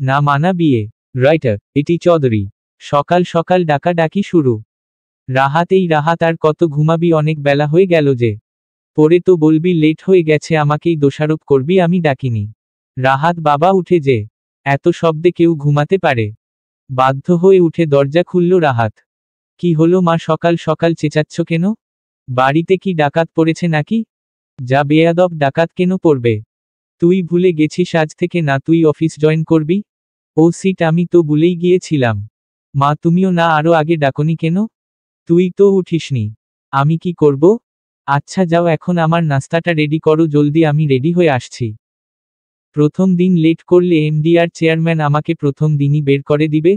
না মানা বিয়ে। রাইটার এটি চৌধুরী। সকাল সকাল ডাকাডাকি শুরু। রাহাত আর কত ঘুমাবি, অনেক বেলা হয়ে গেল যে। পরে তো বলবি লেট হয়ে গেছে, আমাকেই দোষারোপ করবি আমি ডাকিনি। রাহাত বাবা উঠে যে। এত শব্দে কেউ ঘুমাতে পারে? বাধ্য হয়ে উঠে দরজা খুলল রাহাত। কি হলো মা, সকাল সকাল চেঁচাচ্ছ কেন? বাড়িতে কি ডাকাত পড়েছে নাকি? যা বেয়াদব, ডাকাত কেন পড়বে? তুই ভুলে গেছিস আজ থেকে না তুই অফিস জয়েন করবি? ও সিট, আমি তো ভুলেই গিয়েছিলাম। মা তুমিও না আরো আগে ডাকনি কেন? তুই তো উঠিসনি। আমি কি করব? আচ্ছা যাও, এখন আমার নাস্তাটা রেডি করো জলদি, আমি রেডি হয়ে আসছি। প্রথম দিন লেট করলে এমডি আর চেয়ারম্যান আমাকে প্রথম দিনই বের করে দিবে?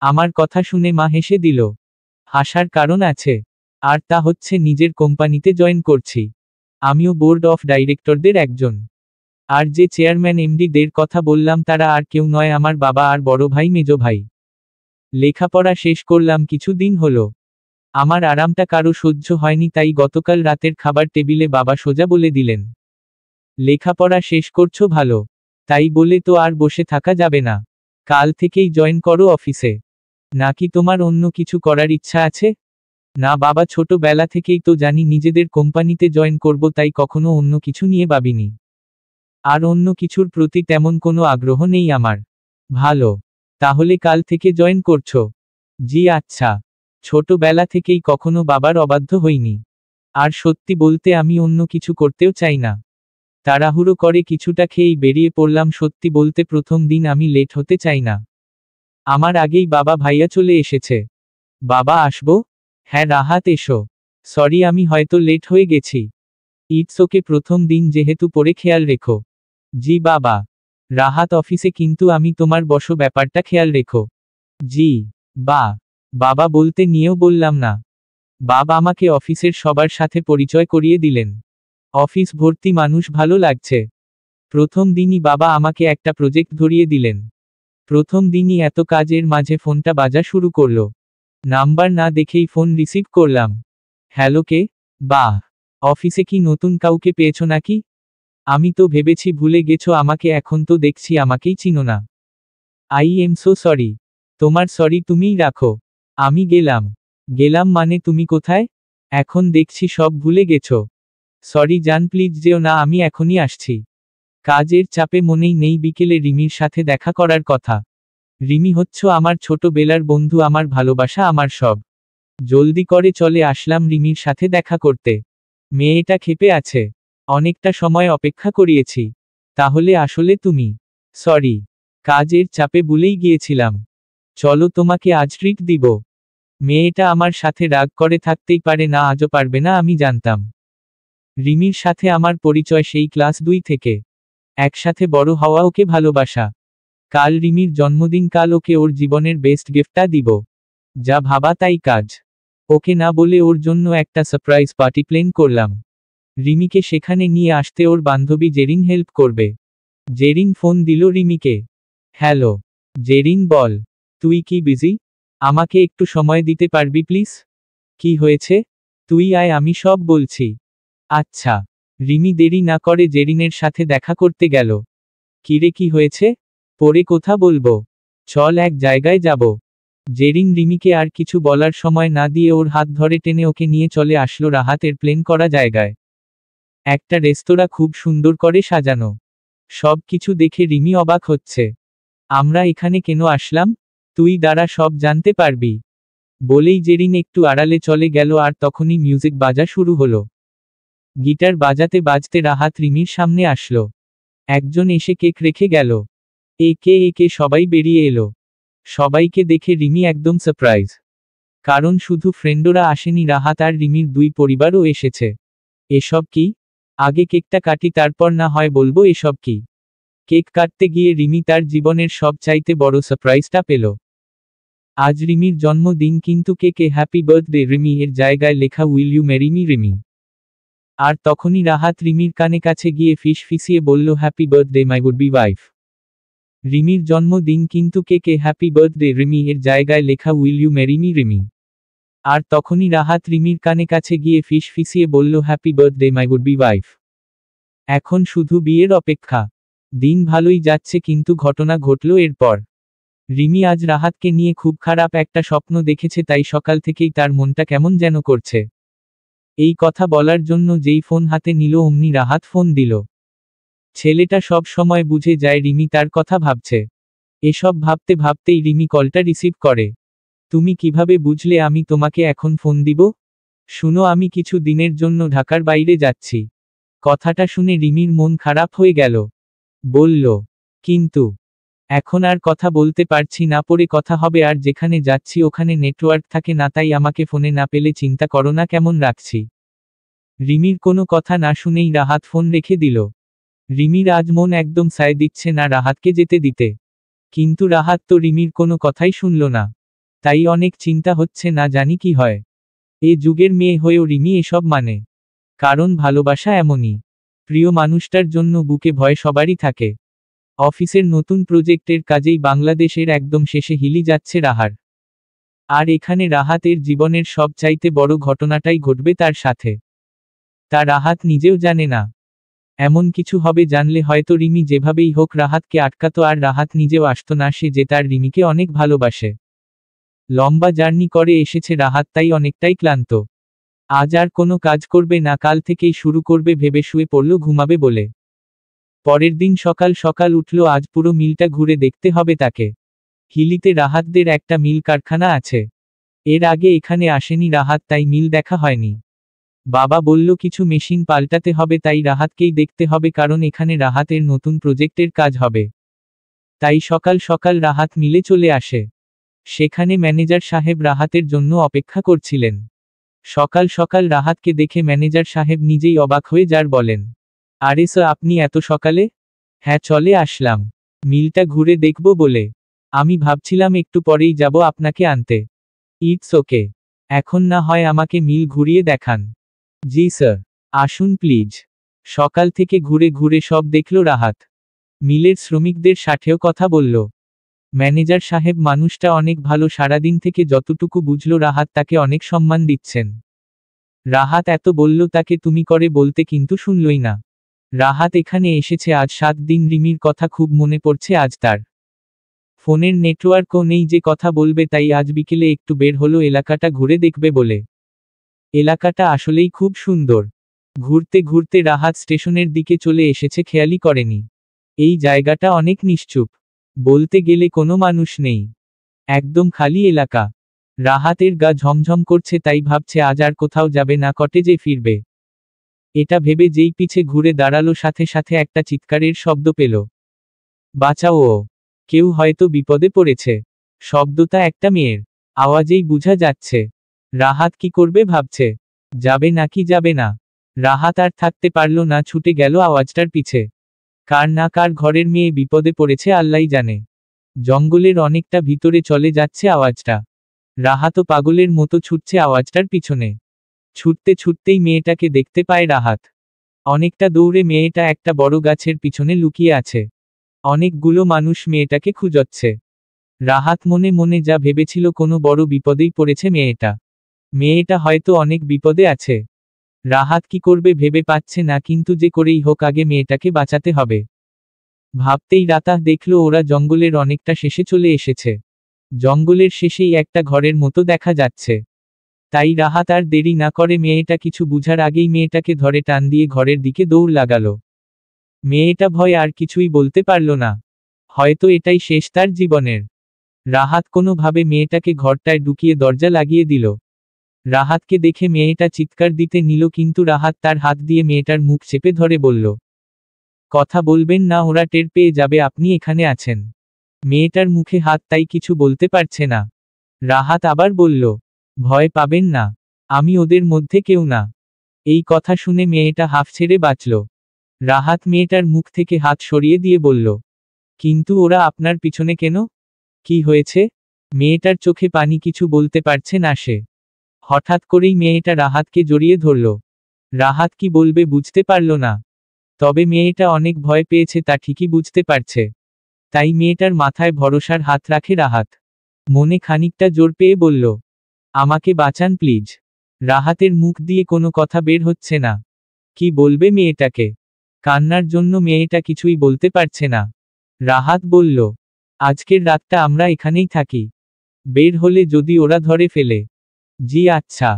আমার কথা শুনে মা হেসে দিল। হাসার কারণ আছে, আর তা হচ্ছে নিজের কোম্পানিতে জয়েন করছি। আমিও বোর্ড অফ ডাইরেক্টরদের একজন। আর যে চেয়ারম্যান এমডি দের কথা বললাম তারা আর কেউ নয়, আমার বাবা আর বড় ভাই মেজো ভাই। লেখাপড়া শেষ করলাম কিছু দিন হলো। আমার আরামটা কারো সহ্য হয়নি, তাই গতকাল রাতের খাবার টেবিলে বাবা সোজা বলে দিলেন, লেখাপড়া শেষ করছো ভালো, তাই বলে তো আর বসে থাকা যাবে না। কাল থেকেই জয়েন করো অফিসে। নাকি তোমার অন্য কিছু করার ইচ্ছা আছে? না বাবা, ছোটবেলা থেকেই তো জানি নিজেদের কোম্পানিতে জয়েন করব, তাই কখনো অন্য কিছু নিয়ে ভাবিনি। আর অন্য কিছুর প্রতি তেমন কোনো আগ্রহ নেই আমার। ভালো, তাহলে কাল থেকে জয়েন করছো? জি আচ্ছা। ছোটবেলা থেকেই কখনো বাবার অবাধ্য হইনি। আর সত্যি বলতে আমি অন্য কিছু করতেও চাই না। তাড়াহুড়ো করে কিছুটা খেয়েই বেরিয়ে পড়লাম। সত্যি বলতে প্রথম দিন আমি লেট হতে চাই না। আমার আগেই বাবা ভাইয়া চলে এসেছে। বাবা আসবো? হ্যাঁ রাহাত এসো। সরি, আমি হয়তো লেট হয়ে গেছি। ইটস ওকে, প্রথম দিন যেহেতু, পরে খেয়াল রেখো। জি বাবা। রাহাত অফিসে কিন্তু আমি তোমার বসো, ব্যাপারটা খেয়াল রেখো। জি। বা বাবা বলতে নিয়েও বললাম না। বাবা আমাকে অফিসের সবার সাথে পরিচয় করিয়ে দিলেন। অফিস ভর্তি মানুষ, ভালো লাগছে। প্রথম দিনই বাবা আমাকে একটা প্রজেক্ট ধরিয়ে দিলেন। প্রথম দিনই এত কাজের মাঝে ফোনটা বাজা শুরু করলো। নাম্বার না দেখেই ফোন রিসিভ করলাম। হ্যালো, কে? বাহ, অফিসে কি নতুন কাউকে পেয়েছো নাকি? আমি তো ভেবেছি ভুলে গেছো আমাকে, এখন তো দেখছি আমাকেই চিনো না। I am so sorry. তোমার সরি তুমিই রাখো। আমি গেলাম। গেলাম মানে তুমি কোথায়? এখন দেখছি সব ভুলে গেছো। সরি জান, প্লিজ যেও না, আমি এখনই আসছি। কাজের চাপে মনেই নেই, বিকেলে রিমির সাথে দেখা করার কথা। রিমি হচ্ছ আমার ছোটবেলার বন্ধু, আমার ভালোবাসা, আমার সব। জলদি করে চলে আসলাম রিমির সাথে দেখা করতে। মেয়েটা ক্ষেপে আছে। অনেকটা সময় অপেক্ষা করিয়েছি। তাহলে আসলে তুমি? সরি, কাজের চাপে ভুলেই গিয়েছিলাম। চলো তোমাকে আজ ট্রিট দিব। মেয়েটা আমার সাথে রাগ করে থাকতেই পারে না, আজও পারবে না আমি জানতাম। রিমির সাথে আমার পরিচয় সেই ক্লাস 2 থেকে। একসাথে বড় হওয়া, ওকে ভালোবাসা। কাল রিমির জন্মদিন, কাল ওকে ওর জীবনের বেস্ট গিফটটা দিব। যা ভাবা তাই কাজ। ওকে না বলে ওর জন্য একটা সারপ্রাইজ পার্টি প্ল্যান করলাম। রিমিকে সেখানে নিয়ে আসতে ওর বান্ধবী জেরিন হেল্প করবে। জেরিন ফোন দিল রিমিকে। হ্যালো জেরিন, বল। তুই কি বিজি? আমাকে একটু সময় দিতে পারবি প্লিজ? কি হয়েছে? তুই আয়, আমি সব বলছি। আচ্ছা। রিমি দেরি না করে জেরিনের সাথে দেখা করতে গেল। কিরে কি হয়েছে? পরে কথা বলবো। চল এক জায়গায় যাব। জেরিন রিমিকে আর কিছু বলার সময় না দিয়ে ওর হাত ধরে টেনে ওকে নিয়ে চলে আসলো রাহাতের প্ল্যান করা জায়গায়। একটা রেস্তোরাঁ, খুব সুন্দর করে সাজানো। সব কিছু দেখে রিমি অবাক হচ্ছে। আমরা এখানে কেন আসলাম? তুই দাঁড়া, সব জানতে পারবি। বলেই জেরিন একটু আড়ালে চলে গেল, আর তখনই মিউজিক বাজা শুরু হলো। গিটার বাজাতে বাজতে রাহাত রিমির সামনে আসলো। একজন এসে কেক রেখে গেল। একে একে সবাই বেরিয়ে এলো। সবাইকে দেখে রিমি একদম সারপ্রাইজ। কারণ শুধু ফ্রেন্ডরা আসেনি, রাহাত আর রিমির দুই পরিবারও এসেছে। এসব কি? আগে কেকটা কাটি, তারপর না হয় বলবো এসব কি। কেক কাটতে গিয়ে রিমি তার জীবনের সবচাইতে বড় সারপ্রাইজটা পেল। আজ রিমির জন্মদিন, কিন্তু কেকে হ্যাপি বার্থডে রিমি এর জায়গায় লেখা will you marry me Rimi. আর তখনই রাহাত রিমির কানে কাছে গিয়ে ফিসফিসিয়ে বলল, happy birthday my would be wife. রিমির জন্মদিন, কিন্তু কেকে হ্যাপি বার্থডে রিমি এর জায়গায় লেখা will you marry me Rimi. আর তখনই রাহাত রিমির কানে কাছে গিয়ে ফিসফিসিয়ে বলল, happy birthday my would be wife. এখন শুধু বিয়ের অপেক্ষা। দিন ভালোই যাচ্ছে কিন্তু ঘটনা ঘটল এরপর। রিমি আজ রাহাতকে নিয়ে খুব খারাপ একটা স্বপ্ন দেখেছে, তাই সকাল থেকেই তার মনটা কেমন যেন করছে। এই কথা বলার জন্য যেই ফোন হাতে নিল অমনি রাহাত ফোন দিল। ছেলেটা সব সময় বুঝে যায় রিমি তার কথা ভাবছে। এসব ভাবতে ভাবতেই রিমি কলটা রিসিভ করে। তুমি কিভাবে বুঝলে আমি তোমাকে এখন ফোন দিব? শুনো, আমি কিছু দিনের জন্য ঢাকার বাইরে যাচ্ছি। কথাটা শুনে রিমির মন খারাপ হয়ে গেল। বলল, কিন্তু এখন আর কথা বলতে পারছি না, পরে কথা হবে, আর যেখানে যাচ্ছি ওখানে নেটওয়ার্ক থাকে না, তাই আমাকে ফোনে না পেলে চিন্তা করো না কেমন রাখছি। রিমির কোনো কথা না শুনেই রাহাত ফোন রেখে দিল। রিমির আজ মন একদম সায় দিচ্ছে না রাহাতকে যেতে দিতে। কিন্তু রাহাত তো রিমির কোনো কথাই শুনল না। তাই অনেক চিন্তা হচ্ছে, না জানি কি হয়। এ যুগের মেয়ে হয়েও রিমি এসব মানে। কারণ ভালোবাসা এমনই, প্রিয় মানুষটার জন্য বুকে ভয় সবারই থাকে। অফিসের নতুন প্রজেক্টের কাজেই বাংলাদেশের একদম শেষে হিলি যাচ্ছে রাহার। আর এখানে রাহাতের জীবনের সবচাইতে বড় ঘটনাটাই ঘটবে তার সাথে। তা রাহাত নিজেও জানে না। এমন কিছু হবে জানলে হয়তো রিমি যেভাবেই হোক রাহাতকে আটকাতো, আর রাহাত নিজেও আসতো না, সে যে তার রিমিকে অনেক ভালোবাসে। লম্বা জার্নি করে এসেছে রাহাত, তাই অনেকটাই ক্লান্ত। আজ আর কোনো কাজ করবে না, কাল থেকেই শুরু করবে ভেবে শুয়ে পড়ল ঘুমাবে বলে। পরের দিন সকাল সকাল উঠল, আজ পুরো মিলটা ঘুরে দেখতে হবে তাকে। হিলিতে রাহাতদের একটা মিল কারখানা আছে। এর আগে এখানে আসেনি রাহাত, তাই মিল দেখা হয়নি। বাবা বলল কিছু মেশিন পাল্টাতে হবে, তাই রাহাতকেই দেখতে হবে, কারণ এখানে রাহাতের নতুন প্রজেক্টের কাজ হবে। তাই সকাল সকাল রাহাত মিলে চলে আসে। সেখানে ম্যানেজার সাহেব রাহাতের জন্য অপেক্ষা করছিলেন। সকাল সকাল রাহাতকে দেখে ম্যানেজার সাহেব নিজেই অবাক হয়ে যার বলেন, আরে স্যার, আপনি এত সকালে? হ্যাঁ, চলে আসলাম মিলটা ঘুরে দেখব বলে। আমি ভাবছিলাম একটু পরেই যাব আপনাকে আনতে। ইটস ওকে, এখন না হয় আমাকে মিল ঘুরিয়ে দেখান। জি স্যার, আসুন প্লিজ। সকাল থেকে ঘুরে ঘুরে সব দেখল রাহাত। মিলের শ্রমিকদের সাথেও কথা বলল। ম্যানেজার সাহেব মানুষটা অনেক ভালো, সারাদিন থেকে যতটুকু বুঝল রাহাত তাকে অনেক সম্মান দিচ্ছেন। রাহাত এত বলল তাকে তুমি করে বলতে, কিন্তু শুনলই না। রাহাত এখানে এসেছে আজ 7 দিন, রিমির কথা খুব মনে পড়ছে আজ তার। ফোনের নেটওয়ার্কও নেই যে কথা বলবে, তাই আজ বিকেলে একটু বের হলো এলাকাটা ঘুরে দেখবে বলে। এলাকাটা আসলেই খুব সুন্দর। ঘুরতে ঘুরতে রাহাত স্টেশনের দিকে চলে এসেছে, খেয়ালই করেনি এই জায়গাটা অনেক নিশ্চুপ। বলতে গেলে কোনো মানুষ নেই, একদম খালি এলাকা। রাহাতের গা ঝমঝম করছে, তাই ভাবছে আজ আর কোথাও যাবে না, কটেজে ফিরবে। এটা ভেবে যেই পিছে ঘুরে দাঁড়ালো, সাথে সাথে একটা চিৎকারের শব্দ পেল। বাঁচাও, কেউ হয়তো বিপদে পড়েছে। শব্দটা একটা মেয়ের আওয়াজেই বোঝা যাচ্ছে। রাহাত কি করবে ভাবছে, যাবে নাকি যাবে না। রাহাত আর থাকতে পারল না, ছুটে গেল আওয়াজটার পিছে। কার না কার ঘরের মেয়ে বিপদে পড়েছে আল্লাহই জানে। জঙ্গলের অনেকটা ভিতরে চলে যাচ্ছে আওয়াজটা। রাহাতও পাগলের মতো ছুটছে আওয়াজটার পিছনে। ছুটতে ছুটতেই মেয়েটাকে দেখতে পায় রাহাত। অনেকটা দৌড়ে মেয়েটা একটা বড় গাছের পিছনে লুকিয়ে আছে। অনেকগুলো মানুষ মেয়েটাকে খুঁজছে। রাহাত মনে মনে যা ভেবেছিল, কোনো বড় বিপদেই পড়েছে মেয়েটা। মেয়েটা হয়তো অনেক বিপদে আছে। রাহাত কি করবে ভেবে পাচ্ছে না, কিন্তু যে করেই হোক আগে মেয়েটাকে বাঁচাতে হবে। ভাবতেই রাতাহ দেখল ওরা জঙ্গলের অনেকটা শেষে চলে এসেছে। জঙ্গলের শেষেই একটা ঘরের মতো দেখা যাচ্ছে। তাই রাহাত আর দেরি না করে মেয়েটা কিছু বুঝার আগেই মেয়েটাকে ধরে টান দিয়ে ঘরের দিকে দৌড় লাগালো। মেয়েটা ভয় আর কিছুই বলতে পারল না। হয়তো এটাই শেষ তার জীবনের। রাহাত কোনোভাবে মেয়েটাকে ঘরটায় ঢুকিয়ে দরজা লাগিয়ে দিল। রাহাতকে দেখে মেয়েটা চিৎকার দিতে নিল, কিন্তু রাহাত তার হাত দিয়ে মেয়েটার মুখ চেপে ধরে বলল, কথা বলবেন না, ওরা টের পেয়ে যাবে আপনি এখানে আছেন। মেয়েটার মুখে হাত, তাই কিছু বলতে পারছে না। রাহাত আবার বলল, ভয় পাবেন না, আমি ওদের মধ্যে কেউ না। এই কথা শুনে মেয়েটা হাঁফ ছেড়ে বাঁচল। রাহাত মেয়েটার মুখ থেকে হাত সরিয়ে দিয়ে বলল, কিন্তু ওরা আপনার পিছনে কেন? কি হয়েছে? মেয়েটার চোখে পানি, কিছু বলতে পারছে না সে। হঠাৎ করেই মেয়েটা রাহাতকে জড়িয়ে ধরল। রাহাত কি বলবে বুঝতে পারল না। তবে মেয়েটা অনেক ভয় পেয়েছে তা ঠিকই বুঝতে পারছে। তাই মেয়েটার মাথায় ভরসার হাত রাখে রাহাত। মনে খানিকটা জোর পেয়ে বলল, আমাকে বাঁচান প্লিজ। রাহাতের মুখ দিয়ে কোনো কথা বের হচ্ছে না। কি বলবে মেয়েটাকে? কান্নার জন্য মেয়েটা কিছুই বলতে পারছে না। রাহাত বলল, আজকের রাতটা আমরা এখানেই থাকি। বের হলে যদি ওরা ধরে ফেলে। জি আচ্ছা।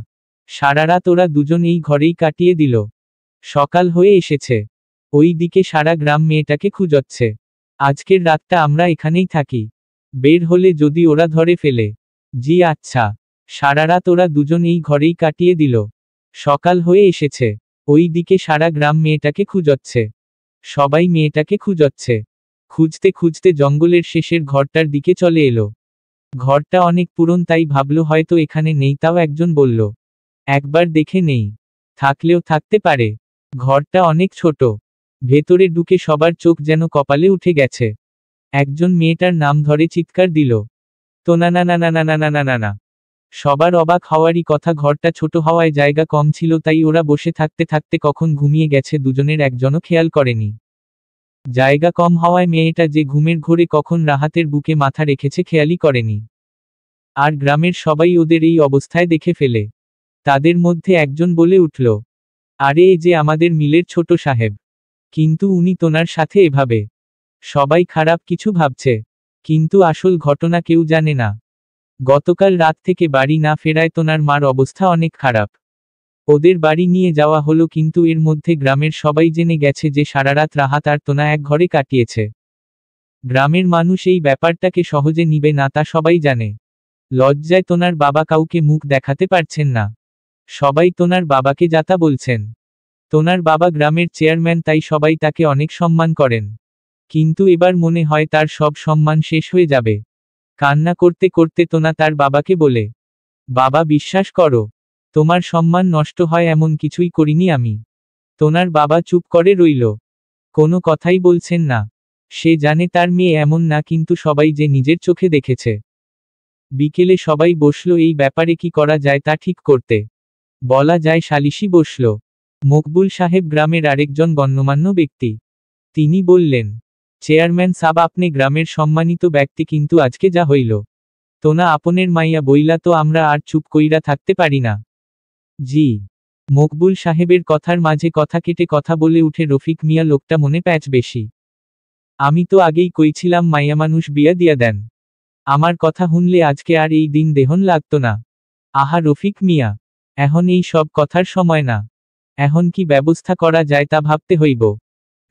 সারা রাত ওরা দুজন এই ঘরেই কাটিয়ে দিল। সকাল হয়ে এসেছে। ওই দিকে সারা গ্রাম মেয়েটাকে খুঁজছে। আজকের রাতটা আমরা এখানেই থাকি। বের হলে যদি ওরা ধরে ফেলে। জি আচ্ছা। সারা রাত ওরা দুজন এই ঘরেই কাটিয়ে দিল। সকাল হয়ে এসেছে। ওই দিকে সারা গ্রাম মেয়েটাকে খুঁজছে। সবাই মেয়েটাকে খুঁজছে। খুঁজতে খুঁজতে জঙ্গলের শেষের ঘরটার দিকে চলে এলো। ঘরটা অনেক পুরন, তাই ভাবল হয়তো এখানে নেই, তাও একজন বলল, একবার দেখে নেই। থাকলেও থাকতে পারে। ঘরটা অনেক ছোট। ভেতরে ঢুকে সবার চোখ যেন কপালে উঠে গেছে। একজন মেয়েটার নাম ধরে চিৎকার দিল, তো না না না না না না না না না না। সবার অবাক হওয়ারই কথা, ঘরটা ছোট হওয়ায় জায়গা কম ছিল, তাই ওরা বসে থাকতে থাকতে কখন ঘুমিয়ে গেছে দুজনের একজনও খেয়াল করেনি। জায়গা কম হওয়ায় মেয়েটা যে ঘুমের ঘোরে কখন রাহাতের বুকে মাথা রেখেছে খেয়ালই করেনি। আর গ্রামের সবাই ওদের এই অবস্থায় দেখে ফেলে। তাদের মধ্যে একজন বলে উঠল, আরে এই যে আমাদের মিলের ছোট সাহেব, কিন্তু উনি তোনার সাথে এভাবে। সবাই খারাপ কিছু ভাবছে, কিন্তু আসল ঘটনা কেউ জানে না। গতকাল রাত থেকে বাড়ি না ফেরায় তোনার মার অবস্থা অনেক খারাপ। ওদের বাড়ি নিয়ে যাওয়া হলো, কিন্তু এর মধ্যে গ্রামের সবাই জেনে গেছে যে সারারাত রাহাত আর তোনা এক ঘরে কাটিয়েছে। গ্রামের মানুষ এই ব্যাপারটাকে সহজে নিবে না তা সবাই জানে। লজ্জায় তোনার বাবা কাউকে মুখ দেখাতে পারছেন না। সবাই তোনার বাবাকে যাতা বলছেন। তোনার বাবা গ্রামের চেয়ারম্যান, তাই সবাই তাকে অনেক সম্মান করেন। কিন্তু এবার মনে হয় তার সব সম্মান শেষ হয়ে যাবে। কান্না করতে করতে তোনা তার বাবাকে বলে, বাবা বিশ্বাস করো, তোমার সম্মান নষ্ট হয় এমন কিছুই করিনি আমি। তোনার বাবা চুপ করে রইল, কোনো কথাই বলছেন না। সে জানে তার মেয়ে এমন না, কিন্তু সবাই যে নিজের চোখে দেখেছে। বিকেলে সবাই বসল এই ব্যাপারে কি করা যায় তা ঠিক করতে। বলা যায় সালিশি বসল। মকবুল সাহেব গ্রামের আরেকজন গণ্যমান্য ব্যক্তি। তিনি বললেন, চেয়ারম্যান সাব, আপনি গ্রামের সম্মানিত ব্যক্তি, কিন্তু আজকে যা হইল, তোনা আপনের মাইয়া বইলা তো আমরা আর চুপ কইরা থাকতে পারি না। জি। মকবুল সাহেবের কথার মাঝে কথা কেটে কথা বলে উঠে রফিক মিয়া, লোকটা মনে প্যাচ বেশি। আমি তো আগেই কইছিলাম মাইয়া মানুষ বিয়া দিয়া দেন। আমার কথা হুনলে আজকে আর এই দিন দেহন লাগতো না। আহা রফিক মিয়া, এখন এই সব কথার সময় না। এখন কি ব্যবস্থা করা যায় তা ভাবতে হইব।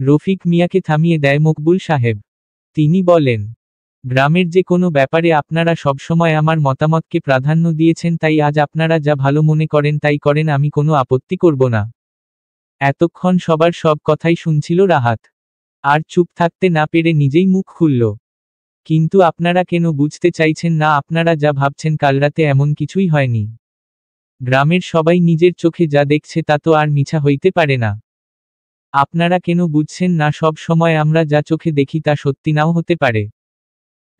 রফিক মিয়াকে থামিয়ে দেয় মকবুল সাহেব। তিনি বলেন, গ্রামের যে কোনো ব্যাপারে আপনারা সবসময় আমার মতামতকে প্রাধান্য দিয়েছেন, তাই আজ আপনারা যা ভালো মনে করেন তাই করেন, আমি কোনো আপত্তি করব না। এতক্ষণ সবার সব কথাই শুনছিল রাহাত। আর চুপ থাকতে না পেরে নিজেই মুখ খুলল। কিন্তু আপনারা কেন বুঝতে চাইছেন না? আপনারা যা ভাবছেন কাল রাতে এমন কিছুই হয়নি। গ্রামের সবাই নিজের চোখে যা দেখছে তা তো আর মিছা হইতে পারে না। আপনারা কেন বুঝছেন না? সব সময় আমরা যা চোখে দেখি তা সত্যি নাও হতে পারে।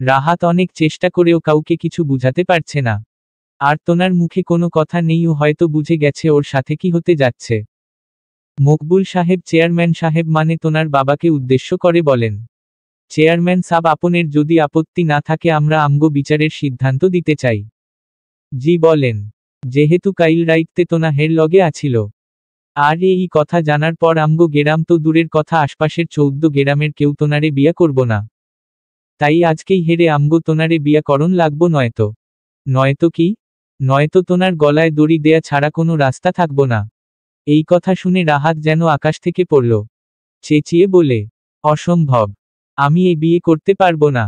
রাহাত অনেক চেষ্টা করেও কাউকে কিছু বুঝাতে পারছে না। আর তোনার মুখে কোনো কথা নেই, ও হয়তো বুঝে গেছে ওর সাথে কি হতে যাচ্ছে। মকবুল সাহেব চেয়ারম্যান সাহেব মানে তোনার বাবাকে উদ্দেশ্য করে বলেন, চেয়ারম্যান সাব, আপনের যদি আপত্তি না থাকে আমরা আমগো বিচারের সিদ্ধান্ত দিতে চাই। জি বলেন। যেহেতু কাইল রাইতে তোনা হের লগে আছিল। আর এই কথা জানার পর আমগো গেরাম তো দূরের কথা, আশপাশের 14 গেরামের কেউ তোনারে বিয়া করব না। তাই আজকেই হেরে আমগো তোনারে বিয়া করণ লাগবো, নয়তো। নয়তো কি? নয়তো তোনার গলায় দড়ি দেয়া ছাড়া কোনো রাস্তা থাকবো না। এই কথা শুনে রাহাত যেন আকাশ থেকে পড়ল। চেঁচিয়ে বলে, অসম্ভব, আমি এই বিয়ে করতে পারবো না।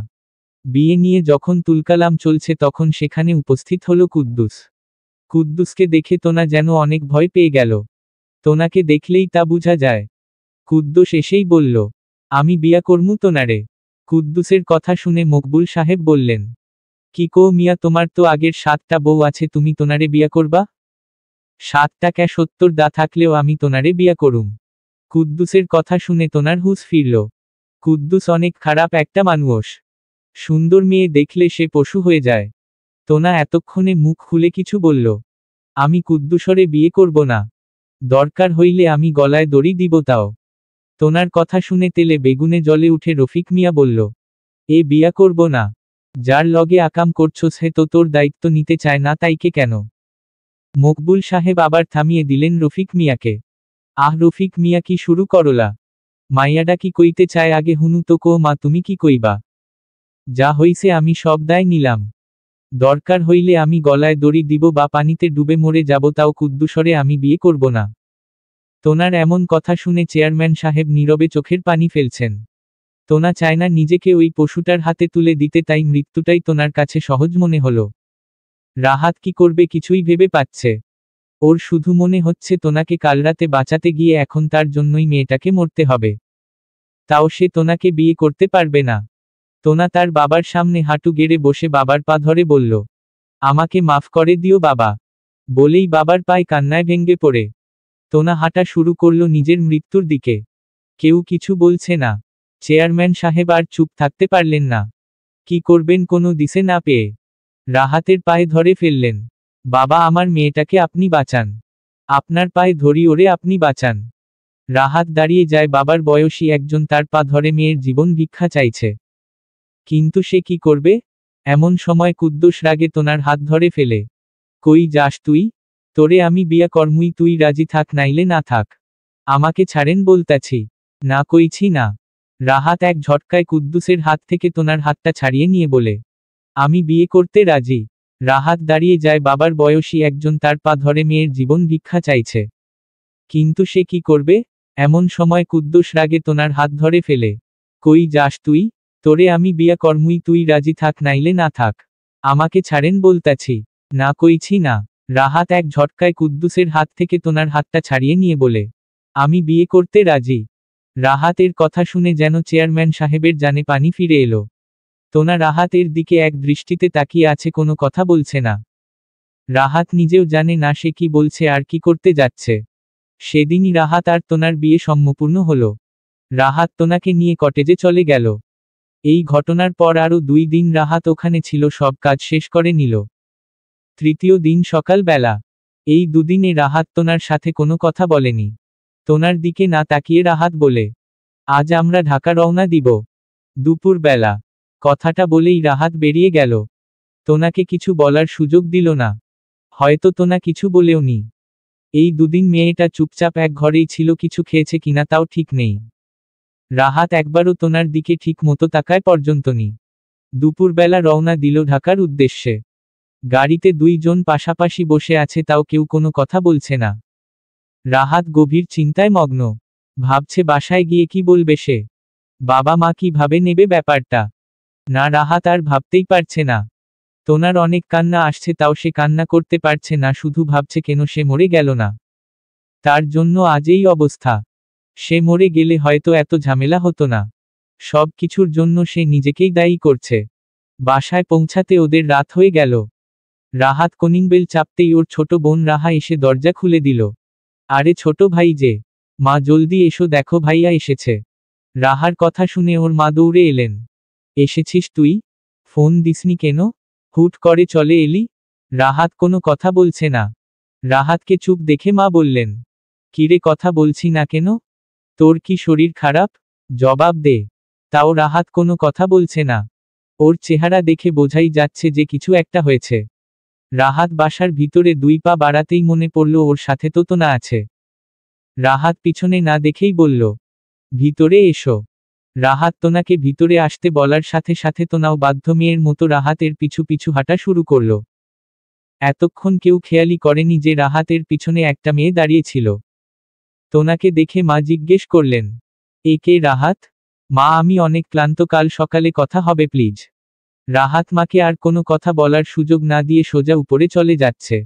বিয়ে নিয়ে যখন তুলকালাম চলছে তখন সেখানে উপস্থিত হলো কুদ্দুস। কুদ্দুসকে দেখে তোনা যেন অনেক ভয় পেয়ে গেল। তোনাকে দেখলেই তা বুঝা যায়। কুদ্দুস এসেই বলল, আমি বিয়া করমু তোনারে। কুদ্দুসের কথা শুনে মকবুল সাহেব বললেন, কি কো মিয়া, তোমার তো আগের 7টা বউ আছে, তুমি তোনারে বিয়া করবা? 7টা ক্যা 70 দা থাকলেও আমি তোনারে বিয়া করুম। কুদ্দুসের কথা শুনে তোনার হুঁশ ফিরল। কুদ্দুস অনেক খারাপ একটা মানুষ। সুন্দর মেয়ে দেখলে সে পশু হয়ে যায়। তোনা এতক্ষণে মুখ খুলে কিছু বলল, আমি কুদ্দুসরে বিয়ে করব না। দরকার হইলে আমি গলায় দড়ি দিব তাও। তোনার কথা শুনে তেলে বেগুনে জ্বলে উঠে রফিক মিয়া বলল, এ বিয়া করব না। যার লগে আকাম করছো সে তো তোর দায়িত্ব নিতে চায় না, তাইকে কেন? মকবুল সাহেব আবার থামিয়ে দিলেন রফিক মিয়াকে। আহ রফিক মিয়া, কি শুরু করলা? মাইয়াডা কি কইতে চায় আগে হুনু তো কো মা, তুমি কি কইবা? যা হইছে আমি সব দায় নিলাম। দরকার হইলে আমি গলায় দড়ি দিব বা পানিতে ডুবে মরে যাব, তাও কুদ্দুসরে আমি বিয়ে করব না। তোনার এমন কথা শুনে চেয়ারম্যান সাহেব নীরবে চোখের পানি ফেলছেন। তোনা চায় না নিজেকে ওই পশুটার হাতে তুলে দিতে, তাই মৃত্যুটাই তোনার কাছে সহজ মনে হলো। রাহাত কি করবে কিছুই ভেবে পাচ্ছে। ওর শুধু মনে হচ্ছে তোনাকে কাল রাতে বাঁচাতে গিয়ে এখন তার জন্যই মেয়েটাকে মরতে হবে। তাও সে তোনাকে বিয়ে করতে পারবে না। তোনা তার বাবার সামনে হাঁটু গেড়ে বসে বাবার পা ধরে বলল, আমাকে মাফ করে দিও বাবা। বলেই বাবার পায়ে কান্নায় ভেঙে পড়ে তোনা হাঁটা শুরু করল নিজের মৃত্যুর দিকে। কেউ কিছু বলছে না। চেয়ারম্যান সাহেব আর চুপ থাকতে পারলেন না। কি করবেন কোনো দিশে না পেয়ে রাহাতের পায়ে ধরে ফেললেন। বাবা, আমার মেয়েটাকে আপনি বাঁচান। আপনার পায়ে ধরি ওরে, আপনি বাঁচান। রাহাত দাঁড়িয়ে যায়। বাবার বয়সী একজন তার পা ধরে মেয়ের জীবন ভিক্ষা চাইছে। কিন্তু সে কি করবে? এমন সময় কুদ্দুস রাগে তোনার হাত ধরে ফেলে, কই যাস তুই? তোরে আমি বিয়া করমুই, তুই রাজি থাক নাইলে না থাক। আমাকে ছাড়েন বলতাছি। না কইছি না। রাহাত এক ঝটকায় কুদ্দুসের হাত থেকে তোনার হাতটা ছাড়িয়ে নিয়ে বলে, আমি বিয়ে করতে রাজি। রাহাত দাঁড়িয়ে যায়। বাবার বয়সী একজন তার পা ধরে মেয়ের জীবন ভিক্ষা চাইছে। কিন্তু সে কি করবে? এমন সময় কুদ্দুস রাগে তোনার হাত ধরে ফেলে, কই যাস তুই? তোরে আমি বিয়া করমুই, তুই রাজি থাক নাইলে না থাক। আমাকে ছাড়েন বলতাছি। না কইছি না। রাহাত এক ঝটকায় কুদ্দুসের হাত থেকে তোনার হাতটা ছাড়িয়ে নিয়ে বলে, আমি বিয়ে করতে রাজি। রাহাতের কথা শুনে যেন চেয়ারম্যান সাহেবের জানে পানি ফিরে এলো। তোনা রাহাতের দিকে এক দৃষ্টিতে তাকিয়ে আছে, কোনো কথা বলছে না। রাহাত নিজেও জানে না সে কি বলছে আর কি করতে যাচ্ছে। সেদিনই রাহাত আর তোনার বিয়ে সম্পূর্ণ হলো। রাহাত তোনাকে নিয়ে কটেজে চলে গেল। এই ঘটনার পর আরও 2 দিন রাহাত ওখানে ছিল, সব কাজ শেষ করে নিল। তৃতীয় দিন সকাল বেলা। এই দুদিনে রাহাত তোনার সাথে কোনো কথা বলেনি। তোনার দিকে না তাকিয়ে রাহাত বলে, আজ আমরা ঢাকা রওনা দিব। দুপুর বেলা। কথাটা বলেই রাহাত বেরিয়ে গেল। তোনাকে কিছু বলার সুযোগ দিল না। হয়তো তোনা কিছু বলেও নি। এই দুদিন মেয়েটা চুপচাপ এক ঘরেই ছিল, কিছু খেয়েছে কিনা তাও ঠিক নেই। রাহাত একবারও তোনার দিকে ঠিক মতো তাকায় পর্যন্ত নি। দুপুরবেলা রওনা দিল ঢাকার উদ্দেশ্যে। গাড়িতে 2 জন পাশাপাশি বসে আছে, তাও কেউ কোনো কথা বলছে না। রাহাত গভীর চিন্তায় মগ্ন। ভাবছে বাসায় গিয়ে কি বলবে সে। বাবা মা কিভাবে নেবে ব্যাপারটা। না, রাহাত আর ভাবতেই পারছে না। তোনার অনেক কান্না আসছে, তাও সে কান্না করতে পারছে না, শুধু ভাবছে কেন সে মরে গেল না। তার জন্য আজ এই অবস্থা। সে মরে গেলে হয়তো এত ঝামেলা হতো না। সব কিছুর জন্য সে নিজেকেই দায়ী করছে। বাসায় পৌঁছাতে ওদের রাত হয়ে গেল। রাহাত কলিং বেল চাপতেই ওর ছোট বোন রাহা এসে দরজা খুলে দিল। আরে ছোট ভাই যে, মা জলদি এসো, দেখো ভাইয়া এসেছে। রাহার কথা শুনে ওর মা দৌড়ে এলেন। এসেছিস তুই? ফোন দিসনি কেন? হুট করে চলে এলি? রাহাত কোনো কথা বলছে না। রাহাতকে চুপ দেখে মা বললেন, কিরে কথা বলছি না কেন? তোর কি শরীর খারাপ? জবাব দে। তাও রাহাত কোনো কথা বলছে না। ওর চেহারা দেখে বোঝাই যাচ্ছে যে কিছু একটা হয়েছে। রাহাত বাসার ভিতরে 2 পা বাড়াতেই মনে পড়ল ওর সাথে তো তোনা আছে। রাহাত পিছনে না দেখেই বলল, ভিতরে এসো। রাহাত তোনাকে ভিতরে আসতে বলার সাথে সাথে তোনাও বাধ্য মেয়ের মতো রাহাতের পিছু পিছু হাঁটা শুরু করল। এতক্ষণ কেউ খেয়ালই করেনি যে রাহাতের পিছনে একটা মেয়ে দাঁড়িয়েছিল। তোনাকে দেখে মা জিজ্ঞেস করলেন, এ কে রাহাত? মা, আমি অনেক ক্লান্ত, কাল সকালে কথা হবে প্লিজ। রাহাত মাকে আর কোনো কথা বলার সুযোগ না দিয়ে সোজা উপরে চলে যাচ্ছে।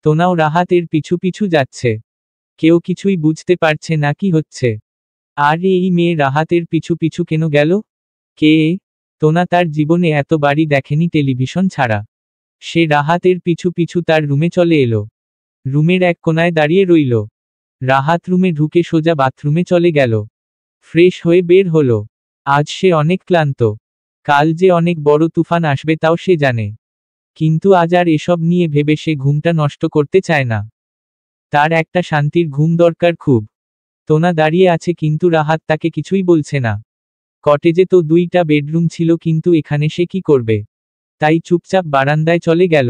তোনাও রাহাতের পিছু পিছু যাচ্ছে। কেউ কিছুই বুঝতে পারছে না কি হচ্ছে। আর এই মেয়ে রাহাতের পিছু পিছু কেন গেল? কে এ? তোনা তার জীবনে এত বাড়ি দেখেনি টেলিভিশন ছাড়া। সে রাহাতের পিছু পিছু তার রুমে চলে এলো। রুমের এক কোনায় দাঁড়িয়ে রইল। রাহাত রুমে ঢুকে সোজা বাথরুমে চলে গেল। ফ্রেশ হয়ে বের হলো। আজ সে অনেক ক্লান্ত। কাল যে অনেক বড় তুফান আসবে তাও সে জানে। কিন্তু আজ আর এসব নিয়ে ভেবে সে ঘুমটা নষ্ট করতে চায় না। তার একটা শান্তির ঘুম দরকার খুব। তোনা দাঁড়িয়ে আছে কিন্তু রাহাত তাকে কিছুই বলছে না। কটেজে তো 2টা বেডরুম ছিল, কিন্তু এখানে সে কি করবে? তাই চুপচাপ বারান্দায় চলে গেল।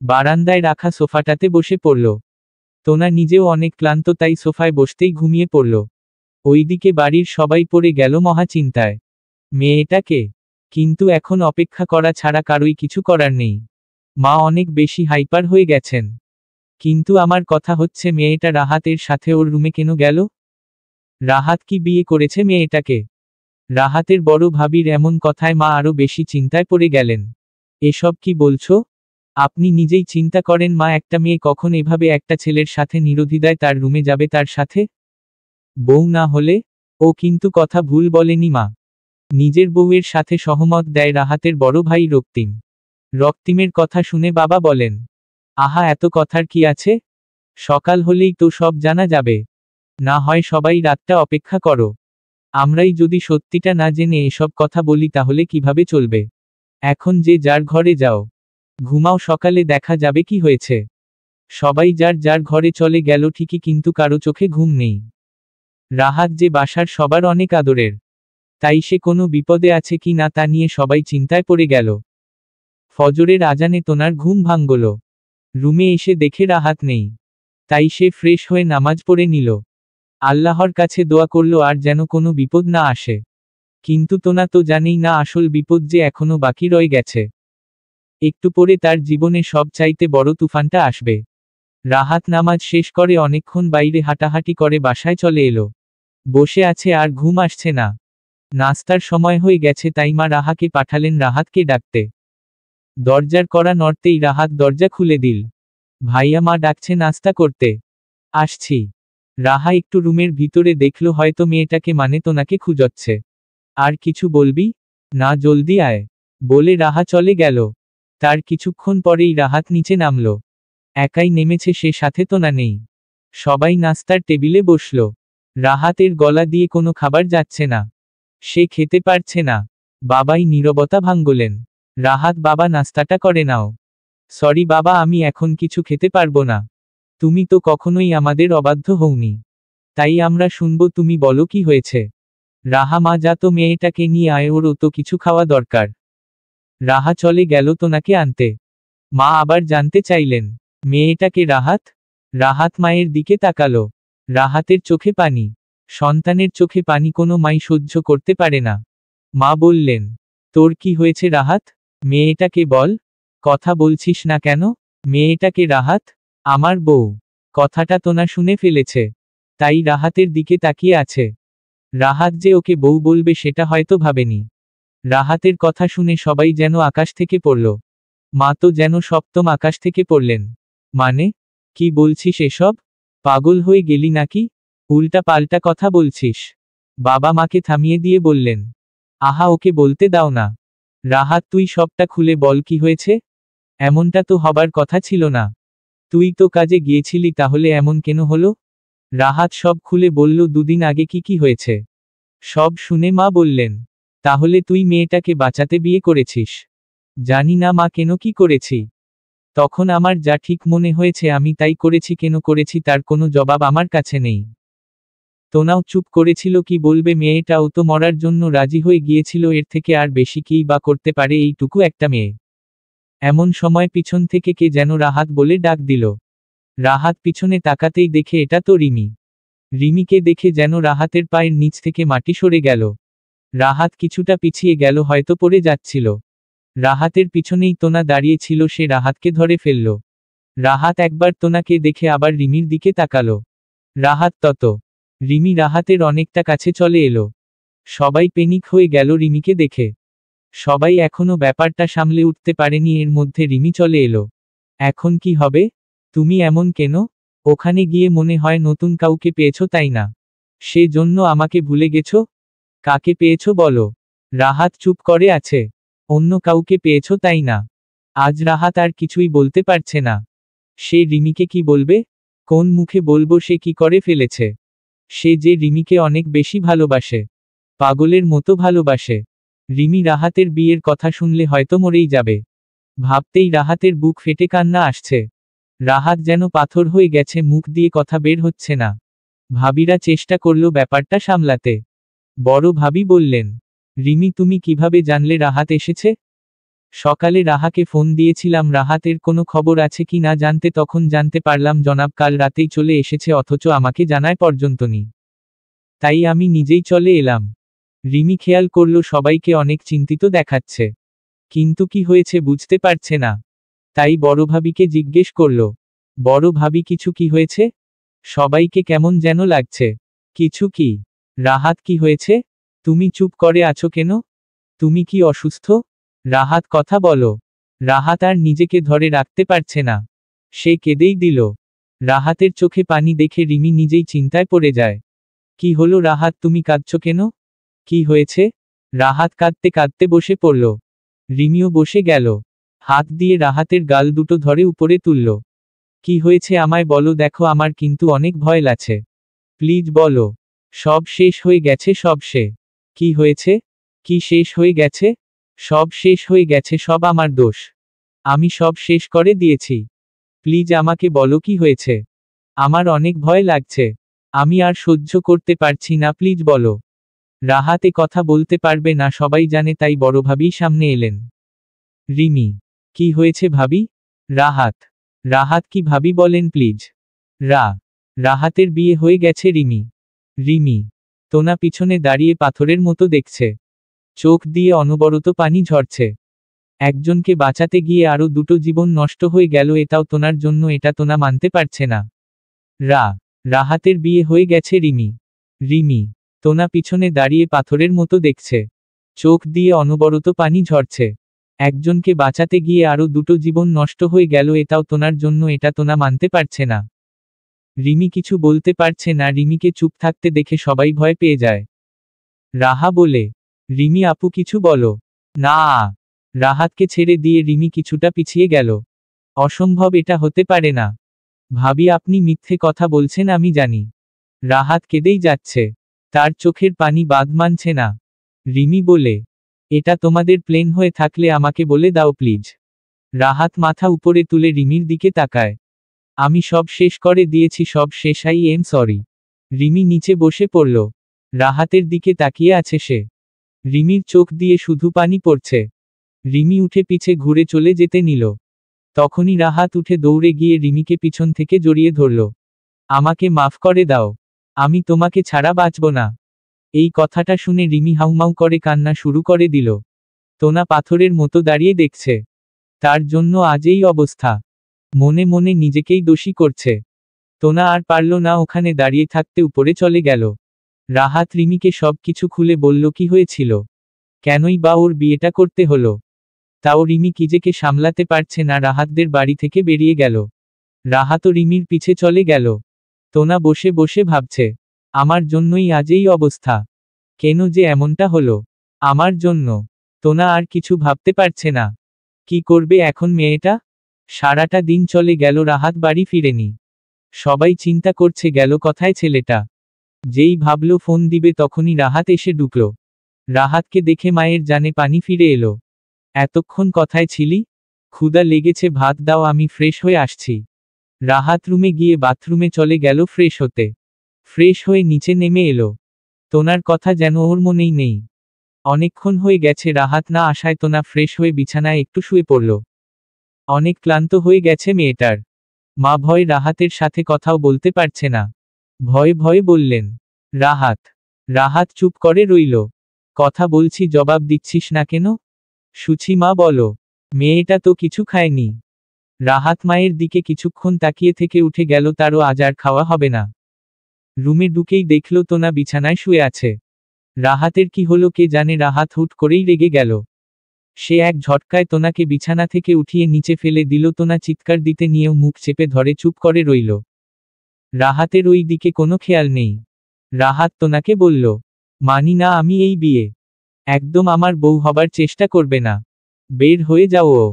বারান্দায় রাখা সোফাটাতে বসে পড়ল। তোনা নিজেও অনেক ক্লান্ত, তাই সোফায় বসতেই ঘুমিয়ে পড়ল। ওইদিকে বাড়ির সবাই পড়ে গেল মহা চিন্তায়। মেয়েটাকে কিন্তু এখন অপেক্ষা করা ছাড়া কারোই কিছু করার নেই। মা অনেক বেশি হাইপার হয়ে গেছেন। কিন্তু আমার কথা হচ্ছে মেয়েটা রাহাতের সাথে ওর রুমে কেন গেল? রাহাত কি বিয়ে করেছে মেয়েটাকে? রাহাতের বড় ভাবির এমন কথায় মা আরো বেশি চিন্তায় পড়ে গেলেন। এসব কি বলছো? আপনি নিজেই চিন্তা করেন, মা, একটা মেয়ে কখন এভাবে একটা ছেলের সাথে নিরুদ্বিধায় তার রুমে যাবে তার সাথে? বউ না হলে? ও কিন্তু কথা ভুল বলেনি মা। নিজের বউয়ের সাথে সহমত দেয় রাহাতের বড় ভাই রক্তিম। রক্তিমের কথা শুনে বাবা বলেন, আহা, এত কথার কি আছে? সকাল হলেই তো সব জানা যাবে। না হয় সবাই রাতটা অপেক্ষা করো। আমরাই যদি সত্যিটা না জেনে এসব কথা বলি তাহলে কিভাবে চলবে? এখন যে যার ঘরে যাও, ঘুমাও, সকালে দেখা যাবে কি হয়েছে। সবাই যার যার ঘরে চলে গেল ঠিকই, কিন্তু কারো চোখে ঘুম নেই। রাহাত যে বাসার সবার অনেক আদরের, তাই সে কোনো বিপদে আছে কি না তা নিয়ে সবাই চিন্তায় পড়ে গেল। ফজরের আজানে তোনার ঘুম ভাঙল। রুমে এসে দেখে রাহাত নেই। তাই সে ফ্রেশ হয়ে নামাজ পড়ে নিল। আল্লাহর কাছে দোয়া করল আর যেন কোনো বিপদ না আসে। কিন্তু তোনা তো জানেই না আসল বিপদ যে এখনো বাকি রয়ে গেছে। একটু পরে তার জীবনে সব চাইতে বড় তুফানটা আসবে। রাহাত নামাজ শেষ করে অনেকক্ষণ বাইরে হাঁটাহাঁটি করে বাসায় চলে এলো। বসে আছে আর ঘুম আসছে না। নাস্তার সময় হয়ে গেছে, তাই মা রাহাকে পাঠালেন রাহাতকে ডাকতে। দরজার কড়া নড়তেই রাহাত দরজা খুলে দিল। ভাইয়া, মা ডাকছে নাস্তা করতে। আসছি। রাহা একটু রুমের ভিতরে দেখল হয়তো মেয়েটাকে, মানে তোনাকে খুঁজচ্ছে। আর কিছু বলবি? না, জলদি আয়, বলে রাহা চলে গেল। তার কিছুক্ষণ পরেই রাহাত নিচে নামল। একাই নেমেছে সে, সাথে তোনা নেই। সবাই নাস্তার টেবিলে বসল। রাহাতের গলা দিয়ে কোনো খাবার যাচ্ছে না। সে খেতে পারছে না। বাবাই নীরবতা ভাঙলেন। রাহাত, বাবা, নাস্তাটা করে নাও। সরি বাবা, আমি এখন কিছু খেতে পারবো না। তুমি তো কখনোই আমাদের অবাধ্য হওনি, তাই আমরা শুনবো, তুমি বলো কি হয়েছে। রাহা, মা, যা তো মেয়েটাকে নিয়ে আয়, ওরও তো কিছু খাওয়া দরকার। রাহা চলে গেল তোনাকে আনতে। মা আবার জানতে চাইলেন, মেয়েটাকে রাহাত? রাহাত মায়ের দিকে তাকালো। রাহাতের চোখে পানি। সন্তানের চোখে পানি কোনো মাই সহ্য করতে পারে না। মা বললেন, তোর কি হয়েছে রাহাত? মেয়েটাকে বল। কথা বলছিস না কেন? মেয়েটাকে রাহাত? আমার বউ। কথাটা তোনা শুনে ফেলেছে, তাই রাহাতের দিকে তাকিয়ে আছে। রাহাত যে ওকে বউ বলবে সেটা হয়তো ভাবেনি। রাহাতের কথা শুনে সবাই যেন আকাশ থেকে পড়ল। মা তো যেন সপ্তম আকাশ থেকে পড়লেন। মানে, কি বলছিস এসব? পাগল হয়ে গেলি নাকি? উল্টা পাল্টা কথা বলছিস। বাবা মাকে থামিয়ে দিয়ে বললেন, আহা, ওকে বলতে দাও না। রাহাত, তুই সবটা খুলে বল, কি হয়েছে? এমনটা তো হবার কথা ছিল না। তুই তো কাজে গিয়েছিলি, তাহলে এমন কেন হলো? রাহাত সব খুলে বলল, দুদিন আগে কি কি হয়েছে। সব শুনে মা বললেন, তাহলে তুই মেয়েটাকে বাঁচাতে বিয়ে করেছিস? জানি না মা, কেন কি করেছি। তখন আমার যা ঠিক মনে হয়েছে আমি তাই করেছি। কেন করেছি তার কোনো জবাব আমার কাছে নেই। তোনাও চুপ করেছিল, কি বলবে, মেয়েটাও তো মরার জন্য রাজি হয়ে গিয়েছিল, এর থেকে আর বেশি কিই বা করতে পারে এইটুকু একটা মেয়ে। এমন সময় পিছন থেকে কে যেন রাহাত বলে ডাক দিল। রাহাত পিছনে তাকাতেই দেখে এটা তো রিমি। রিমিকে দেখে যেন রাহাতের পায়ের নিচ থেকে মাটি সরে গেল। রাহাত কিছুটা পিছিয়ে গেল, হয়তো পড়ে যাচ্ছিল। রাহাতের পিছনেই তোনা দাঁড়িয়ে ছিল, সে রাহাতকে ধরে ফেলল। রাহাত একবার তোনাকে দেখে আবার রিমির দিকে তাকালো। রাহাত তত। রিমি রাহাতের অনেকটা কাছে চলে এলো। সবাই পেনিক হয়ে গেল রিমিকে দেখে। সবাই এখনো ব্যাপারটা সামলে উঠতে পারেনি, এর মধ্যে রিমি চলে এলো। এখন কি হবে? তুমি এমন কেন? ওখানে গিয়ে মনে হয় নতুন কাউকে পেয়েছো, তাই না? সে জন্য আমাকে ভুলে গেছো? কাকে পেয়েছো বলো? রাহাত চুপ করে আছে। অন্য কাউকে পেয়েছো, তাই না? আজ রাহাত আর কিছুই বলতে পারছে না। সে রিমিকে কি বলবে? কোন মুখে বলবো সে কি করে ফেলেছে? সে যে রিমিকে অনেক বেশি ভালোবাসে, পাগলের মতো ভালোবাসে। রিমি রাহাতের বিয়ের কথা শুনলে হয়তো মরেই যাবে। ভাবতেই রাহাতের বুক ফেটে কান্না আসছে। রাহাত যেন পাথর হয়ে গেছে, মুখ দিয়ে কথা বের হচ্ছে না। ভাবিরা চেষ্টা করল ব্যাপারটা সামলাতে। বড় ভাবি বললেন, রিমি, তুমি কিভাবে জানলে রাহাত এসেছে? সকালে রাহাকে ফোন দিয়েছিলাম রাহাতের কোনো খবর আছে কি না জানতে, তখন জানতে পারলাম জনাব কাল রাতেই চলে এসেছে, অথচ আমাকে জানায় পর্যন্ত নি। তাই আমি নিজেই চলে এলাম। রিমি খেয়াল করল সবাইকে অনেক চিন্তিত দেখাচ্ছে, কিন্তু কি হয়েছে বুঝতে পারছে না। তাই বড় ভাবিকে জিজ্ঞেস করল, বড় ভাবি কিছু কি হয়েছে? সবাইকে কেমন যেন লাগছে। কিছু কি? রাহাত কি হয়েছে? তুমি চুপ করে আছো কেন? তুমি কি অসুস্থ? রাহাত কথা বলো। রাহাত আর নিজেকে ধরে রাখতে পারছে না, সে কেঁদেই দিল। রাহাতের চোখে পানি দেখে রিমি নিজেই চিন্তায় পড়ে যায়। কি হলো রাহাত, তুমি কাঁদছো কেন? কি হয়েছে? রাহাত কাঁদতে কাঁদতে বসে পড়ল। রিমিও বসে গেল, হাত দিয়ে রাহাতের গাল দুটো ধরে উপরে তুলল। কি হয়েছে আমায় বলো, দেখো আমার কিন্তু অনেক ভয় লাগছে। প্লিজ বলো। সব শেষ হয়ে গেছে, সব কি হয়েছে? কি শেষ হয়ে গেছে? সব শেষ হয়ে গেছে, সব আমার দোষ। আমি সব শেষ করে দিয়েছি। প্লিজ আমাকে বলো কি হয়েছে। আমার অনেক ভয় লাগছে। আমি আর সহ্য করতে পারছি না, প্লিজ বলো। রাহাত এ কথা বলতে পারবে না সবাই জানে, তাই বড় ভাবি সামনে এলেন। রিমি, কি হয়েছে ভাবি? রাহাত, রাহাত কি ভাবি বলেন প্লিজ। রাহাতের বিয়ে হয়ে গেছে রিমি। রিমি, তোনা পিছনে দাঁড়িয়ে পাথরের মতো দেখছে, চোখ দিয়ে অনবরত পানি ঝরছে। একজনকে বাঁচাতে গিয়ে আরো দুটো জীবন নষ্ট হয়ে গেল, এটাও তোনার জন্য, এটা তোনা মানতে পারছে না। রাহাতের বিয়ে হয়ে গেছে রিমি। রিমি, তোনা পিছনে দাঁড়িয়ে পাথরের মতো দেখছে, চোখ দিয়ে অনবরত পানি ঝরছে। একজনকে বাঁচাতে গিয়ে আরো দুটো জীবন নষ্ট হয়ে গেল, এটাও তোনার জন্য, এটা তোনা মানতে পারছে না। রিমি কিছু বলতে পারছে না, রিমিকে চুপ থাকতে দেখে সবাই ভয় পেয়ে যায়। রাহা বলে, রিমি আপু কিছু বলো না। রাহাতকে ছেড়ে দিয়ে রিমি কিছুটা পিছিয়ে গেল। অসম্ভব, এটা হতে পারে না। ভাবি আপনি মিথ্যে কথা বলছেন আমি জানি। রাহাত কেঁদেই যাচ্ছে, তার চোখের পানি বাদ মানছে না। রিমি বলে, এটা তোমাদের প্লেন হয়ে থাকলে আমাকে বলে দাও প্লিজ। রাহাত মাথা উপরে তুলে রিমির দিকে তাকায়। আমি সব শেষ করে দিয়েছি, সব শেষ, আই এম সরি। রিমি নিচে বসে পড়ল, রাহাতের দিকে তাকিয়ে আছে সে। রিমির চোখ দিয়ে শুধু পানি পড়ছে। রিমি উঠে পিছে ঘুরে চলে যেতে নিল। তখনই রাহাত উঠে দৌড়ে গিয়ে রিমিকে পিছন থেকে জড়িয়ে ধরল। আমাকে মাফ করে দাও, আমি তোমাকে ছাড়া বাঁচব না। এই কথাটা শুনে রিমি হাউমাউ করে কান্না শুরু করে দিল। তোনা পাথরের মতো দাঁড়িয়ে দেখছে, তার জন্য আজ এই অবস্থা। মনে মনে নিজেকেই দোষী করছে। তোনা আর পারল না ওখানে দাঁড়িয়ে থাকতে, উপরে চলে গেল। রাহাত রিমিকে সব কিছু খুলে বলল কি হয়েছিল, কেনই বা ওর বিয়েটা করতে হলো। তাও রিমি নিজেকে সামলাতে পারছে না, রাহাতদের বাড়ি থেকে বেরিয়ে গেল। রাহাতও রিমির পিছে চলে গেল। তোনা বসে বসে ভাবছে, আমার জন্যই আজ এই অবস্থা। কেন যে এমনটা হলো আমার জন্য। তোনা আর কিছু ভাবতে পারছে না। কি করবে এখন মেয়েটা? সারাটা দিন চলে গেল, রাহাত বাড়ি ফিরেনি। সবাই চিন্তা করছে গেল কোথায় ছেলেটা। যেই ভাবলো ফোন দিবে তখনই রাহাত এসে ঢুকলো। রাহাতকে দেখে মায়ের জানে পানি ফিরে এলো। এতক্ষণ কোথায় ছিলি? ক্ষুধা লেগেছে, ভাত দাও, আমি ফ্রেশ হয়ে আসছি। রাহাত রুমে গিয়ে বাথরুমে চলে গেল ফ্রেশ হতে। ফ্রেশ হয়ে নিচে নেমে এলো। তোনার কথা যেন ওর মনেই নেই। অনেকক্ষণ হয়ে গেছে রাহাত না আসায় তোনা ফ্রেশ হয়ে বিছানায় একটু শুয়ে পড়ল। অনেক ক্লান্ত হয়ে গেছে মেয়েটার। মা ভয় রাহাতের সাথে কথাও বলতে পারছে না। ভয়ে ভয়ে বললেন, রাহাত। রাহাত চুপ করে রইল। কথা বলছি জবাব দিচ্ছিস না কেন? সুচি মা বলো। মেয়েটা তো কিছু খায়নি। রাহাত মায়ের দিকে কিছুক্ষণ তাকিয়ে থেকে উঠে গেল, তারও আজ আর খাওয়া হবে না। রুমে ঢুকেই দেখল তোনা বিছানায় শুয়ে আছে। রাহাতের কি হলো কে জানে, রাহাত হুট করেই রেগে গেল। সে এক ঝটকায় তোনাকে বিছানা থেকে উঠিয়ে নিচে ফেলে দিল। তোনা চিৎকার দিতে নিয়েও মুখ চেপে ধরে চুপ করে রইল। রাহাতের ওই দিকে কোনো খেয়াল নেই। রাহাত তোনাকে বলল, মানি না আমি এই বিয়ে। একদম আমার বউ হবার চেষ্টা করবে না। বের হয়ে যাও ও।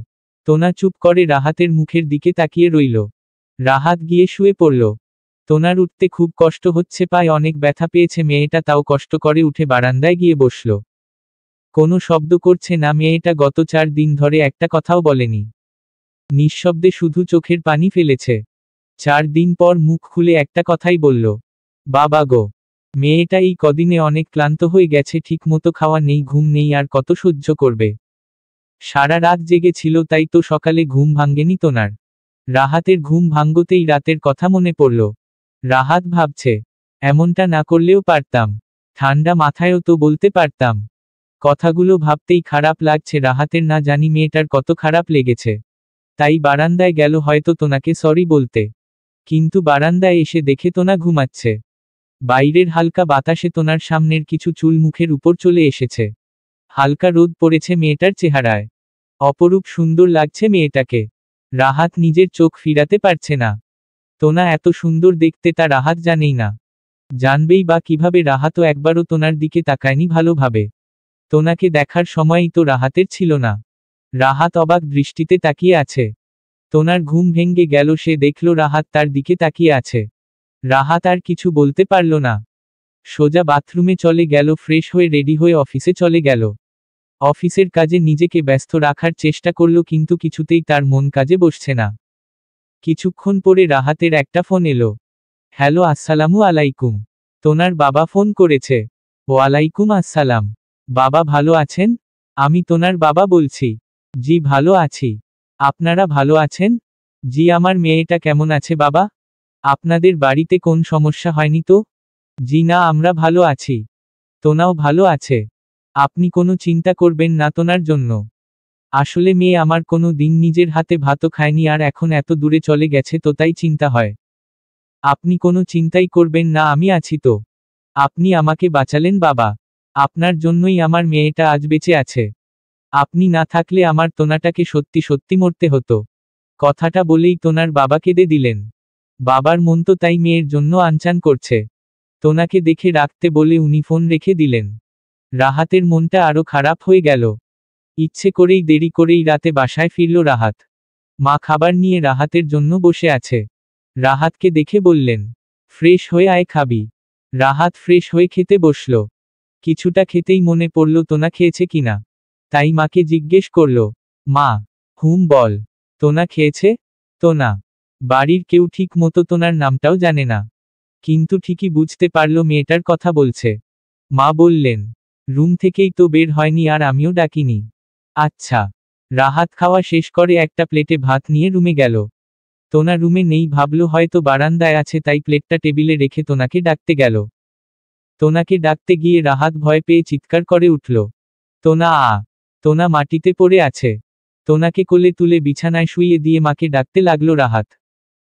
তোনা চুপ করে রাহাতের মুখের দিকে তাকিয়ে রইল। রাহাত গিয়ে শুয়ে পড়ল। তোনার উঠতে খুব কষ্ট হচ্ছে, পায়ে অনেক ব্যথা পেয়েছে মেয়েটা, তাও কষ্ট করে উঠে বারান্দায় গিয়ে বসল। কোনো শব্দ করছে না মেয়েটা, গত 4 দিন ধরে একটা কথাও বলেনি। নিঃশব্দে শুধু চোখের পানি ফেলেছে। 4 দিন পর মুখ খুলে একটা কথাই বলল, বাবা গো। মেয়েটা এই কদিনে অনেক ক্লান্ত হয়ে গেছে, ঠিকমতো খাওয়া নেই, ঘুম নেই, আর কত সহ্য করবে। সারা রাত জেগেছিল, তাই তো সকালে ঘুম ভাঙ্গেনি তোনার। রাহাতের ঘুম ভাঙ্গতেই রাতের কথা মনে পড়ল। রাহাত ভাবছে, এমনটা না করলেও পারতাম, ঠান্ডা মাথায়ও তো বলতে পারতাম। কথাগুলো ভাবতেই খারাপ লাগছে রাহাতের, না জানি মেয়েটার কত খারাপ লেগেছে। তাই বারান্দায় গেল হয়তো তোনাকে সরি বলতে, কিন্তু বারান্দায় এসে দেখে তোনা ঘুমাচ্ছে। বাইরের হালকা বাতাসে তোনার সামনের কিছু চুল মুখের উপর চলে এসেছে। হালকা রোদ পড়েছে মেয়েটার চেহারায়, অপরূপ সুন্দর লাগছে মেয়েটাকে। রাহাত নিজের চোখ ফিরাতে পারছে না। তোনা এত সুন্দর দেখতে তা রাহাত জানেই না, জানবেই বা কিভাবে। রাহাতও একবারও তোনার দিকে তাকায়নি ভালোভাবে। তোনাকে দেখার সময়ই তো রাহাতের ছিল না। রাহাত অবাক দৃষ্টিতে তাকিয়ে আছে। তোনার ঘুম ভেঙে গেল, সে দেখল রাহাত তার দিকে তাকিয়ে আছে। রাহাত আর কিছু বলতে পারল না, সোজা বাথরুমে চলে গেল, ফ্রেশ হয়ে রেডি হয়ে অফিসে চলে গেল। অফিসের কাজে নিজেকে ব্যস্ত রাখার চেষ্টা করল, কিন্তু কিছুতেই তার মন কাজে বসছে না। কিছুক্ষণ পরে রাহাতের একটা ফোন এলো। হ্যালো, আসসালামু আলাইকুম। তোনার বাবা ফোন করেছে। ওয়ালাইকুম আসসালাম। বাবা ভালো আছেন? আমি তোনার বাবা বলছি। জি ভালো আছি। আপনারা ভালো আছেন? জি। আমার মেয়েটা কেমন আছে বাবা? আপনাদের বাড়িতে কোন সমস্যা হয়নি তো? জি না, আমরা ভালো আছি। তোনাও ভালো আছে। আপনি কোনো চিন্তা করবেন না তোনার জন্য। আসলে মেয়ে আমার কোনো দিন নিজের হাতে ভাতও খায়নি, আর এখন এত দূরে চলে গেছে, তো তাই চিন্তা হয়। আপনি কোনো চিন্তাই করবেন না, আমি আছি তো। আপনি আমাকে বাঁচালেন বাবা। আপনার জন্যই আমার মেয়েটা আজ বেঁচে আছে। আপনি না থাকলে আমার তোনাটাকে সত্যি সত্যি মরতে হতো। কথাটা বলেই তোনার বাবা কেঁদে দিলেন। বাবার মন তো তাই মেয়ের জন্য আনচান করছে। তোনাকে দেখে রাখতে বলে উনি ফোন রেখে দিলেন। রাহাতের মনটা আরো খারাপ হয়ে গেল। ইচ্ছে করেই দেরি করেই রাতে বাসায় ফিরল রাহাত। মা খাবার নিয়ে রাহাতের জন্য বসে আছে। রাহাতকে দেখে বললেন, ফ্রেশ হয়ে আয় খাবি। রাহাত ফ্রেশ হয়ে খেতে বসল। কিছুটা খেতেই মনে পড়ল তোনা খেয়েছে কিনা, তাই মাকে জিজ্ঞেস করল, মা, বল, তোনা খেয়েছে? তোনা। বাড়ির কেউ ঠিক মতো তোনার নামটাও জানে না, কিন্তু ঠিকই বুঝতে পারল মেয়েটার কথা বলছে। মা বললেন, রুম থেকেই তো বের হয়নি, আর আমিও ডাকিনি। আচ্ছা। রাহাত খাওয়া শেষ করে একটা প্লেটে ভাত নিয়ে রুমে গেল। তোনা রুমে নেই, ভাবল হয়তো বারান্দায় আছে, তাই প্লেটটা টেবিলে রেখে তোনাকে ডাকতে গেল। তোনাকে ডাকতে গিয়ে রাহাত ভয় পেয়ে চিৎকার করে উঠল, তোনা আ! তোনা মাটিতে পড়ে আছে। তোনাকে কোলে তুলে বিছানায় শুইয়ে দিয়ে মাকে ডাকতে লাগলো রাহাত।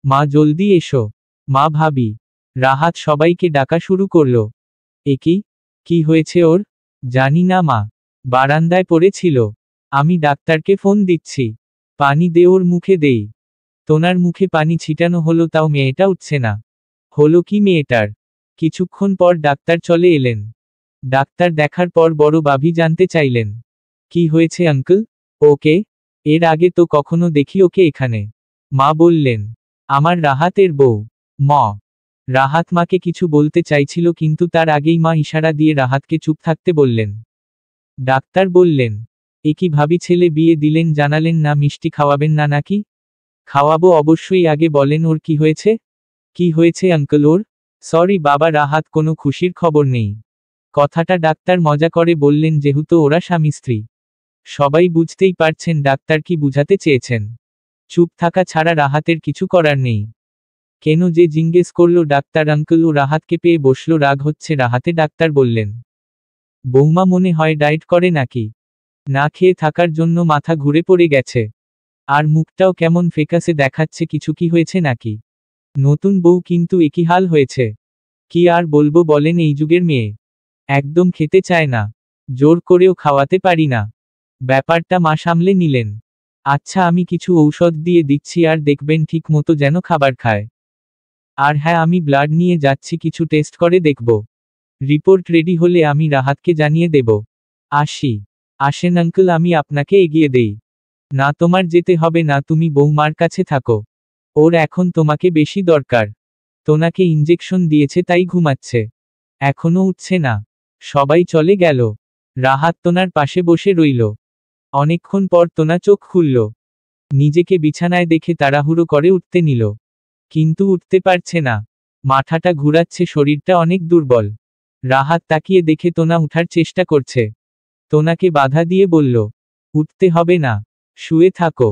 মা জলদি এসো, মা, ভাবি। রাহাত সবাইকে ডাকা শুরু করল। কি হয়েছে ওর? জানি না মা, বারান্দায় পড়েছিল। আমি ডাক্তারকে ফোন দিচ্ছি। পানি দে, ওর মুখে দেই। তোনার মুখে পানি ছিটানো হলো, তাও মেয়েটা উঠছে না। হলো কি মেয়েটার? কিছুক্ষণ পর ডাক্তার চলে এলেন। ডাক্তার দেখার পর বড় ভাবি জানতে চাইলেন, কি হয়েছে আঙ্কেল? ওকে? এর আগে তো কখনো দেখি ওকে এখানে। মা বললেন, আমার রাহাতের বউ। রাহাত মাকে কিছু বলতে চাইছিল, কিন্তু তার আগেই মা ইশারা দিয়ে রাহাতকে চুপ থাকতে বললেন। ডাক্তার বললেন, কি ভাবি, ছেলে বিয়ে দিলেন, জানালেন না মিষ্টি খাওয়াবেন না নাকি? খাওয়াবো অবশ্যই, আগে বলেন ওর কি হয়েছে? কি হয়েছে আঙ্কেল ওর? সরি বাবা, রাহাত, কোনো খুশির খবর নেই। কথাটা ডাক্তার মজা করে বললেন, যেহেতু ওরা স্বামী স্ত্রী। সবাই বুঝতেই পারছেন ডাক্তার কি বুঝাতে চেয়েছেন। চুপ থাকা ছাড়া রাহাতের কিছু করার নেই। কেন যে জিজ্ঞেস করল ডাক্তার আঙ্কেল, ও রাহাতকে পেয়ে বসল। রাগ হচ্ছে রাহাতে। ডাক্তার বললেন, বৌমা মনে হয় ডায়েট করে নাকি? না খেয়ে থাকার জন্য মাথা ঘুরে পড়ে গেছে, আর মুখটাও কেমন ফেকাসে দেখাচ্ছে। কিছু কি হয়েছে নাকি? নতুন বউ কিন্তু একই হাল হয়েছে। কি আর বলবো বলেন, এই যুগের মেয়ে একদম খেতে চায় না, জোর করেও খাওয়াতে পারি না। ব্যাপারটা মা সামলে নিলেন। আচ্ছা, আমি কিছু ঔষধ দিয়ে দিচ্ছি, আর দেখবেন ঠিক মতো যেন খাবার খায়। আর হ্যাঁ, আমি ব্লাড নিয়ে যাচ্ছি, কিছু টেস্ট করে দেখব। রিপোর্ট রেডি হলে আমি রাহাতকে জানিয়ে দেব। আসেন আঙ্কেল, আমি আপনাকে এগিয়ে দেই। না, তোমার যেতে হবে না, তুমি বৌমার কাছে থাকো। ওর এখন তোমাকে বেশি দরকার। তোনাকে ইঞ্জেকশন দিয়েছে, তাই ঘুমাচ্ছে, এখনো উঠছে না। সবাই চলে গেল। রাহাত তোনার পাশে বসে রইল। অনেকক্ষণ পর তোনা চোখ খুলল। নিজেকে বিছানায় দেখে তাড়াহুড়ো করে উঠতে নিল, কিন্তু উঠতে পারছে না। মাথাটা ঘুরাচ্ছে, শরীরটা অনেক দুর্বল। রাহাত তাকিয়ে দেখে তোনা উঠার চেষ্টা করছে। তোনাকে বাধা দিয়ে বলল, উঠতে হবে না, শুয়ে থাকো।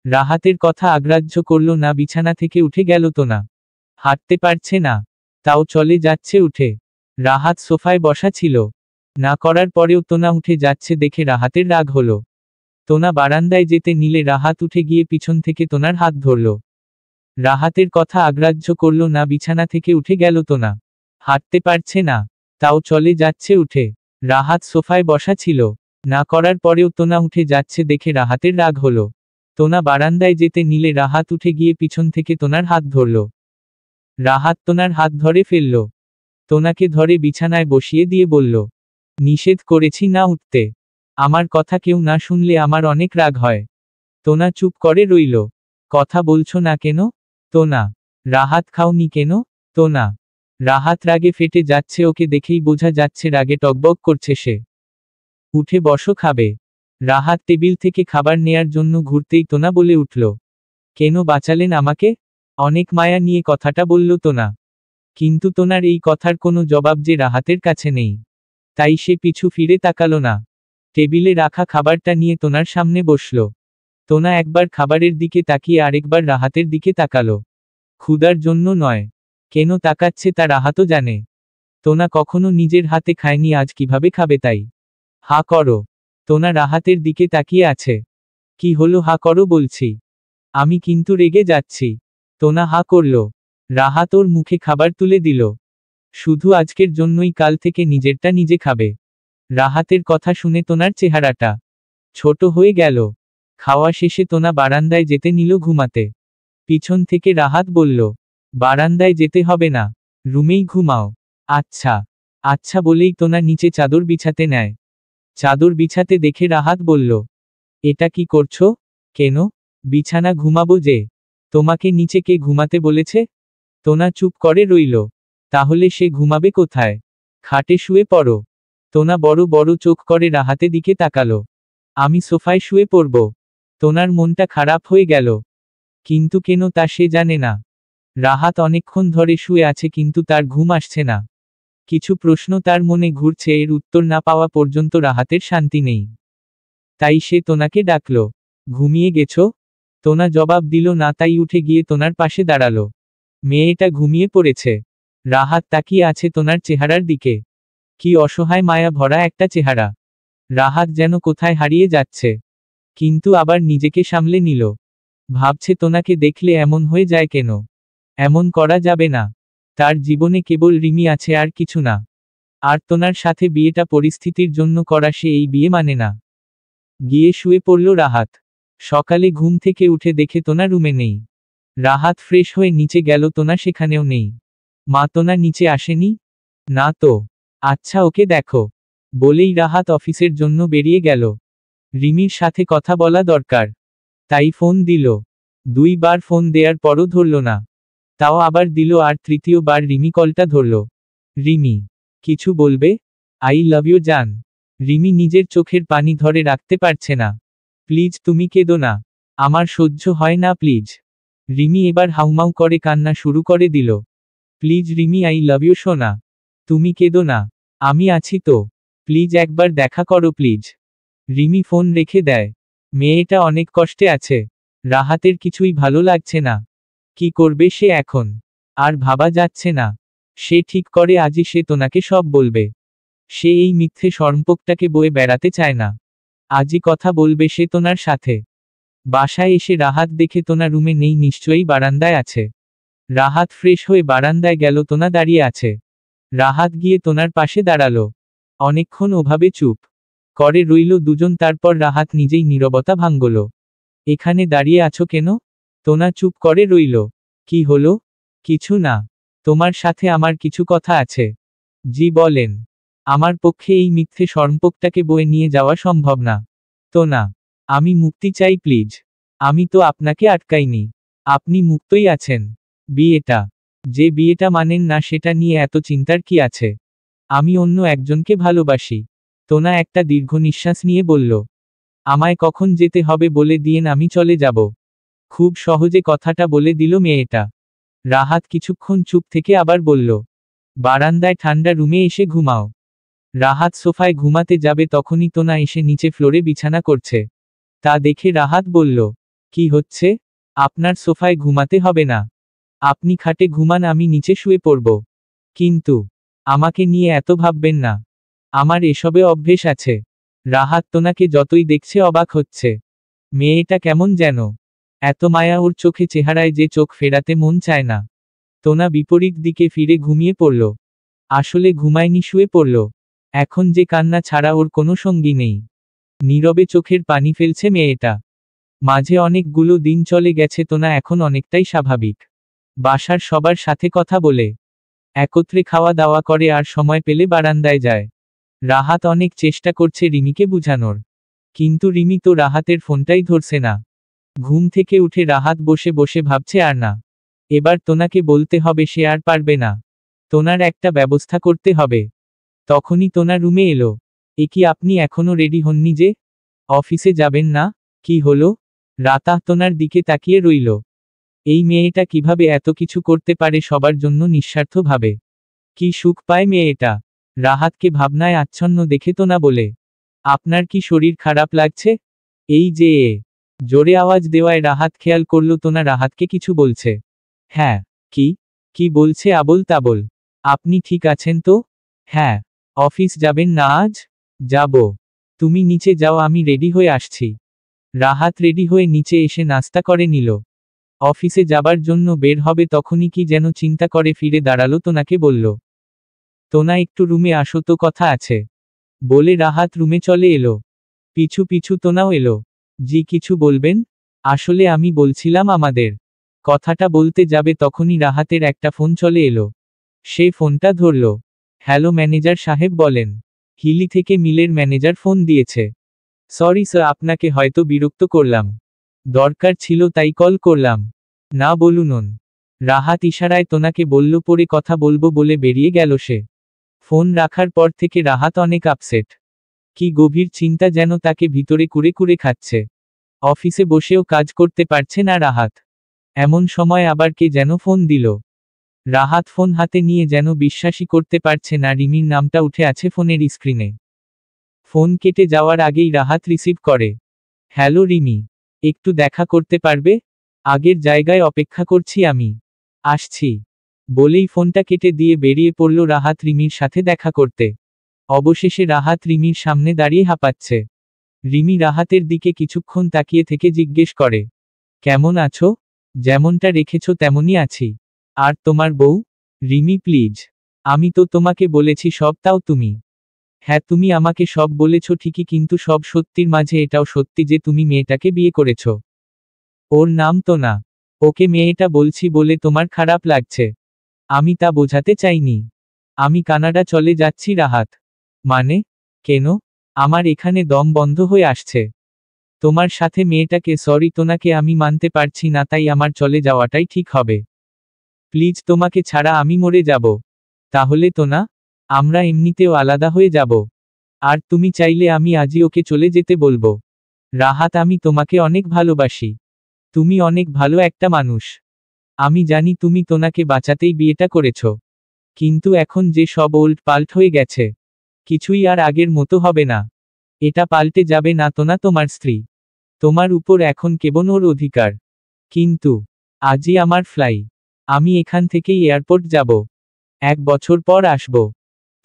রাহাতের কথা অগ্রাহ্য করল না, বিছানা থেকে উঠে গেল তোনা। হাঁটতে পারছে না, তাও চলে যাচ্ছে উঠে। রাহাত সোফায় বসা ছিল। না করার পরেও তোনা উঠে যাচ্ছে দেখে রাহাতের রাগ হলো। তোনা বারান্দায় যেতে নিলে রাহাত উঠে গিয়ে পিছন থেকে তোনার হাত ধরল। রাহাতের কথা অগ্রাহ্য করল না, বিছানা থেকে উঠে গেল তোনা। হাঁটতে পারছে না, তাও চলে যাচ্ছে উঠে। রাহাত সোফায় বসা ছিল। না করার পরেও তোনা উঠে যাচ্ছে দেখে রাহাতের রাগ হলো। তোনা বারান্দায় যেতে নিলে রাহাত উঠে গিয়ে পিছন থেকে তোনার হাত ধরল। রাহাত তোনার হাত ধরে ফেলল। তোনাকে ধরে বিছানায় বসিয়ে দিয়ে বলল, নিষেধ করেছি না উঠতে? আমার কথা কেউ না শুনলে আমার অনেক রাগ হয়। তোনা চুপ করে রইল। কথা বলছো না কেন? তোনা। রাহাত খাওনি কেন? তোনা। রাহাত রাগে ফেটে যাচ্ছে, ওকে দেখেই বোঝা যাচ্ছে রাগে টগবগ করছে সে। উঠে বসো, খাবে। রাহাত টেবিল থেকে খাবার নেয়ার জন্য ঘুরতেই তোনা বলে উঠল, কেন বাঁচালেন আমাকে? অনেক মায়া নিয়ে কথাটা বলল তোনা। কিন্তু তোনার এই কথার কোনো জবাব যে রাহাতের কাছে নেই, তাই সে পিছু ফিরে তাকালো না। টেবিলে রাখা খাবারটা নিয়ে তোনার সামনে বসল। তোনা একবার খাবারের দিকে তাকিয়ে আরেকবার রাহাতের দিকে তাকালো। ক্ষুধার জন্য নয়, কেন তাকাচ্ছে তা রাহাতও জানে। তোনা কখনো নিজের হাতে খায়নি, আজ কিভাবে খাবে তাই। হা করো। তোনা রাহাতের দিকে তাকিয়ে আছে। কি হলো, হা করো বলছি। আমি কিন্তু রেগে যাচ্ছি। তোনা হা করল। রাহাত ওর মুখে খাবার তুলে দিল। শুধু আজকের জন্যই, কাল থেকে নিজেরটা নিজে খাবে। রাহাতের কথা শুনে তোনার চেহারাটা ছোট হয়ে গেল। খাওয়া শেষে তোনা বারান্দায় যেতে নিল ঘুমাতে। পিছন থেকে রাহাত বলল, বারান্দায় যেতে হবে না, রুমেই ঘুমাও। আচ্ছা আচ্ছা বলেই তোনা নিচে চাদর বিছাতে নেয়। চাদর বিছাতে দেখে রাহাত বলল, এটা কি করছো? কেন? বিছানা ঘুমাবো যে। তোমাকে নিচে কে ঘুমাতে বলেছে? তোনা চুপ করে রইল। তাহলে সে ঘুমাবে কোথায়? খাটে শুয়ে পড়ো। তোনা বড় বড় চোখ করে রাহাতে দিকে তাকালো। আমি সোফায় শুয়ে পড়ব। তোনার মনটা খারাপ হয়ে গেল। কিন্তু কেন তা সে জানে না। রাহাত অনেকক্ষণ ধরে শুয়ে আছে কিন্তু তার ঘুম আসছে না। কিছু প্রশ্ন তার মনে ঘুরছে, এর উত্তর না পাওয়া পর্যন্ত রাহাতের শান্তি নেই। তাই সে তোনাকে ডাকল, ঘুমিয়ে গেছো? তোনা জবাব দিল না, তাই উঠে গিয়ে তোনার পাশে দাঁড়ালো। মেয়েটা ঘুমিয়ে পড়েছে। রাহাত তাকিয়ে আছে তোনার চেহারার দিকে। কি অসহায় মায়া ভরা একটা চেহারা। রাহাত যেন কোথায় হারিয়ে যাচ্ছে, কিন্তু আবার নিজেকে সামলে নিল। ভাবছে তোনাকে দেখলে এমন হয়ে যায় কেন? এমন করা যাবে না। তার জীবনে কেবল রিমি আছে, আর কিছু না। আর তোনার সাথে বিয়েটা পরিস্থিতির জন্য করা, সে এই বিয়ে মানে না। গিয়ে শুয়ে পড়ল রাহাত। সকালে ঘুম থেকে উঠে দেখে তোনা রুমে নেই। রাহাত ফ্রেশ হয়ে নিচে গেল, তোনা সেখানেও নেই। মা তোনা নিচে আসেনি? না তো। আচ্ছা ওকে দেখো। বলেই রাহাত অফিসের জন্য বেরিয়ে গেল। রিমির সাথে কথা বলা দরকার, তাই ফোন দিল। 2 বার ফোন দেওয়ার পরও ধরল না। তাও আবার দিল, আর তৃতীয়বার রিমি কলটা ধরল। রিমি, কিছু বলবে? আই লাভ ইউ জান। রিমি নিজের চোখের পানি ধরে রাখতে পারছে না। প্লিজ তুমি কেঁদো না, আমার সহ্য হয় না প্লিজ। রিমি এবার হাউমাউ করে কান্না শুরু করে দিল। Please Rimi, I love you সোনা। তুমি কেঁদো না, আমি আছি তো। প্লিজ একবার দেখা করো প্লিজ। রিমি ফোন রেখে দেয়। মেয়েটা অনেক কষ্টে আছে। রাহাতের কিছুই ভালো লাগছে না। কি করবে সে এখন? আর ভাবা যাচ্ছে না। সে ঠিক করে আজই সে তোনাকে সব বলবে। সে এই মিথ্যে সম্পর্কটাকে বয়ে বেড়াতে চায় না। আজই কথা বলবে সে তোনার সাথে। বাসায় এসে রাহাত দেখে তোনা রুমে নেই, নিশ্চয়ই বারান্দায় আছে। রাহাত ফ্রেশ হয়ে বারান্দায় গেল, তোনা দাঁড়িয়ে আছে। রাহাত গিয়ে তোনার পাশে দাঁড়ালো। অনেকক্ষণ ওভাবে চুপ করে রইল দুজন, তারপর রাহাত নিজেই নীরবতা ভাঙল। এখানে দাঁড়িয়ে আছো কেন? তোনা চুপ করে রইল। কি হলো? কিছু না। তোমার সাথে আমার কিছু কথা আছে। জি বলেন। আমার পক্ষে এই মিথ্যে সম্পর্কটাকে বয়ে নিয়ে যাওয়া সম্ভব না। তোনা, আমি মুক্তি চাই প্লিজ। আমি তো আপনাকে আটকাইনি। আপনি মুক্তই আছেন। বিয়েটা, যে বিয়েটা মানেন না, সেটা নিয়ে এত চিন্তার কি আছে? আমি অন্য একজনকে ভালোবাসি। তোনা একটা দীর্ঘ নিঃশ্বাস নিয়ে বলল, আমায় কখন যেতে হবে বলে দিয়েন, আমি চলে যাব। খুব সহজে কথাটা বলে দিল মেয়েটা। রাহাত কিছুক্ষণ চুপ থেকে আবার বলল, বারান্দায় ঠান্ডা রুমে এসে ঘুমাও। রাহাত সোফায় ঘুমাতে যাবে তখনই তোনা এসে নিচে ফ্লোরে বিছানা করছে। তা দেখে রাহাত বলল, কি হচ্ছে? আপনার সোফায় ঘুমাতে হবে না। আপনি খাটে ঘুমান, আমি নিচে শুয়ে পড়ব। কিন্তু আমাকে নিয়ে এত ভাববেন না। আমার এসবে অভ্যেস আছে। রাহাত তোনাকে যতই দেখছে অবাক হচ্ছে। মেয়েটা কেমন যেন। এত মায়া ওর চোখে, চেহারায় যে চোখ ফেরাতে মন চায় না। তোনা বিপরীত দিকে ফিরে ঘুমিয়ে পড়ল। আসলে ঘুমায়নি, শুয়ে পড়ল। এখন যে কান্না ছাড়া ওর কোনো সঙ্গী নেই। নীরবে চোখের পানি ফেলছে মেয়েটা। মাঝে অনেকগুলো দিন চলে গেছে, তোনা এখন অনেকটাই স্বাভাবিক। বাসার সবার সাথে কথা বলে, একত্রে খাওয়া দাওয়া করে, আর সময় পেলে বারান্দায় যায়। রাহাত অনেক চেষ্টা করছে রিমিকে বুঝানোর, কিন্তু রিমি তো রাহাতের ফোনটাই ধরছে না। ঘুম থেকে উঠে রাহাত বসে বসে ভাবছে, আর না, এবার তোনাকে বলতে হবে, সে আর পারবে না। তোনার একটা ব্যবস্থা করতে হবে। তখনই তোনা রুমে এলো। এ কি, আপনি এখনো রেডি হননি যে? অফিসে যাবেন না? কি হলো? রাতাহ তোনার দিকে তাকিয়ে রইল। এই মেয়েটা কিভাবে এত কিছু করতে পারে সবার জন্য নিঃস্বার্থভাবে? কি সুখ পায় মেয়েটা। রাহাতকে ভাবনায় আচ্ছন্ন দেখে তোনা বলে, আপনার কি শরীর খারাপ লাগছে? এই যে জোরে আওয়াজ দেওয়ায় রাহাত খেয়াল করল তোনা রাহাতকে কিছু বলছে। হ্যাঁ। কি? কি বলছে আবোল তাবোল? আপনি ঠিক আছেন তো? হ্যাঁ। অফিস যাবেন না আজ? যাব। তুমি নিচে যাও, আমি রেডি হয়ে আসছি। রাহাত রেডি হয়ে নিচে এসে নাস্তা করে নিল। অফিসে যাবার জন্য বের হবে, তখনই কি যেন চিন্তা করে ফিরে দাঁড়ালো, তোনাকে বলল, তোনা একটু রুমে আসো তো, কথা আছে। বলে রাহাত রুমে চলে এলো। পিছু পিছু তোনাও এলো। জি, কিছু বলবেন? আসলে আমি বলছিলাম আমাদের। কথাটা বলতে যাবে তখনই রাহাতের একটা ফোন চলে এলো। সে ফোনটা ধরল। হ্যালো ম্যানেজার সাহেব বলেন। হিলি থেকে মিলের ম্যানেজার ফোন দিয়েছে। সরি স্যার, আপনাকে হয়তো বিরক্ত করলাম। দরকার ছিল তাই কল করলাম। না বলুন। রাহাত ইশারায় তোনাকে বলল, পরে কথা বলবো বলে বেরিয়ে গেল সে। ফোন রাখার পর থেকে রাহাত অনেক আপসেট। কি গভীর চিন্তা যেন তাকে ভিতরে কুরে কুরে খাচ্ছে। অফিসে বসেও কাজ করতে পারছে না রাহাত। এমন সময় আবার কে যেন ফোন দিল। রাহাত ফোন হাতে নিয়ে যেন বিশ্বাসই করতে পারছে না রিমির নামটা উঠে আছে ফোনের স্ক্রিনে। ফোন কেটে যাওয়ার আগেই রাহাত রিসিভ করে। হ্যালো রিমি, একটু দেখা করতে পারবে? আগের জায়গায় অপেক্ষা করছি আমি। আসছি। বলেই ফোনটা কেটে দিয়ে বেরিয়ে পড়ল রাহাত রিমির সাথে দেখা করতে। অবশেষে রাহাত রিমির সামনে দাঁড়িয়ে হাঁপাচ্ছে। রিমি রাহাতের দিকে কিছুক্ষণ তাকিয়ে থেকে জিজ্ঞেস করে, কেমন আছো? যেমনটা রেখেছো তেমনই আছি। আর তোমার বউ? রিমি প্লিজ, আমি তো তোমাকে বলেছি সব, তাও তুমি? হ্যাঁ, তুমি আমাকে সব বলেছ ঠিকই, কিন্তু সব সত্যির মাঝে এটাও সত্যি যে তুমি মেয়েটাকে বিয়ে করেছ। ওর নাম তো না। ওকে মেয়েটা বলছি বলে তোমার খারাপ লাগছে। আমি তা বোঝাতে চাইনি। আমি কানাডা চলে যাচ্ছি রাহাত। মানে? কেন? আমার এখানে দম বন্ধ হয়ে আসছে। তোমার সাথে মেয়েটাকে, সরি তোনাকে আমি মানতে পারছি না, তাই আমার চলে যাওয়াটাই ঠিক হবে। প্লিজ, তোমাকে ছাড়া আমি মরে যাব। তাহলে তো না, আমরা এমনিতেও আলাদা হয়ে যাব। আর তুমি চাইলে আমি আজই ওকে চলে যেতে বলবো। রাহাত, আমি তোমাকে অনেক ভালোবাসি। তুমি অনেক ভালো একটা মানুষ। আমি জানি তুমি তোনাকে বাঁচাতেই বিয়েটা করেছ। কিন্তু এখন যে সব ওল্ড পাল্ট হয়ে গেছে, কিছুই আর আগের মতো হবে না। এটা পাল্টে যাবে না তোনা, তোমার স্ত্রী। তোমার উপর এখন কেবল ওর অধিকার। কিন্তু আজই আমার ফ্লাই। আমি এখান থেকেই এয়ারপোর্ট যাব। 1 বছর পর আসব।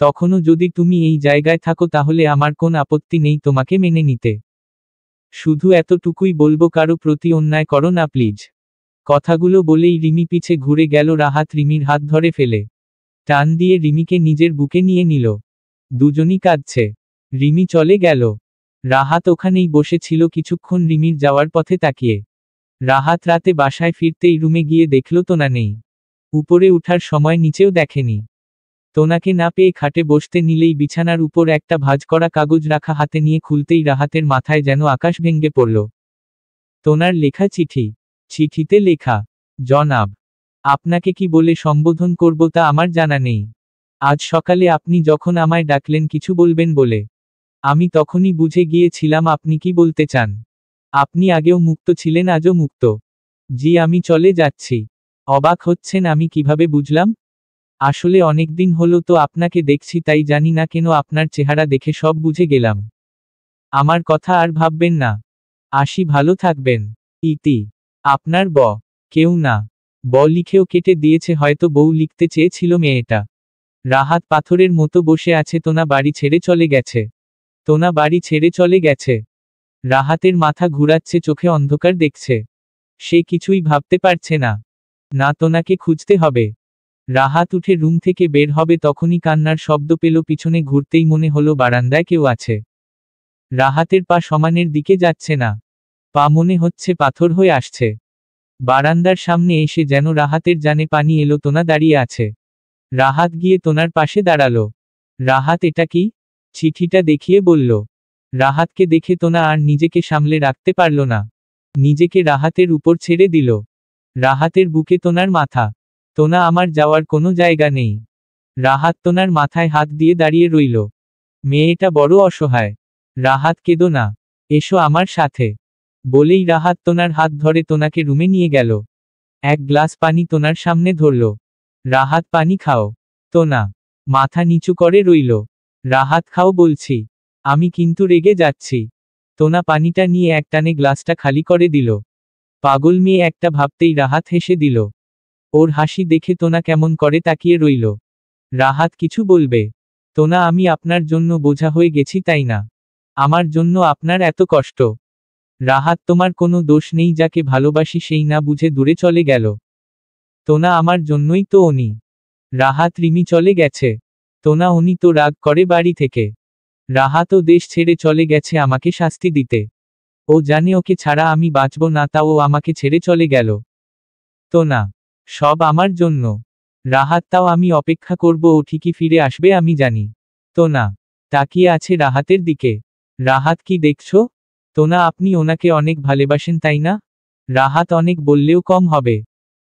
তখনও যদি তুমি এই জায়গায় থাকো তাহলে আমার কোন আপত্তি নেই তোমাকে মেনে নিতে। শুধু এতটুকুই বলবো, কারো প্রতি অন্যায় করো না প্লিজ। কথাগুলো বলেই রিমি পিছে ঘুরে গেল। রাহাত রিমির হাত ধরে ফেলে টান দিয়ে রিমিকে নিজের বুকে নিয়ে নিল। দুজনই কাঁদছে। রিমি চলে গেল। রাহাত ওখানেই বসেছিল কিছুক্ষণ রিমির যাওয়ার পথে তাকিয়ে। রাহাত রাতে বাসায় ফিরতেই রুমে গিয়ে দেখল তোনা নেই। উপরে উঠার সময় নিচেও দেখেনি। তোনাকে না পেয়ে খাটে বসতে নিলেই বিছানার উপর একটা ভাঁজ করা কাগজ রাখা হাতে নিয়ে খুলতেই রাহাতের মাথায় যেন আকাশ ভেঙে পড়ল। তোনার লেখা চিঠি। চিঠিতে লেখা, জনাব, আপনাকে কি বলে সম্বোধন করব তা আমার জানা নেই। আজ সকালে আপনি যখন আমায় ডাকলেন কিছু বলবেন বলে, আমি তখনই বুঝে গিয়েছিলাম আপনি কি বলতে চান। আপনি আগেও মুক্ত ছিলেন, আজও মুক্ত। জি, আমি চলে যাচ্ছি। অবাক হচ্ছেন আমি কিভাবে বুঝলাম? আসলে অনেকদিন হলো তো আপনাকে দেখছি, তাই জানি না কেন আপনার চেহারা দেখে সব বুঝে গেলাম। আমার কথা আর ভাববেন না। আসি, ভালো থাকবেন। ইতি। আপনার কেউ না। লিখেও কেটে দিয়েছে, হয়তো বউ লিখতে চেয়েছিল মেয়েটা। রাহাত পাথরের মতো বসে আছে। তোনা বাড়ি ছেড়ে চলে গেছে। তোনা বাড়ি ছেড়ে চলে গেছে। রাহাতের মাথা ঘুরাচ্ছে, চোখে অন্ধকার দেখছে। সে কিছুই ভাবতে পারছে না। না, তোনাকে খুঁজতে হবে। রাহাত উঠে রুম থেকে বের হবে, তখনই কান্নার শব্দ পেল। পিছনে ঘুরতেই মনে হলো বারান্দায় কেউ আছে। রাহাতের পা সমানের দিকে যাচ্ছে না। পা মনে হচ্ছে পাথর হয়ে আসছে। বারান্দার সামনে এসে যেন রাহাতের জানে পানি এলো। তোনা দাঁড়িয়ে আছে। রাহাত গিয়ে তোনার পাশে দাঁড়ালো। রাহাত, এটা কি? চিঠিটা দেখিয়ে বলল। রাহাতকে দেখে তোনা আর নিজেকে সামলে রাখতে পারল না। নিজেকে রাহাতের উপর ছেড়ে দিল। রাহাতের বুকে তোনার মাথা। তোনা, আমার যাওয়ার কোনো জায়গা নেই। রাহাত তোনার মাথায় হাত দিয়ে দাঁড়িয়ে রইল। মেয়েটা বড় অসহায়। রাহাত, কেঁদো না, এসো আমার সাথে। বলেই রাহাত তোনার হাত ধরে তোনাকে রুমে নিয়ে গেল। এক গ্লাস পানি তোনার সামনে ধরল। রাহাত, পানি খাও। তোনা মাথা নিচু করে রইল। রাহাত, খাও বলছি। আমি কিন্তু রেগে যাচ্ছি। তোনা পানিটা নিয়ে একটানে গ্লাসটা খালি করে দিল। পাগল মেয়ে একটা ভাবতেই রাহাত হেসে দিল। ওর হাসি দেখে তোনা কেমন করে তাকিয়ে রইল। রাহাত কিছু বলবে? তোনা, আমি আপনার জন্য বোঝা হয়ে গেছি, তাই না? আমার জন্য আপনার এত কষ্ট? রাহাত, তোমার কোনো দোষ নেই। যাকে ভালোবাসি সেই না বুঝে দূরে চলে গেল। তোনা, আমার জন্যই তো উনি। রাহাত, রিমি চলে গেছে। তোনা, উনি তো রাগ করে বাড়ি থেকে। রাহাতও দেশ ছেড়ে চলে গেছে আমাকে শাস্তি দিতে। ও জানে ওকে ছাড়া আমি বাঁচব না, তাও ও আমাকে ছেড়ে চলে গেল। তোনা, সব আমার জন্য। রাহাত, তাও আমি অপেক্ষা করব, ও ঠিকই ফিরে আসবে, আমি জানি। তোনা তাকিয়ে আছে রাহাতের দিকে। রাহাত, কি দেখছো? তোনা, আপনি ওনাকে অনেক ভালোবাসেন, তাই না? রাহাত, অনেক বললেও কম হবে।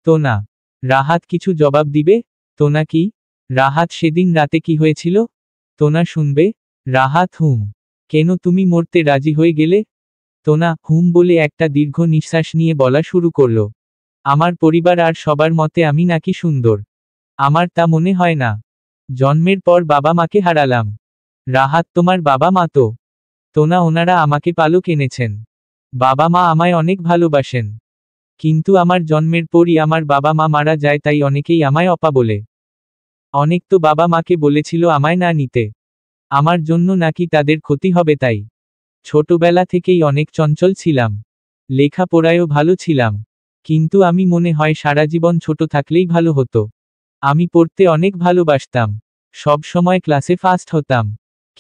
তোনা রাহাত কিছু জবাব দিবে? তোনা কি? রাহাত, সেদিন রাতে কি হয়েছিল? তোনা শুনবে? রাহাত, হুম। কেন তুমি মরতে রাজি হয়ে গেলে? তোনা হুম বলে একটা দীর্ঘ নিঃশ্বাস নিয়ে বলা শুরু করল। আমার পরিবার আর সবার মতে আমি নাকি সুন্দর। আমার তা মনে হয় না। জন্মের পর বাবা মাকে হারালাম। রাহাত, তোমার বাবা মা তো? তোনা, ওনারা আমাকে পালক এনেছেন। বাবা মা আমায় অনেক ভালোবাসেন। কিন্তু আমার জন্মের পরই আমার বাবা মা মারা যায়, তাই অনেকেই আমায় অপা বলে। অনেক তো বাবা মাকে বলেছিল আমায় না নিতে। আমার জন্য নাকি তাদের ক্ষতি হবে, তাই। ছোটবেলা থেকেই অনেক চঞ্চল ছিলাম। লেখাপড়ায়ও ভালো ছিলাম। কিন্তু আমি মনে হয় সারা জীবন ছোট থাকলেই ভালো হতো। আমি পড়তে অনেক ভালোবাসতাম। সব সময় ক্লাসে ফার্স্ট হতাম।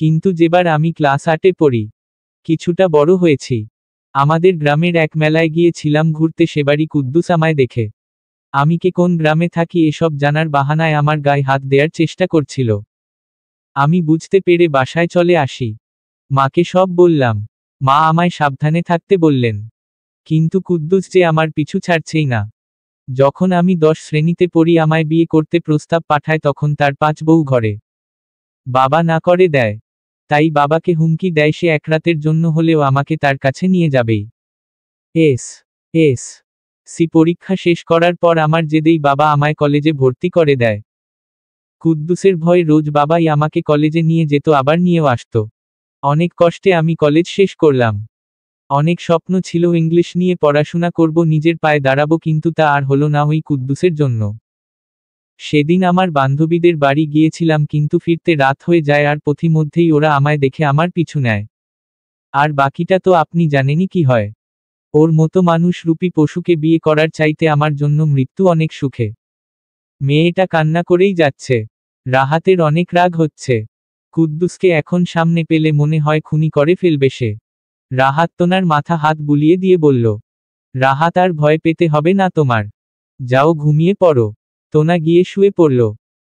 কিন্তু যেবার আমি ক্লাস 8-এ পড়ি, কিছুটা বড় হয়েছি, আমাদের গ্রামের এক মেলায় গিয়েছিলাম ঘুরতে। সেবারই কুদ্দুস আমায় দেখে। আমি কে কোন গ্রামে থাকি এসব জানার বাহানায় আমার গায়ে হাত দেওয়ার চেষ্টা করছিল। আমি বুঝতে পেরে বাসায় চলে আসি। মাকে সব বললাম। মা আমায় সাবধানে থাকতে বললেন। কিন্তু কুদ্দুস যে আমার পিছু ছাড়ছেই না। যখন আমি 10 শ্রেণীতে পড়ি আমায় বিয়ে করতে প্রস্তাব পাঠায়, তখন তার 5 বউ ঘরে। বাবা না করে দেয়। তাই বাবাকে হুমকি দেয় সে এক রাতের জন্য হলেও আমাকে তার কাছে নিয়ে যাবেই। এস এস সি পরীক্ষা শেষ করার পর আমার জেদেই বাবা আমায় কলেজে ভর্তি করে দেয়। কুদ্দুসের ভয় রোজ বাবাই আমাকে কলেজে নিয়ে যেত, আবার নিয়েও আসতো। অনেক কষ্টে আমি কলেজ শেষ করলাম। অনেক স্বপ্ন ছিল ইংলিশ নিয়ে পড়াশোনা করব, নিজের পায়ে দাঁড়াবো, কিন্তু তা আর হলো না ওই কুদ্দুসের জন্য। সেদিন আমার বান্ধবীদের বাড়ি গিয়েছিলাম, কিন্তু ফিরতে রাত হয়ে যায় আর পথিমধ্যেই ওরা আমায় দেখে আমার পিছু নেয়। আর বাকিটা তো আপনি জানেনই কি হয়। ওর মতো মানুষ রূপী পশুকে বিয়ে করার চাইতে আমার জন্য মৃত্যু অনেক সুখে। মেয়েটা কান্না করেই যাচ্ছে। রাহাতের অনেক রাগ হচ্ছে। কুদ্দুসকে এখন সামনে পেলে মনে হয় খুনি করে ফেলবে সে। রাহাত তোনার মাথা হাত বুলিয়ে দিয়ে বলল। রাহাত, আর ভয় পেতে হবে না তোমার। যাও ঘুমিয়ে পড়ো। তোনা গিয়ে শুয়ে পড়ল।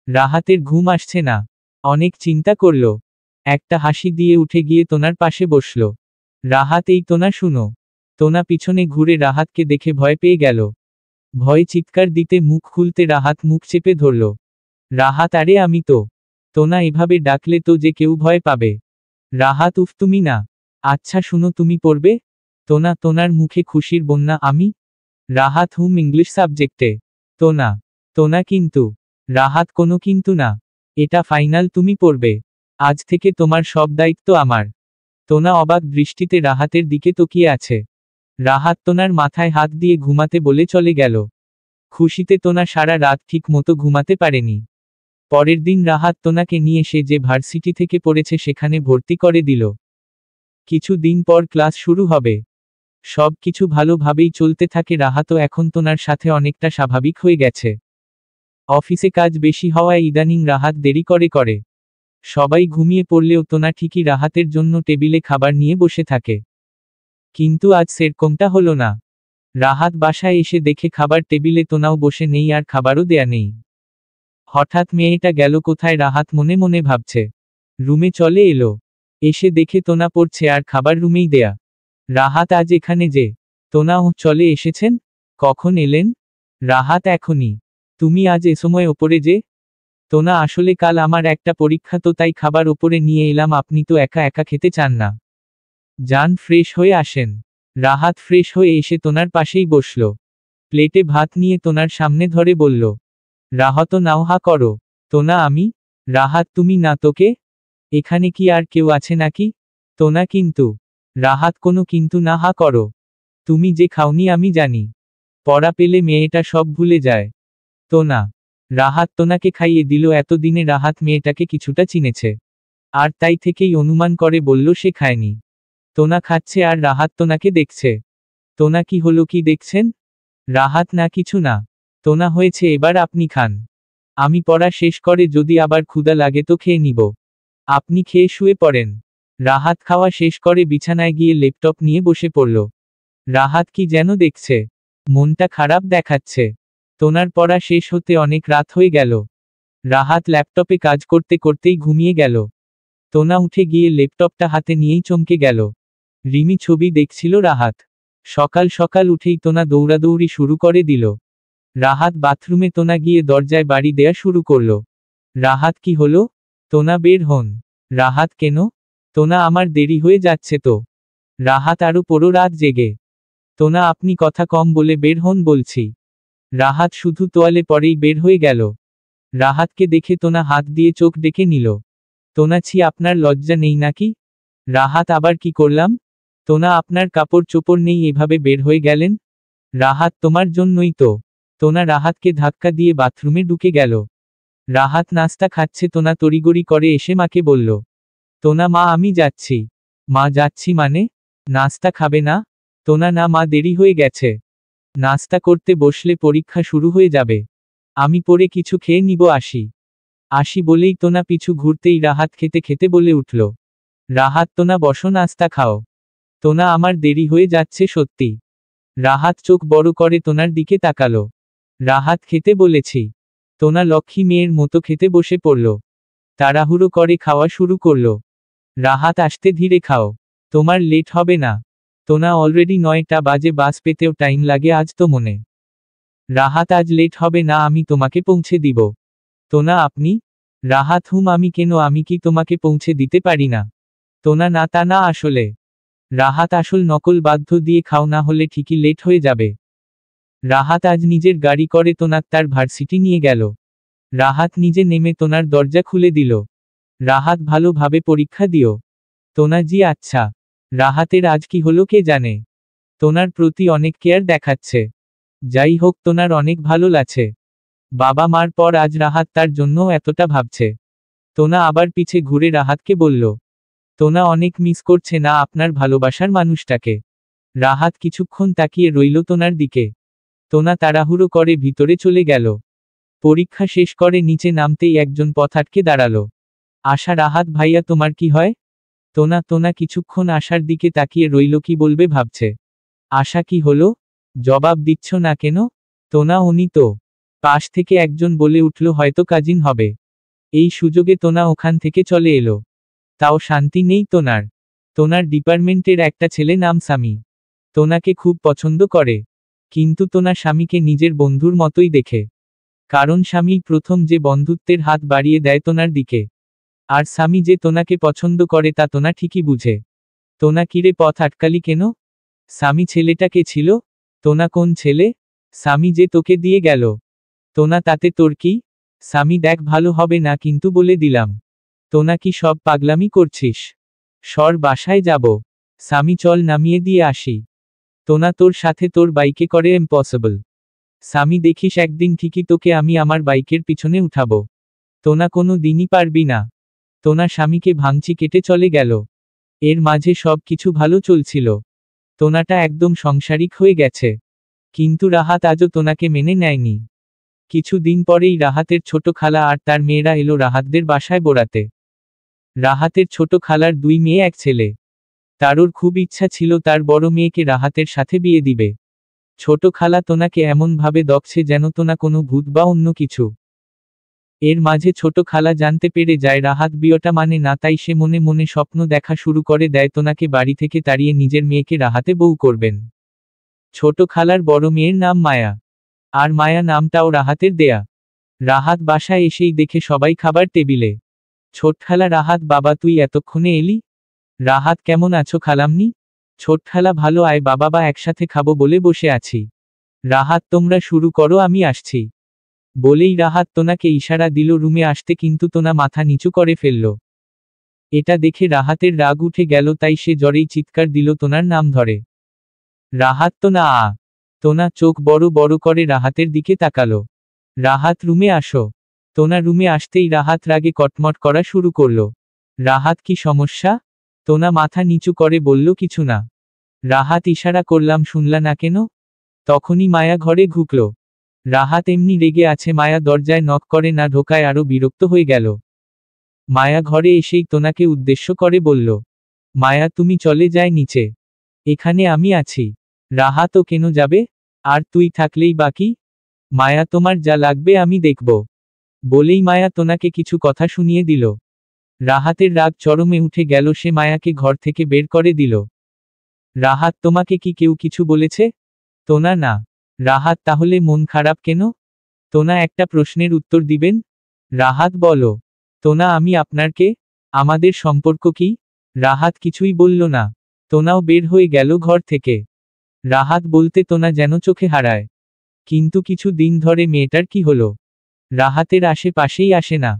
রাহাতের ঘুম আসছে না। অনেক চিন্তা করল। একটা হাসি দিয়ে উঠে গিয়ে তোনার পাশে বসল। রাহাত, এই তোনা শুনো। তোনা পিছনে ঘুরে রাহাতকে দেখে ভয় পেয়ে গেল। ভয়ে চিৎকার দিতে মুখ খুলতে রাহাত মুখ চেপে ধরল। রাহাত, আরে আমি তো। তোনা এভাবে ডাকলে তো যে কেউ ভয় পাবে। রাহাত, উফ, তুমি না। আচ্ছা শুনো, তুমি পড়বে? তোনা তোনার মুখে খুশির বন্যা। আমি? রাহাত, হুম, ইংলিশ সাবজেক্টে। তোনা তোনা কিন্তু। রাহাত, কোনো কিন্তু না। এটা ফাইনাল, তুমি পড়বে। আজ থেকে তোমার সব দায়িত্ব আমার। তোনা অবাক দৃষ্টিতে রাহাতের দিকে তাকিয়ে আছে। রাহাত তোনার মাথায় হাত দিয়ে ঘুমাতে বলে চলে গেল। খুশিতে তোনা সারা রাত ঠিক মতো ঘুমাতে পারেনি। পরের দিন রাহাত তোনাকে নিয়ে সে যে ভার্সিটি থেকে পড়েছে সেখানে ভর্তি করে দিল। কিছু দিন পর ক্লাস শুরু হবে। সব কিছু ভালোভাবেই চলতে থাকে। রাহাতও এখন তোনার সাথে অনেকটা স্বাভাবিক হয়ে গেছে। অফিসে কাজ বেশি হওয়ায় ইদানিং রাহাত দেরি করে। সবাই ঘুমিয়ে পড়লেও তোনা ঠিকই রাহাতের জন্য টেবিলে খাবার নিয়ে বসে থাকে। কিন্তু আজ সেরকমটা হলো না। রাহাত বাসায় এসে দেখে খাবার টেবিলে তোনাও বসে নেই আর খাবারও দেয়া নেই। হঠাৎ মেয়েটা গেল কোথায় রাহাত মনে মনে ভাবছে। রুমে চলে এলো। এসে দেখে তোনা পড়ছে আর খাবার রুমেই দেয়া। রাহাত আজ এখানে যে? তোনা চলে এসেছেন? কখন এলেন? রাহাত এখনই। তুমি আজ এ সময় ওপরে যে? তোনা আসলে কাল আমার একটা পরীক্ষা তো তাই খাবার ওপরে নিয়ে এলাম। আপনি তো একা একা খেতে চান না। যান ফ্রেশ হয়ে আসেন। রাহাত ফ্রেশ হয়ে এসে তোনার পাশেই বসল। প্লেটে ভাত নিয়ে তোনার সামনে ধরে বলল, রাহাত নাও হা করো। তোনা আমি? রাহাত তুমি না তোকে? এখানে কি আর কেউ আছে নাকি? তোনা কিন্তু। রাহাত কোনো কিন্তু না, হা করো। তুমি যে খাওনি আমি জানি। পড়া পেলে মেয়েটা সব ভুলে যায়। তোনা। রাহাত তোনাকে খাইয়ে দিল। এতদিনে রাহাত মেয়েটাকে কিছুটা চিনেছে। আর তাই থেকেই অনুমান করে বলল সে খায়নি। তোনা খাচ্ছে আর রাহাত তোনাকে দেখছে। তোনা কি হলো, কি দেখছেন? রাহাত না কিছু না। তোনা হয়েছে, এবার আপনি খান। আমি পড়া শেষ করে যদি আবার ক্ষুধা লাগে তো খেয়ে নিব। আপনি খেয়ে শুয়ে পড়েন। রাহাত খাওয়া শেষ করে বিছানায় গিয়ে ল্যাপটপ নিয়ে বসে পড়ল। রাহাত কি যেন দেখছে। মনটা খারাপ দেখাচ্ছে। তোনার পড়া শেষ হতে অনেক রাত হয়ে গেল। রাহাত ল্যাপটপে কাজ করতে করতেই ঘুমিয়ে গেল। তোনা উঠে গিয়ে ল্যাপটপটা হাতে নিয়েই চমকে গেল। রিমি ছবি দেখছিল রাহাত। সকাল সকাল উঠেই তোনা দৌড়াদৌড়ি শুরু করে দিল। রাহাত বাথরুমে, তোনা গিয়ে দরজায় বাড়ি দেয়া শুরু করল। রাহাত কি হলো? তোনা বের হন। রাহাত কেন? তোনা আমার দেরি হয়ে যাচ্ছে তো। রাহাত আরো পুরো রাত জেগে। তোনা আপনি কথা কম বলে বের হন বলছি। রাহাত শুধু তোয়ালে পরেই বের হয়ে গেল। রাহাতকে দেখে তোনা হাত দিয়ে চোখ ডেকে নিল। তোনা ছি, আপনার লজ্জা নেই নাকি? রাহাত আবার কি করলাম? তোনা আপনার কাপড় চোপড় নেই এভাবে বের হয়ে গেলেন? রাহাত তোমার জন্যই তো। তোনা রাহাতকে ধাক্কা দিয়ে বাথরুমে ঢুকে গেল। রাহাত নাস্তা খাচ্ছে। তোনা তড়িগড়ি করে এসে মাকে বলল, তোনা মা আমি যাচ্ছি। মা যাচ্ছি মানে? নাস্তা খাবে না? তোনা না মা, দেরি হয়ে গেছে। নাস্তা করতে বসলে পরীক্ষা শুরু হয়ে যাবে। আমি পরে কিছু খেয়ে নিব, আসি বলেই তোনা পিছু ঘুরতেই রাহাত খেতে খেতে বলে উঠল, রাহাত তোনা বসো, নাস্তা খাও। তোনা আমার দেরি হয়ে যাচ্ছে সত্যি। রাহাত চোখ বড় করে তোনার দিকে তাকালো। রাহাত খেতে বলেছি। তোনা লক্ষ্মী মেয়ের মতো খেতে বসে পড়ল। তাড়াহুড়ো করে খাওয়া শুরু করল। রাহাত আসতে ধীরে খাও। তোমার লেট হবে না? তোনা অলরেডি 9টা বাজে, বাস পেতেও টাইম লাগে আজ তো মনে। রাহাত আজ লেট হবে না, আমি তোমাকে পৌঁছে দিব। তোনা আপনি? রাহাত হুম, আমি কেন, আমি কি তোমাকে পৌঁছে দিতে পারি না? তোনা না, তা না আসলে। রাহাত আসল নকল, বাধ্য দিয়ে খাও না হলে ঠিকই লেট হয়ে যাবে। রাহাত আজ নিজের গাড়ি করে তোনাক তার ভার্সিটি নিয়ে গেল। রাহাত নিজে নেমে তোনার দরজা খুলে দিল। রাহাত ভালোভাবে পরীক্ষা দিও। তোনা জি আচ্ছা। রাহাতের আজ কি হলো কে জানে। তোনার প্রতি অনেক কেয়ার দেখাচ্ছে। যাই হোক, তোনার অনেক ভালো লাগছে। বাবা মার পর আজ রাহাত তার জন্য এতটা ভাবছে। তোনা আবার পিছে ঘুরে রাহাতকে বলল, তোনা অনেক মিস করছে না আপনার ভালোবাসার মানুষটাকে? রাহাত কিছুক্ষণ তাকিয়ে রইল তোনার দিকে। তোনা তাড়াহুড়ো করে ভিতরে চলে গেল। পরীক্ষা শেষ করে নিচে নামতেই একজন পথ আটকে দাঁড়ালো। আশা, রাহাত ভাইয়া তোমার কি হয়? তোনা কিছুক্ষণ আশার দিকে তাকিয়ে রইল, কি বলবে ভাবছে। আশা কি হলো? জবাব দিচ্ছ না কেন? তোনা উনি তো। পাশ থেকে একজন বলে উঠল, হয়তো কাজিন হবে। এই সুযোগে তোনা ওখান থেকে চলে এলো। তাও শান্তি নেই তোনার। তোনার ডিপার্টমেন্টের একটা ছেলে নাম সামি। তোনাকে খুব পছন্দ করে। কিন্তু তোনা স্বামীকে নিজের বন্ধুর মতোই দেখে। কারণ স্বামী প্রথম যে বন্ধুত্বের হাত বাড়িয়ে দেয় তোনার দিকে। আর স্বামী যে তোনাকে পছন্দ করে তা তোনা ঠিকই বুঝে। তোনা কিরে পথ আটকালি কেন? স্বামী ছেলেটা কে ছিল? তোনা কোন ছেলে? স্বামী যে তোকে দিয়ে গেল। তোনা তাতে তোর কি? স্বামী দেখ, ভালো হবে না কিন্তু বলে দিলাম। তোনা কি সব পাগলামি করছিস? সর, বাসায় যাব। স্বামী চল নামিয়ে দিয়ে আসি। তোনা তোর সাথে তোর বাইকে করে ইম্পসিবল। স্বামী দেখিস একদিন ঠিকই তোকে আমি আমার বাইকের পিছনে উঠাবো। তোনা কোনো দিনই পারবি না। তোনা স্বামীকে ভাঙচি কেটে চলে গেল। এর মাঝে সব কিছু ভালো চলছিল। তোনাটা একদম সংসারিক হয়ে গেছে। কিন্তু রাহাত আজও তোনাকে মেনে নেয়নি। কিছু দিন পরেই রাহাতের ছোট খালা আর তার মেয়েরা এলো রাহাতদের বাসায় বেড়াতে। রাহাতের ছোট খালার 2 মেয়ে 1 ছেলে। তারোর খুব ইচ্ছা ছিল তার বড় মেয়েকে রাহাতের সাথে বিয়ে দিবে। ছোট খালা তোনাকে এমনভাবে দেখছে যেন তোনা কোনো ভূত বা অন্য কিছু। এর মাঝে ছোট খালা জানতে পেরে যায় রাহাত বিয়েটা মানে না, তাই সে মনে মনে স্বপ্ন দেখা শুরু করে দেয় তোনাকে বাড়ি থেকে তাড়িয়ে নিজের মেয়েকে রাহাতে বউ করবেন। ছোট খালার বড় মেয়ের নাম মায়া। আর মায়া নামটাও রাহাতের দেয়া। রাহাত বাসায় এসেই দেখে সবাই খাবার টেবিলে। ছোট খালা রাহাত, বাবা তুই এতক্ষণে এলি? রাহাত কেমন আছো খালামনি? ছোট খালা ভালো, আয় বাবা বা একসাথে খাবো বলে বসে আছি। রাহাত তোমরা শুরু করো, আমি আসছি। বলেই রাহাত তোনাকে ইশারা দিল রুমে আসতে, কিন্তু তোনা মাথা নিচু করে ফেলল। এটা দেখে রাহাতের রাগ উঠে গেল, তাই সে জ্বরেই চিৎকার দিল তোনার নাম ধরে। রাহাত তোনা আ। তোনা চোখ বড় বড় করে রাহাতের দিকে তাকালো। রাহাত রুমে আসো। তোনা রুমে আসতেই রাহাত রাগে কটমট করা শুরু করল। রাহাত কি সমস্যা? তোনা মাথা নিচু করে বলল কিছু না। রাহাত ইশারা করলাম শুনলা না কেন? তখনই মায়া ঘরে ঢুকল। রাহাত এমনি রেগে আছে, মায়া দরজায় নক করে না ঢোকায় আরো বিরক্ত হয়ে গেল। মায়া ঘরে এসেই তোনাকে উদ্দেশ্য করে বলল, মায়া তুমি চলে যায় নিচে, এখানে আমি আছি। রাহাতও কেন যাবে? আর তুই থাকলেই বাকি। মায়া তোমার যা লাগবে আমি দেখব। বলেই মায়া তোনাকে কিছু কথা শুনিয়ে দিল। রাহাতের রাগ চরমে উঠে গেল, সে মায়াকে ঘর থেকে বের করে দিল। রাহাত তোমাকে কি কেউ কিছু বলেছে? তোনা না। রাহাত তাহলে মন খারাপ কেন? তোনা একটা প্রশ্নের উত্তর দিবেন। রাহাত বলো। তোনা আমি আপনার কে? আমাদের সম্পর্ক কি? রাহাত কিছুই বলল না। তোনাও বের হয়ে গেল ঘর থেকে। রাহাত বলতে তোনা যেন চোখে হারায়। কিন্তু কিছু দিন ধরে মেয়েটার কি হলো? রাহাতের আশেপাশেই আসে না।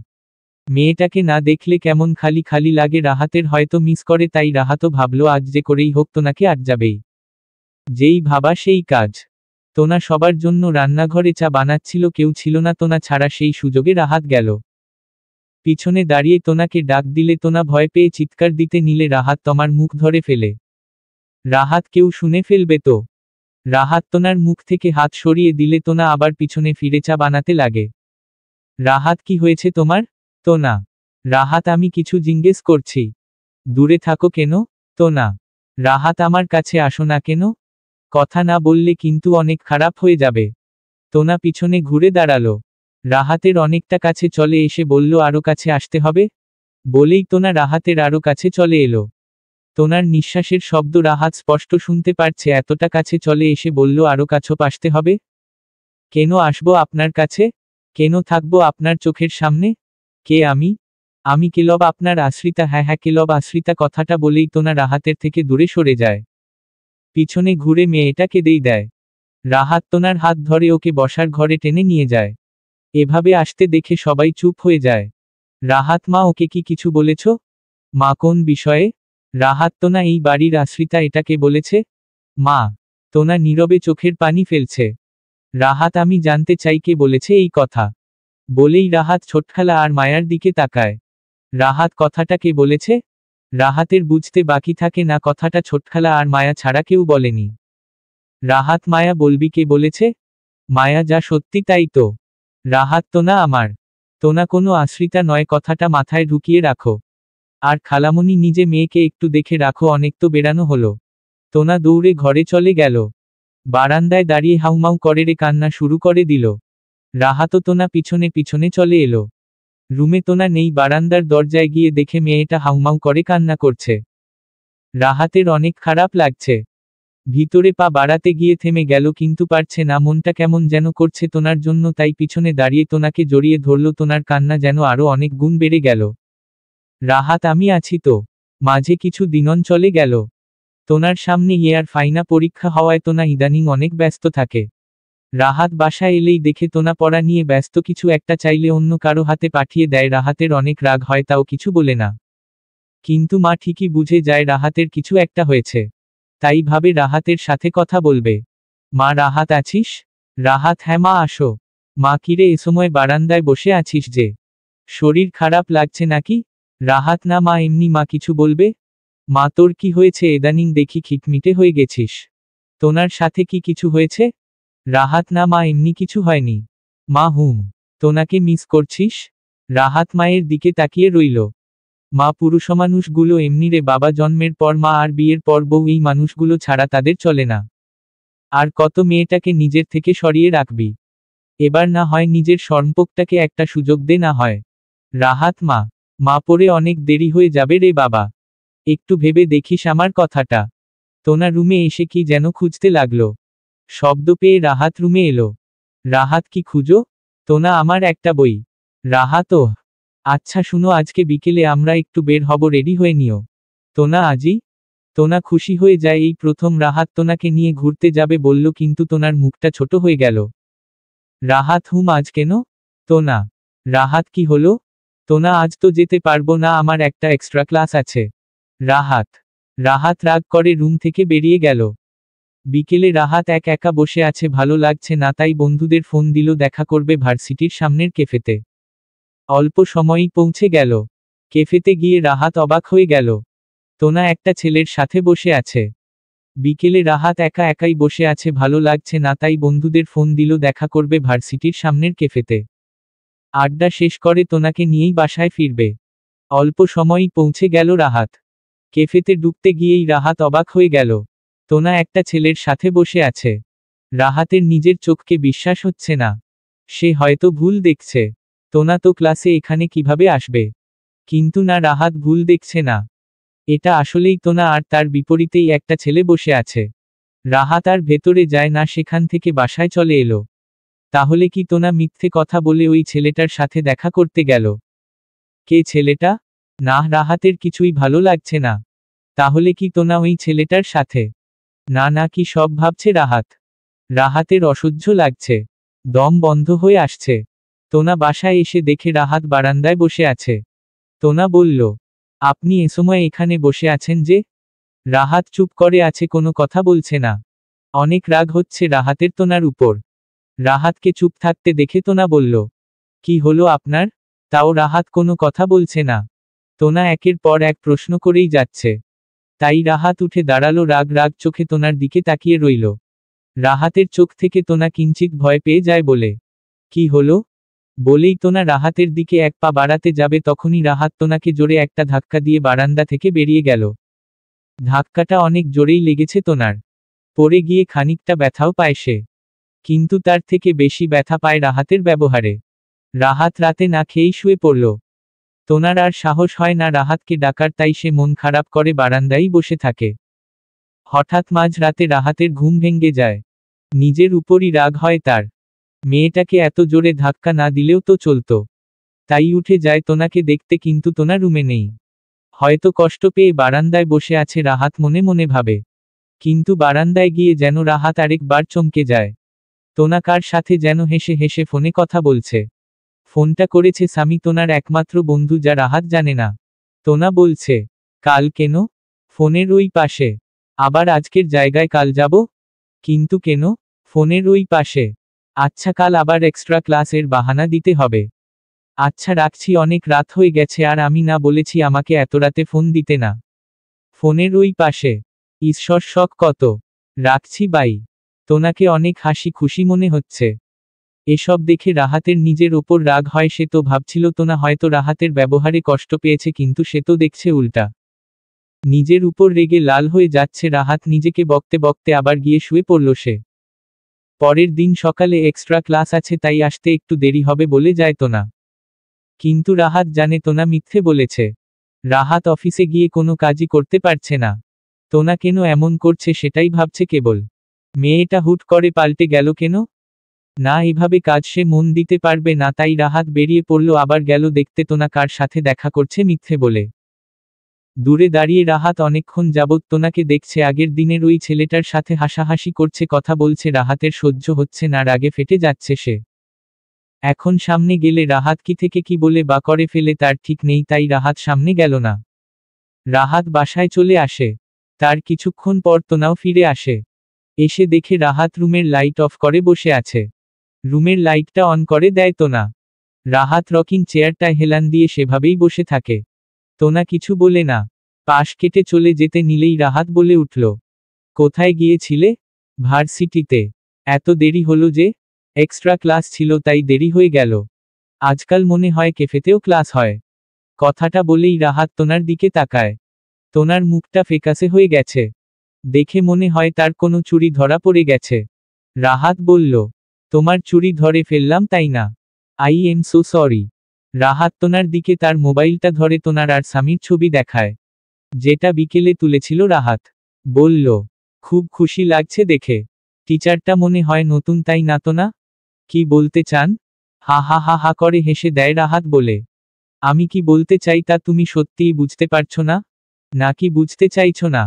মেয়েটাকে না দেখলে কেমন খালি খালি লাগে, রাহাতের হয়তো মিস করে, তাই রাহাতও ভাবল আজ যে করেই হোক তোনাকে আজ যাবেই। যেই ভাবা সেই কাজ। তোনা সবার জন্য রান্নাঘরে চা বানাচ্ছিল, কেউ ছিল না তোনা ছাড়া, সেই সুযোগে রাহাত গেল। পিছনে দাঁড়িয়ে তোনাকে ডাক দিলে তোনা ভয় পেয়ে চিৎকার দিতে নিলে রাহাত তোমার মুখ ধরে ফেলে। রাহাত কেউ শুনে ফেলবে তো। রাহাত তোনার মুখ থেকে হাত সরিয়ে দিলে তোনা আবার পিছনে ফিরে চা বানাতে লাগে। রাহাত কি হয়েছে তোমার? তোনা। রাহাত আমি কিছু জিজ্ঞেস করছি। দূরে থাকো কেন? তোনা। রাহাত আমার কাছে আসো না কেন? কথা না বললে কিন্তু অনেক খারাপ হয়ে যাবে। তোনা পিছনে ঘুরে দাঁড়ালো। রাহাতের অনেকটা কাছে চলে এসে বলল আরো কাছে আসতে হবে। বলেই তোনা রাহাতের আরো কাছে চলে এলো। তোনার নিঃশ্বাসের শব্দ রাহাত স্পষ্ট শুনতে পারছে, এতটা কাছে চলে এসে বলল আরো কাছে আসতে হবে। কেন আসবো আপনার কাছে? কেন থাকবো আপনার চোখের সামনে? কে আমি? আমি কেলব আপনার আশ্রিতা। হ্যাঁ হ্যাঁ কেলব আশ্রিতা। কথাটা বলেই তোনা রাহাতের থেকে দূরে সরে যায়। পিছনে ঘুরে মেয়েটা কেঁদেই দেয়। রাহাত তোনার হাত ধরে ওকে বসার ঘরে টেনে নিয়ে যায়। এভাবে আসতে দেখে সবাই চুপ হয়ে যায়। রাহাত মা ওকে কি কিছু বলেছ? মা কোন বিষয়ে? রাহাত তোনা এই বাড়ির আশ্রিতা, এটাকে বলেছে? মা। তোনা নীরবে চোখের পানি ফেলছে। রাহাত আমি জানতে চাই কে বলেছে এই কথা। বলেই রাহাত ছোটখালা আর মায়ার দিকে তাকায়। রাহাত কথাটা কে বলেছে? রাহাতের বুঝতে বাকি থাকে না, কথাটা ছোটখালা আর মায়া ছাড়া কেউ বলেনি। রাহাত মায়া বলবি কে বলেছে? মায়া যা সত্যি তাই তো। রাহাত তোনা আমার। তোনা কোনো আশ্রিতা নয়, কথাটা মাথায় ঢুকিয়ে রাখো। আর খালামণি নিজে মেয়েকে একটু দেখে রাখো, অনেক তো বেড়ানো হলো। তোনা দৌড়ে ঘরে চলে গেল। বারান্দায় দাঁড়িয়ে হাউমাউ করে রে কান্না শুরু করে দিল। রাহাতও তোনা পিছনে পিছনে চলে এলো। রুমে তোনা নেই, বারান্দার দরজায় গিয়ে দেখে মেয়েটা হাউমাউ করে কান্না করছে। রাহাতের অনেক খারাপ লাগছে। ভিতরে পা বাড়াতে গিয়ে থেমে গেল, কিন্তু পারছে না, মনটা কেমন যেন করছে তোনার জন্য, তাই পিছনে দাঁড়িয়ে তোনাকে জড়িয়ে ধরল। তোনার কান্না যেন আরো অনেক গুণ বেড়ে গেল। রাহাত আমি আছি তো। মাঝে কিছু দিনন চলে গেল। তোনার সামনে ইয়ার ফাইনা পরীক্ষা হওয়ায় তোনা ইদানিং অনেক ব্যস্ত থাকে। রাহাত বাসায় এলেই দেখে তোনা পড়া নিয়ে ব্যস্ত, কিছু একটা চাইলে অন্য কারো হাতে পাঠিয়ে দেয়। রাহাতের অনেক রাগ হয়, তাও কিছু বলে না। কিন্তু মা ঠিকই বুঝে যায় রাহাতের কিছু একটা হয়েছে। তাই ভাবে রাহাতের সাথে কথা বলবে। মা রাহাত আছিস? রাহাত হ্যাঁ মা আসো। মা কিরে এসময় বারান্দায় বসে আছিস যে? শরীর খারাপ লাগছে নাকি? রাহাত না মা এমনি। মা কিছু বলবে? মা তোর কি হয়েছে? ইদানিং দেখি খিটমিটে হয়ে গেছিস। তোনার সাথে কি কিছু হয়েছে? রাহাত না মা এমনি কিছু হয়নি। মা তোনাকে মিস করছিস? রাহাত মায়ের দিকে তাকিয়ে রইল। মা পুরুষমানুষগুলো এমনি রে বাবা, জন্মের পর মা আর বিয়ের পর বউ, এই মানুষগুলো ছাড়া তাদের চলে না। আর কত মেয়েটাকে নিজের থেকে সরিয়ে রাখবি? এবার না হয় নিজের সম্পর্কটাকে একটা সুযোগ দে না হয়। রাহাত মা পরে অনেক দেরি হয়ে যাবে রে বাবা। একটু ভেবে দেখিস আমার কথাটা। তোনা রুমে এসে কি যেন খুঁজতে লাগলো। শব্দ পেয়ে রাহাত রুমে এলো। রাহাত কি খুঁজো? তোনা আমার একটা বই। রাহাত আচ্ছা শুনো, আজকে বিকেলে আমরা একটু বের হব, রেডি হয়ে নিও। তোনা আজই? তোনা খুশি হয়ে যায়, এই প্রথম রাহাত তোনাকে নিয়ে ঘুরতে যাবে বলল, কিন্তু তোনার মুখটা ছোট হয়ে গেল। রাহাত আজ কেন? তোনা রাহাত কি হলো? তোনা আজ তো যেতে পারবো না, আমার একটা এক্সট্রা ক্লাস আছে। রাহাত রাগ করে রুম থেকে বেরিয়ে গেল। বিকেলে রাহাত একা বসে আছে, ভালো লাগছে না, তাই বন্ধুদের ফোন দিল দেখা করবে ভার্সিটির সামনের ক্যাফেতে। অল্প সময়ই পৌঁছে গেল। ক্যাফেতে গিয়ে রাহাত অবাক হয়ে গেল। তোনা একটা ছেলের সাথে বসে আছে। বিকেলে রাহাত একাই বসে আছে, ভালো লাগছে না, তাই বন্ধুদের ফোন দিল দেখা করবে ভার্সিটির সামনের ক্যাফেতে। আড্ডা শেষ করে তোনাকে নিয়েই বাসায় ফিরবে। অল্প সময়ই পৌঁছে গেল রাহাত। ক্যাফেতে ঢুকতে গিয়েই রাহাত অবাক হয়ে গেল। তোনা একটা ছেলের সাথে বসে আছে। রাহাতের নিজের চোখকে বিশ্বাস হচ্ছে না। সে হয়তো ভুল দেখছে। তোনা তো ক্লাসে এখানে কিভাবে আসবে? কিন্তু না, রাহাত ভুল দেখছে না। এটা আসলেই তোনা, আর তার বিপরীতেই একটা ছেলে বসে আছে। রাহাত আর ভেতরে যায় না, সেখান থেকে বাসায় চলে এলো। তাহলে কি তোনা মিথ্যে কথা বলে ওই ছেলেটার সাথে দেখা করতে গেল? কে ছেলেটা? না, রাহাতের কিছুই ভালো লাগছে না। তাহলে কি তোনা ওই ছেলেটার সাথে? না, কি সব ভাবছে রাহাত। রাহাতের অসহ্য লাগছে। দম বন্ধ হয়ে আসছে। তোনা বাসায় এসে দেখে রাহাত বারান্দায় বসে আছে। তোনা বলল, আপনি এ সময় এখানে বসে আছেন যে? রাহাত চুপ করে আছে, কোনো কথা বলছে না। অনেক রাগ হচ্ছে রাহাতের তোনার উপর। রাহাতকে চুপ থাকতে দেখে তোনা বলল, কি হলো আপনার? তাও রাহাত কোনো কথা বলছে না। তোনা একের পর এক প্রশ্ন করেই যাচ্ছে। তাই রাহাত উঠে দাঁড়ালো, রাগ চোখে তোনার দিকে তাকিয়ে রইল। রাহাতের চোখ থেকে তোনা কিঞ্চিত ভয় পেয়ে যায়। বলে, কি হলো? বলেই তোনা রাহাতের দিকে এক পা বাড়াতে যাবে, তখনই রাহাত তোনাকে জোরে একটা ধাক্কা দিয়ে বারান্দা থেকে বেরিয়ে গেল। ধাক্কাটা অনেক জোরেই লেগেছে তোনার। পড়ে গিয়ে খানিকটা ব্যথাও পায় সে। কিন্তু তার থেকে বেশি ব্যথা পায় রাহাতের ব্যবহারে। রাহাত রাতে না খেয়েই শুয়ে পড়ল। তোনার আর সাহস হয় না রাহাতকে ডাকার, তাই সে মন খারাপ করে বারান্দায় বসে থাকে। হঠাৎ মাঝ রাতে রাহাতের ঘুম ভেঙে যায়। নিজের উপরই রাগ হয় তার। মেয়েটাকে এত জোরে ধাক্কা না দিলেও তো চলতো। তাই উঠে যায় তোনাকে দেখতে, কিন্তু তোনা রুমে নেই। হয়তো কষ্ট পেয়ে বারান্দায় বসে আছে রাহাত, মনে মনে ভাবে। কিন্তু বারান্দায় গিয়ে যেন রাহাত আরেকবার চমকে যায়। তোনা কার সাথে যেন হেসে হেসে ফোনে কথা বলছে। ফোনটা করেছে সামি, তোনার একমাত্র বন্ধু, যা রাহাত জানে না। তোনা বলছে, কাল কেন? ফোনের ওই পাশে। আবার আজকের জায়গায় কাল যাব? কিন্তু কেন? ফোনের ওই পাশে। আচ্ছা, কাল আবার এক্সট্রা ক্লাসের বাহানা দিতে হবে। আচ্ছা রাখছি, অনেক রাত হয়ে গেছে, আর আমি না বলেছি আমাকে এত রাতে ফোন দিতে না। ফোনের ওই পাশে। ঈশ্বর, শখ কত! রাখছি বাই। তোনাকে অনেক হাসি খুশি মনে হচ্ছে। এসব দেখে রাহাতের নিজের ওপর রাগ হয়। সে তো ভাবছিল তোনা হয়তো রাহাতের ব্যবহারে কষ্ট পেয়েছে, কিন্তু সে তো দেখছে উল্টা। নিজের উপর রেগে লাল হয়ে যাচ্ছে রাহাত। নিজেকে বকতে বকতে আবার গিয়ে শুয়ে পড়ল সে। পরের দিন সকালে এক্সট্রা ক্লাস আছে, তাই আসতে একটু দেরি হবে বলে যায় তোনা। কিন্তু রাহাত জানে তোনা মিথ্যে বলেছে। রাহাত অফিসে গিয়ে কোনো কাজই করতে পারছে না। তোনা কেন এমন করছে সেটাই ভাবছে কেবল। মেয়েটা হুট করে পাল্টে গেল কেন? না, এভাবে কাজ সে মন দিতে পারবে না, তাই রাহাত বেরিয়ে পড়ল। আবার গেল দেখতে তোনা কার সাথে দেখা করছে মিথ্যে বলে। দূরে দাঁড়িয়ে রাহাত অনেকক্ষণ যাবৎ তোনাকে দেখছে। আগের দিনের ওই ছেলেটার সাথে হাসাহাসি করছে, কথা বলছে। রাহাতের সহ্য হচ্ছে না, রাগে ফেটে যাচ্ছে সে। এখন সামনে গেলে রাহাত কি থেকে কি বলে বা করে ফেলে তার ঠিক নেই, তাই রাহাত সামনে গেল না। রাহাত বাসায় চলে আসে। তার কিছুক্ষণ পর তোনাও ফিরে আসে। এসে দেখে রাহাত রুমের লাইট অফ করে বসে আছে। রুমের লাইটটা অন করে দেয় তোনা। রাহাত রকিং চেয়ারটায় হেলান দিয়ে সেভাবেই বসে থাকে। তোনা কিছু বলে না। পাশ কেটে চলে যেতে নিলেই রাহাত বলে উঠল, কোথায় গিয়েছিলে? ভার্সিটিতে। এত দেরি হলো যে? এক্সট্রা ক্লাস ছিল তাই দেরি হয়ে গেল। আজকাল মনে হয় ক্যাফেতেও ক্লাস হয়। কথাটা বলেই রাহাত তোনার দিকে তাকায়। তোনার মুখটা ফ্যাকাশে হয়ে গেছে। দেখে মনে হয় তার কোনো চুরি ধরা পড়ে গেছে। রাহাত বলল, তোমার চুরি ধরে ফেললাম তাই না? I am so sorry. Rahat তোনার দিকে তার মোবাইলটা ধরে তোনার আর স্বামীর ছবি দেখায়, যেটা বিকেলে তুলেছিল রাহাত। বলল, খুব খুশি লাগছে দেখে। টিচারটা মনে হয় নতুন তাই না তোনা? কি বলতে চান? হা হা হা হা করে হেসে দেয় রাহাত বলে, আমি কি বলতে চাই তা তুমি সত্যিই বুঝতে পারছো না? নাকি বুঝতে চাইছো না?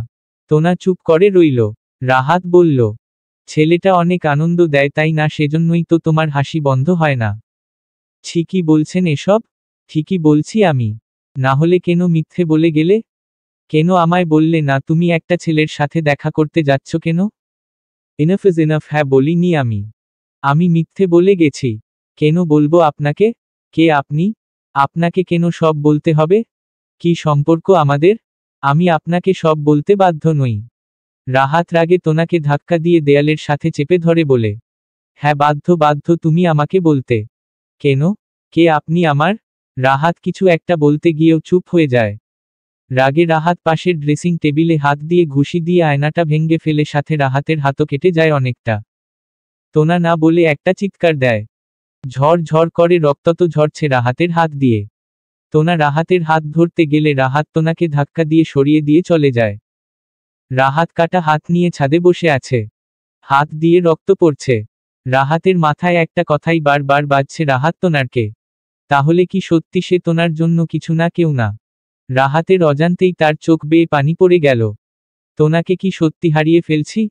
তোনা চুপ করে রইল। রাহাত বলল, ছেলেটা অনেক আনন্দ দেয় তাই না, সেজন্যই তো তোমার হাসি বন্ধ হয় না। ঠিকই বলছেন এসব? ঠিকই বলছি আমি। না হলে কেন মিথ্যে বলে গেলে? কেন আমায় বললে না তুমি একটা ছেলের সাথে দেখা করতে যাচ্ছ কেন? Enough is enough. হ্যাঁ বলিনি আমি। আমি মিথ্যে বলে গেছি। কেন বলবো আপনাকে? কে আপনি? আপনাকে কেন সব বলতে হবে? কি সম্পর্ক আমাদের? আমি আপনাকে সব বলতে বাধ্য নই। রাহাত রাগে তোনাকে ধাক্কা দিয়ে দেয়ালের সাথে চেপে ধরে বলে, হ্যাঁ বাধ্য বাধ্য তুমি আমাকে বলতে। কেন? কে আপনি আমার? রাহাত কিছু একটা বলতে গিয়েও চুপ হয়ে যায়। রাগে রাহাত পাশের ড্রেসিং টেবিলে হাত দিয়ে ঘুষি দিয়ে আয়নাটা ভেঙে ফেলে, সাথে রাহাতের হাতও কেটে যায় অনেকটা। তোনা না বলে একটা চিৎকার দেয়। ঝড় ঝড় করে রক্ত ঝরছে রাহাতের হাত দিয়ে। তোনা রাহাতের হাত ধরতে গেলে রাহাত তোনাকে ধাক্কা দিয়ে সরিয়ে দিয়ে চলে যায়। রাহাত কাটা হাত নিয়ে ছাদে বসে আছে। হাত দিয়ে রক্ত পড়ছে। রাহাতের মাথায় একটা কথাই বারবার বাজছে, রাহাত তোনারকে। তাহলে কি সত্যি সে তোনার জন্য কিছু না কেউ না? রাহাতের অজান্তেই তার চোখ বেয়ে পানি পড়ে গেল। তোনাকে কি সত্যি হারিয়ে ফেলছি?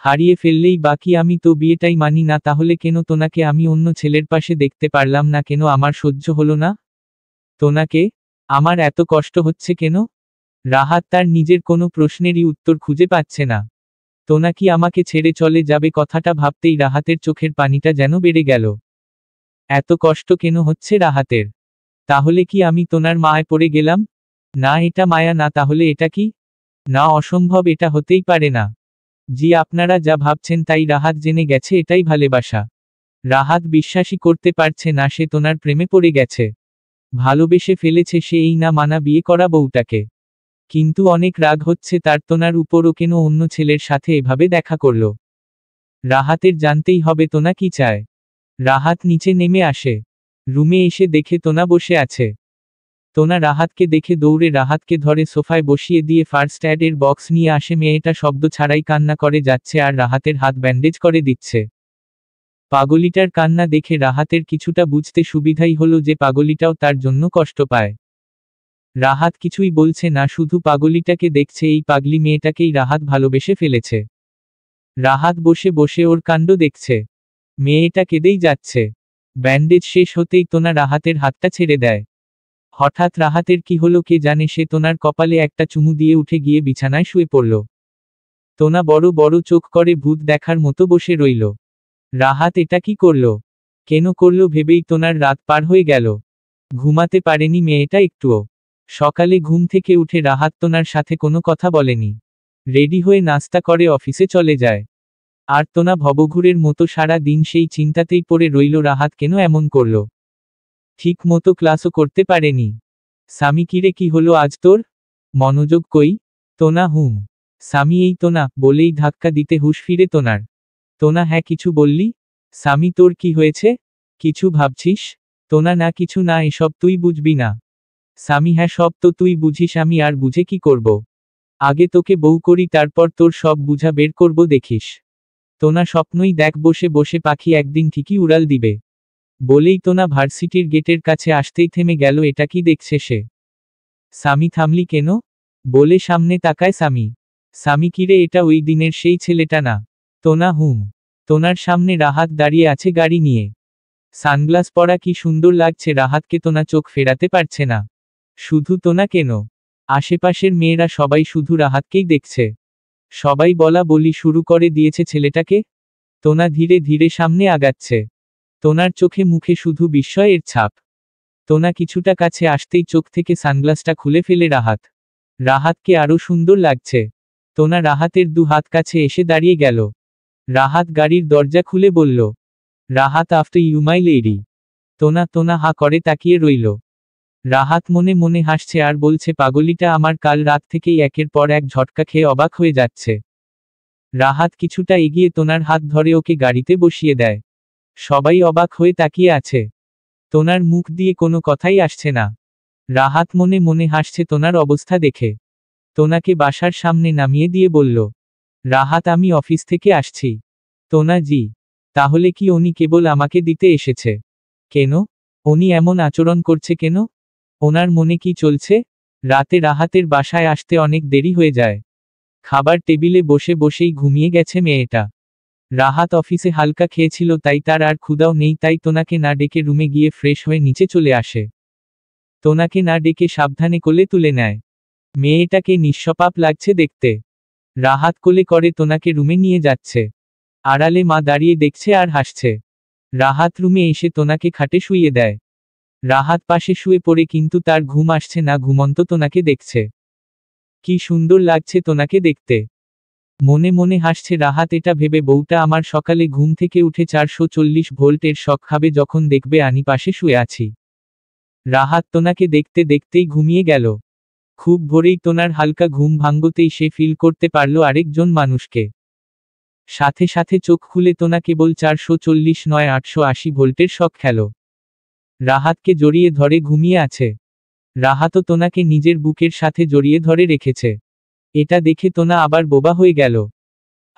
হারিয়ে ফেললেই বাকি, আমি তো বিয়েটাই মানি না, তাহলে কেন তোনাকে আমি অন্য ছেলের পাশে দেখতে পারলাম না কেন? আমার সহ্য হলো না তোনাকে? আমার এত কষ্ট হচ্ছে কেন? রাহাত তার নিজের কোনো প্রশ্নেরই উত্তর খুঁজে পাচ্ছে না। তোনা কি আমাকে ছেড়ে চলে যাবে? কথাটা ভাবতেই রাহাতের চোখের পানিটা যেন বেড়ে গেল। এত কষ্ট কেন হচ্ছে রাহাতের? তাহলে কি আমি তোনার মায়ায় পড়ে গেলাম? না, এটা মায়া না, তাহলে এটা কি? না, অসম্ভব, এটা হতেই পারে না। জি, আপনারা যা ভাবছেন তাই। রাহাত জেনে গেছে এটাই ভালোবাসা। রাহাত বিশ্বাসই করতে পারছে না সে তোনার প্রেমে পড়ে গেছে। ভালোবেসে ফেলেছে সে এই না মানা বিয়ে করা বউটাকে। কিন্তু অনেক রাগ হচ্ছে তার তোনার উপরও, কেন অন্য ছেলের সাথে এভাবে দেখা করল। রাহাতের জানতেই হবে তোনা কি চায়। রাহাত নিচে নেমে আসে। রুমে এসে দেখে তোনা বসে আছে। তোনা রাহাতকে দেখে দৌড়ে রাহাতকে ধরে সোফায় বসিয়ে দিয়ে ফার্স্ট এড বক্স নিয়ে আসে। মেয়েটা শব্দ ছাড়াই কান্না করে যাচ্ছে আর রাহাতের হাত ব্যান্ডেজ করে দিচ্ছে। পাগলিটার কান্না দেখে রাহাতের কিছুটা বুঝতে সুবিধাই হলো যে পাগলিটাও তার জন্য কষ্ট পায়। রাহাত কিছুই বলছে না, শুধু পাগলিটাকে দেখছে। এই পাগলি মেয়েটাকেই রাহাত ভালোবেসে ফেলেছে। রাহাত বসে বসে ওর কাণ্ড দেখছে। মেয়েটা কেঁদেই যাচ্ছে। ব্যান্ডেজ শেষ হতেই তোনা রাহাতের হাতটা ছেড়ে দেয়। হঠাৎ রাহাতের কি হলো কে জানে, সে তোনার কপালে একটা চুমু দিয়ে উঠে গিয়ে বিছানায় শুয়ে পড়ল। তোনা বড় বড় চোখ করে ভূত দেখার মতো বসে রইল। রাহাত এটা কি করল? কেন করল ভেবেই তোনার রাত পার হয়ে গেল। ঘুমাতে পারেনি মেয়েটা একটুও। সকালে ঘুম থেকে উঠে রাহাত তোনার সাথে কোনো কথা বলেনি। রেডি হয়ে নাস্তা করে অফিসে চলে যায়। আর তোনা ভবঘুরের মতো সারা দিন সেই চিন্তাতেই পড়ে রইল, রাহাত কেন এমন করল। ঠিক মতো ক্লাসও করতে পারেনি। স্বামী, কিরে কি হলো আজ তোর? মনোযোগ কই? তোনা হুম। স্বামী, এই তোনা বলেই ধাক্কা দিতে হুঁশ ফিরে তোনার। তোনা, হ্যাঁ কিছু বললি? স্বামী, তোর কি হয়েছে? কিছু ভাবছিস? তোনা, না কিছু না, এসব তুই বুঝবি না। স্বামী, হ্যাঁ সব তো তুই বুঝিস, আমি আর বুঝে কি করব? আগে তোকে বউ করি, তারপর তোর সব বুঝা বের করব দেখিস। তোনা, স্বপ্নই দেখ, বসে বসে পাখি একদিন ঠিকই উড়াল দিবে। বলেই তোনা ভার্সিটির গেটের কাছে আসতেই থেমে গেল। এটা কি দেখছে সে? স্বামী, থামলি কেন? বলে সামনে তাকায় স্বামী। স্বামী, কিরে এটা ওই দিনের সেই ছেলেটা না? তোনা হুম। তোনার সামনে রাহাত দাঁড়িয়ে আছে গাড়ি নিয়ে। সানগ্লাস পরা, কি সুন্দর লাগছে রাহাতকে। তোনা চোখ ফেরাতে পারছে না। শুধু তোনা কেন, আশেপাশের মেয়েরা সবাই শুধু রাহাতকেই দেখছে। সবাই বলা বলি শুরু করে দিয়েছে ছেলেটাকে। তোনা ধীরে ধীরে সামনে আগাচ্ছে। তোনার চোখে মুখে শুধু বিস্ময়ের ছাপ। তোনা কিছুটা কাছে আসতেই চোখ থেকে সানগ্লাসটা খুলে ফেলে রাহাত। রাহাতকে আরো সুন্দর লাগছে। তোনা রাহাতের দু হাত কাছে এসে দাঁড়িয়ে গেল। রাহাত গাড়ির দরজা খুলে বলল, Rahat after you my lady. Tona হা করে তাকিয়ে রইল। রাহাত মনে মনে হাসছে আর বলছে, পাগলিটা আমার কাল রাত থেকেই একের পর এক ঝটকা খেয়ে অবাক হয়ে যাচ্ছে। রাহাত কিছুটা এগিয়ে তোনার হাত ধরে ওকে গাড়িতে বসিয়ে দেয়। সবাই অবাক হয়ে তাকিয়ে আছে। তোনার মুখ দিয়ে কোনো কথাই আসছে না। রাহাত মনে মনে হাসছে তোনার অবস্থা দেখে। তোনাকে বাসার সামনে নামিয়ে দিয়ে বলল, রাহাত আমি অফিস থেকে আসছি। তোনা জি। তাহলে কি উনি কেবল আমাকে দিতে এসেছে? কেন উনি এমন আচরণ করছে কেন? ওনার মনে কি চলছে? রাতে রাহাতের বাসায় আসতে অনেক দেরি হয়ে যায়। খাবার টেবিলে বসে বসেই ঘুমিয়ে গেছে মেয়েটা। রাহাত অফিসে হালকা খেয়েছিল তাই তার আর ক্ষুধাও নেই, তাই তোনাকে না ডেকে রুমে গিয়ে ফ্রেশ হয়ে নিচে চলে আসে। তোনাকে না ডেকে সাবধানে কোলে তুলে নেয়। মেয়েটাকে নিঃস্বপাপ লাগছে দেখতে। রাহাত কোলে করে তোনাকে রুমে নিয়ে যাচ্ছে। আড়ালে মা দাঁড়িয়ে দেখছে আর হাসছে। রাহাত রুমে এসে তোনাকে খাটে শুইয়ে দেয়। রাহাত পাশে শুয়ে পড়ে কিন্তু তার ঘুম আসছে না, ঘুমন্ত তোনাকে দেখছে। কি সুন্দর লাগছে তোনাকে দেখতে। মনে মনে হাসছে রাহাত এটা ভেবে, বউটা আমার সকালে ঘুম থেকে উঠে 440 ভোল্টের শক খাবে যখন দেখবে আমি পাশে শুয়ে আছি। রাহাত তোনাকে দেখতে দেখতেই ঘুমিয়ে গেল। খুব ভোরেই তোনার হালকা ঘুম ভাঙ্গতেই সে ফিল করতে পারল আরেকজন মানুষকে। সাথে সাথে চোখ খুলে তোনা কেবল 440 নয় 880 ভোল্টের শক খেল। রাহাতকে জড়িয়ে ধরে ঘুমিয়ে আছে। রাহাতও তোনাকে নিজের বুকের সাথে জড়িয়ে ধরে রেখেছে। এটা দেখে তোনা আবার বোবা হয়ে গেল।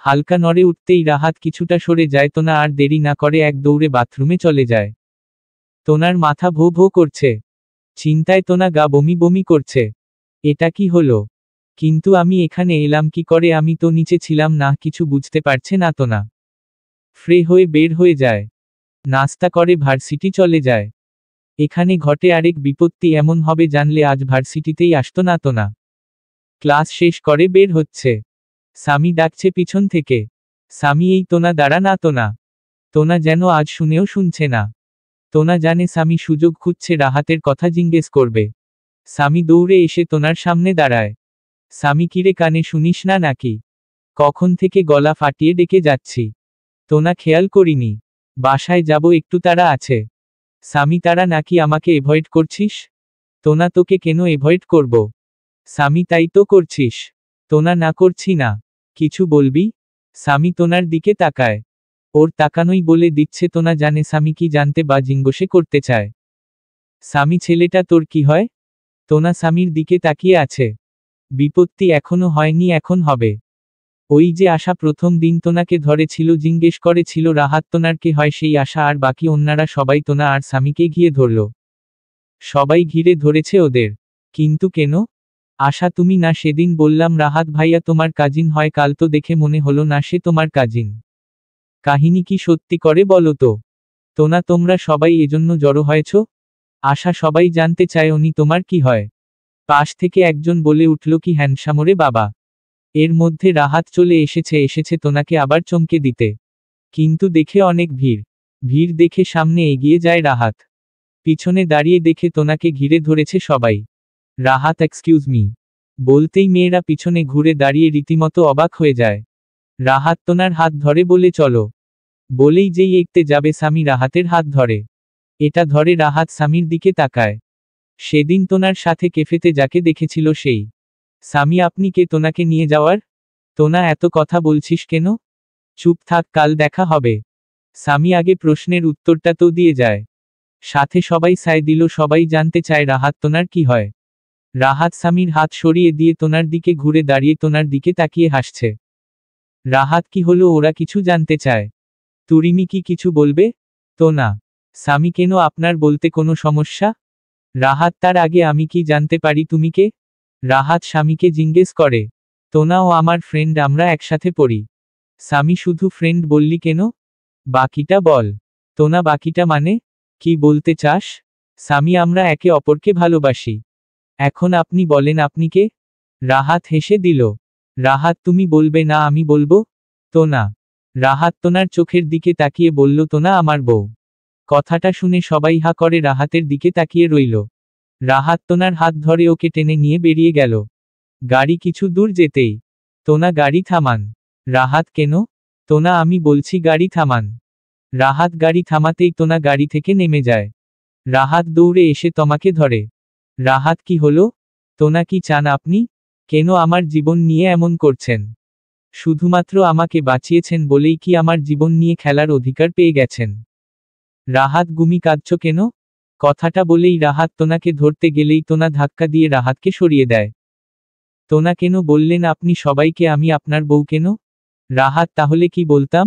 হালকা নড়ে উঠতেই রাহাত কিছুটা সরে যায়। তোনা আর দেরি না করে এক দৌড়ে বাথরুমে চলে যায়। তোনার মাথা ভো ভো করছে। চিন্তায় তোনা গা বমি বমি করছে। এটা কি হলো? কিন্তু আমি এখানে এলাম কি করে? আমি তো নিচে ছিলাম না। কিছু বুঝতে পারছে না তোনা। ফ্রে হয়ে বের হয়ে যায়। নাস্তা করে ভার্সিটি চলে যায়। এখানে ঘটে আরেক বিপত্তি, এমন হবে জানলে আজ ভার্সিটিতেই আসতো না তোনা। ক্লাস শেষ করে বের হচ্ছে। সামি ডাকছে পিছন থেকে, সামি এই তোনা দাঁড়া না তোনা। তোনা যেন আজ শুনেও শুনছে না। তোনা জানে সামি সুযোগ খুঁজছে রাহাতের কথা জিজ্ঞেস করবে। সামি দৌড়ে এসে তোনার সামনে দাঁড়ায়। সামি কিরে কানে শুনিস না নাকি? কখন থেকে গলা ফাটিয়ে ডেকে যাচ্ছি। তোনা খেয়াল করিনি। বাসায় যাব একটু তাড়া আছে। সামি তারা নাকি আমাকে এভয়েড করছিস? তোনা তোকে কেন এভয়েড করব? সামি তাই তো করছিস। তোনা না করছি না। কিছু বলবি? সামি তোনার দিকে তাকায়। ওর তাকানোই বলে দিচ্ছে। তোনা জানে সামি কি জানতে বা জিজ্ঞেস করতে চায়। সামি ছেলেটা তোর কি হয়? তোনা সামির দিকে তাকিয়ে আছে। বিপত্তি এখনো হয়নি, এখন হবে। ওই যে আশা প্রথম দিন তোনাকে ধরেছিল, জিজ্ঞেস করেছিল রাহাত তোনার কে হয়, সেই আশা আর বাকি অন্যরা সবাই তোনা আর সামিকে ঘিরে ধরল। সবাই ঘিরে ধরেছে ওদের। কিন্তু কেন? আশা তুমি না সেদিন বললাম রাহাত ভাইয়া তোমার কাজিন হয়, কাল তো দেখে মনে হলো না সে তোমার কাজিন। কাহিনী কি সত্যি করে বলো তো? তোনা তোমরা সবাই এজন্য জড়ো হয়েছ? আশা সবাই জানতে চায় উনি তোমার কি হয়। পাশ থেকে একজন বলে উঠল, কি হ্যান্ডসামরে বাবা। এর মধ্যে রাহাত চলে এসেছে তোনাকে আবার চমকে দিতে। কিন্তু দেখে অনেক ভিড়। ভিড় দেখে সামনে এগিয়ে যায় রাহাত। পিছনে দাঁড়িয়ে দেখে তোনাকে ঘিরে ধরেছে সবাই। রাহাত এক্সকিউজ মি বলতেই মেয়েরা পিছনে ঘুরে দাঁড়িয়ে রীতিমতো অবাক হয়ে যায়। রাহাত তোনার হাত ধরে বলে চলো। বলেই যেই এগতে যাবে সামি রাহাতের হাত ধরে। এটা ধরে রাহাত সামির দিকে তাকায়। সেদিন তোনার সাথে কেফেতে যাকে দেখেছিল সেই সামি। আপনি কে তোনাকে নিয়ে যাওয়ার? তোনা এত কথা বলছিস কেন? চুপ থাক, কাল দেখা হবে। সামি আগে প্রশ্নের উত্তরটা তো দিয়ে যায়। সাথে সবাই সায় দিল। সবাই জানতে চায় রাহাত তোনার কি হয়। রাহাত সামির হাত সরিয়ে দিয়ে তোনার দিকে ঘুরে দাঁড়িয়ে তোনার দিকে তাকিয়ে হাসছে। রাহাত কি হলো? ওরা কিছু জানতে চায়। তুরিমি কি কিছু বলবে? তোনা সামি কেন, আপনার বলতে কোনো সমস্যা? রাহাত তার আগে আমি কি জানতে পারি তুমি কে? রাহাত স্বামীকে জিজ্ঞেস করে। তোনা ও আমার ফ্রেন্ড, আমরা একসাথে পড়ি। সামি শুধু ফ্রেন্ড বললি কেন? বাকিটা বল। তোনা বাকিটা মানে? কি বলতে চাস? সামি আমরা একে অপরকে ভালোবাসি। এখন আপনি বলেন আপনি কে? রাহাত হেসে দিল। রাহাত তুমি বলবে না আমি বলবো? তোনা রাহাত তোনার চোখের দিকে তাকিয়ে বলল, তোনা আমার বউ। কথাটা শুনে সবাই হা করে রাহাতের দিকে তাকিয়ে রইল। রাহাত তোনার হাত ধরে ওকে টেনে নিয়ে বেরিয়ে গেল। গাড়ি কিছু দূর যেতেই তোনা গাড়ি থামান। রাহাত কেন? তোনা আমি বলছি গাড়ি থামান। রাহাত গাড়ি থামাতেই তোনা গাড়ি থেকে নেমে যায়। রাহাত দৌড়ে এসে তোমাকে ধরে। রাহাত কি হলো? তোনা কি চান আপনি? কেন আমার জীবন নিয়ে এমন করছেন? শুধুমাত্র আমাকে বাঁচিয়েছেন বলেই কি আমার জীবন নিয়ে খেলার অধিকার পেয়ে গেছেন? রাহাত গুমি কাঁদছ কেন? কথাটা বলেই রাহাত তোনাকে ধরতে গেলেই তোনা ধাক্কা দিয়ে রাহাতকে সরিয়ে দেয়। তোনা কেন বললেন আপনি সবাইকে আমি আপনার বউ কেন? রাহাত তাহলে কি বলতাম?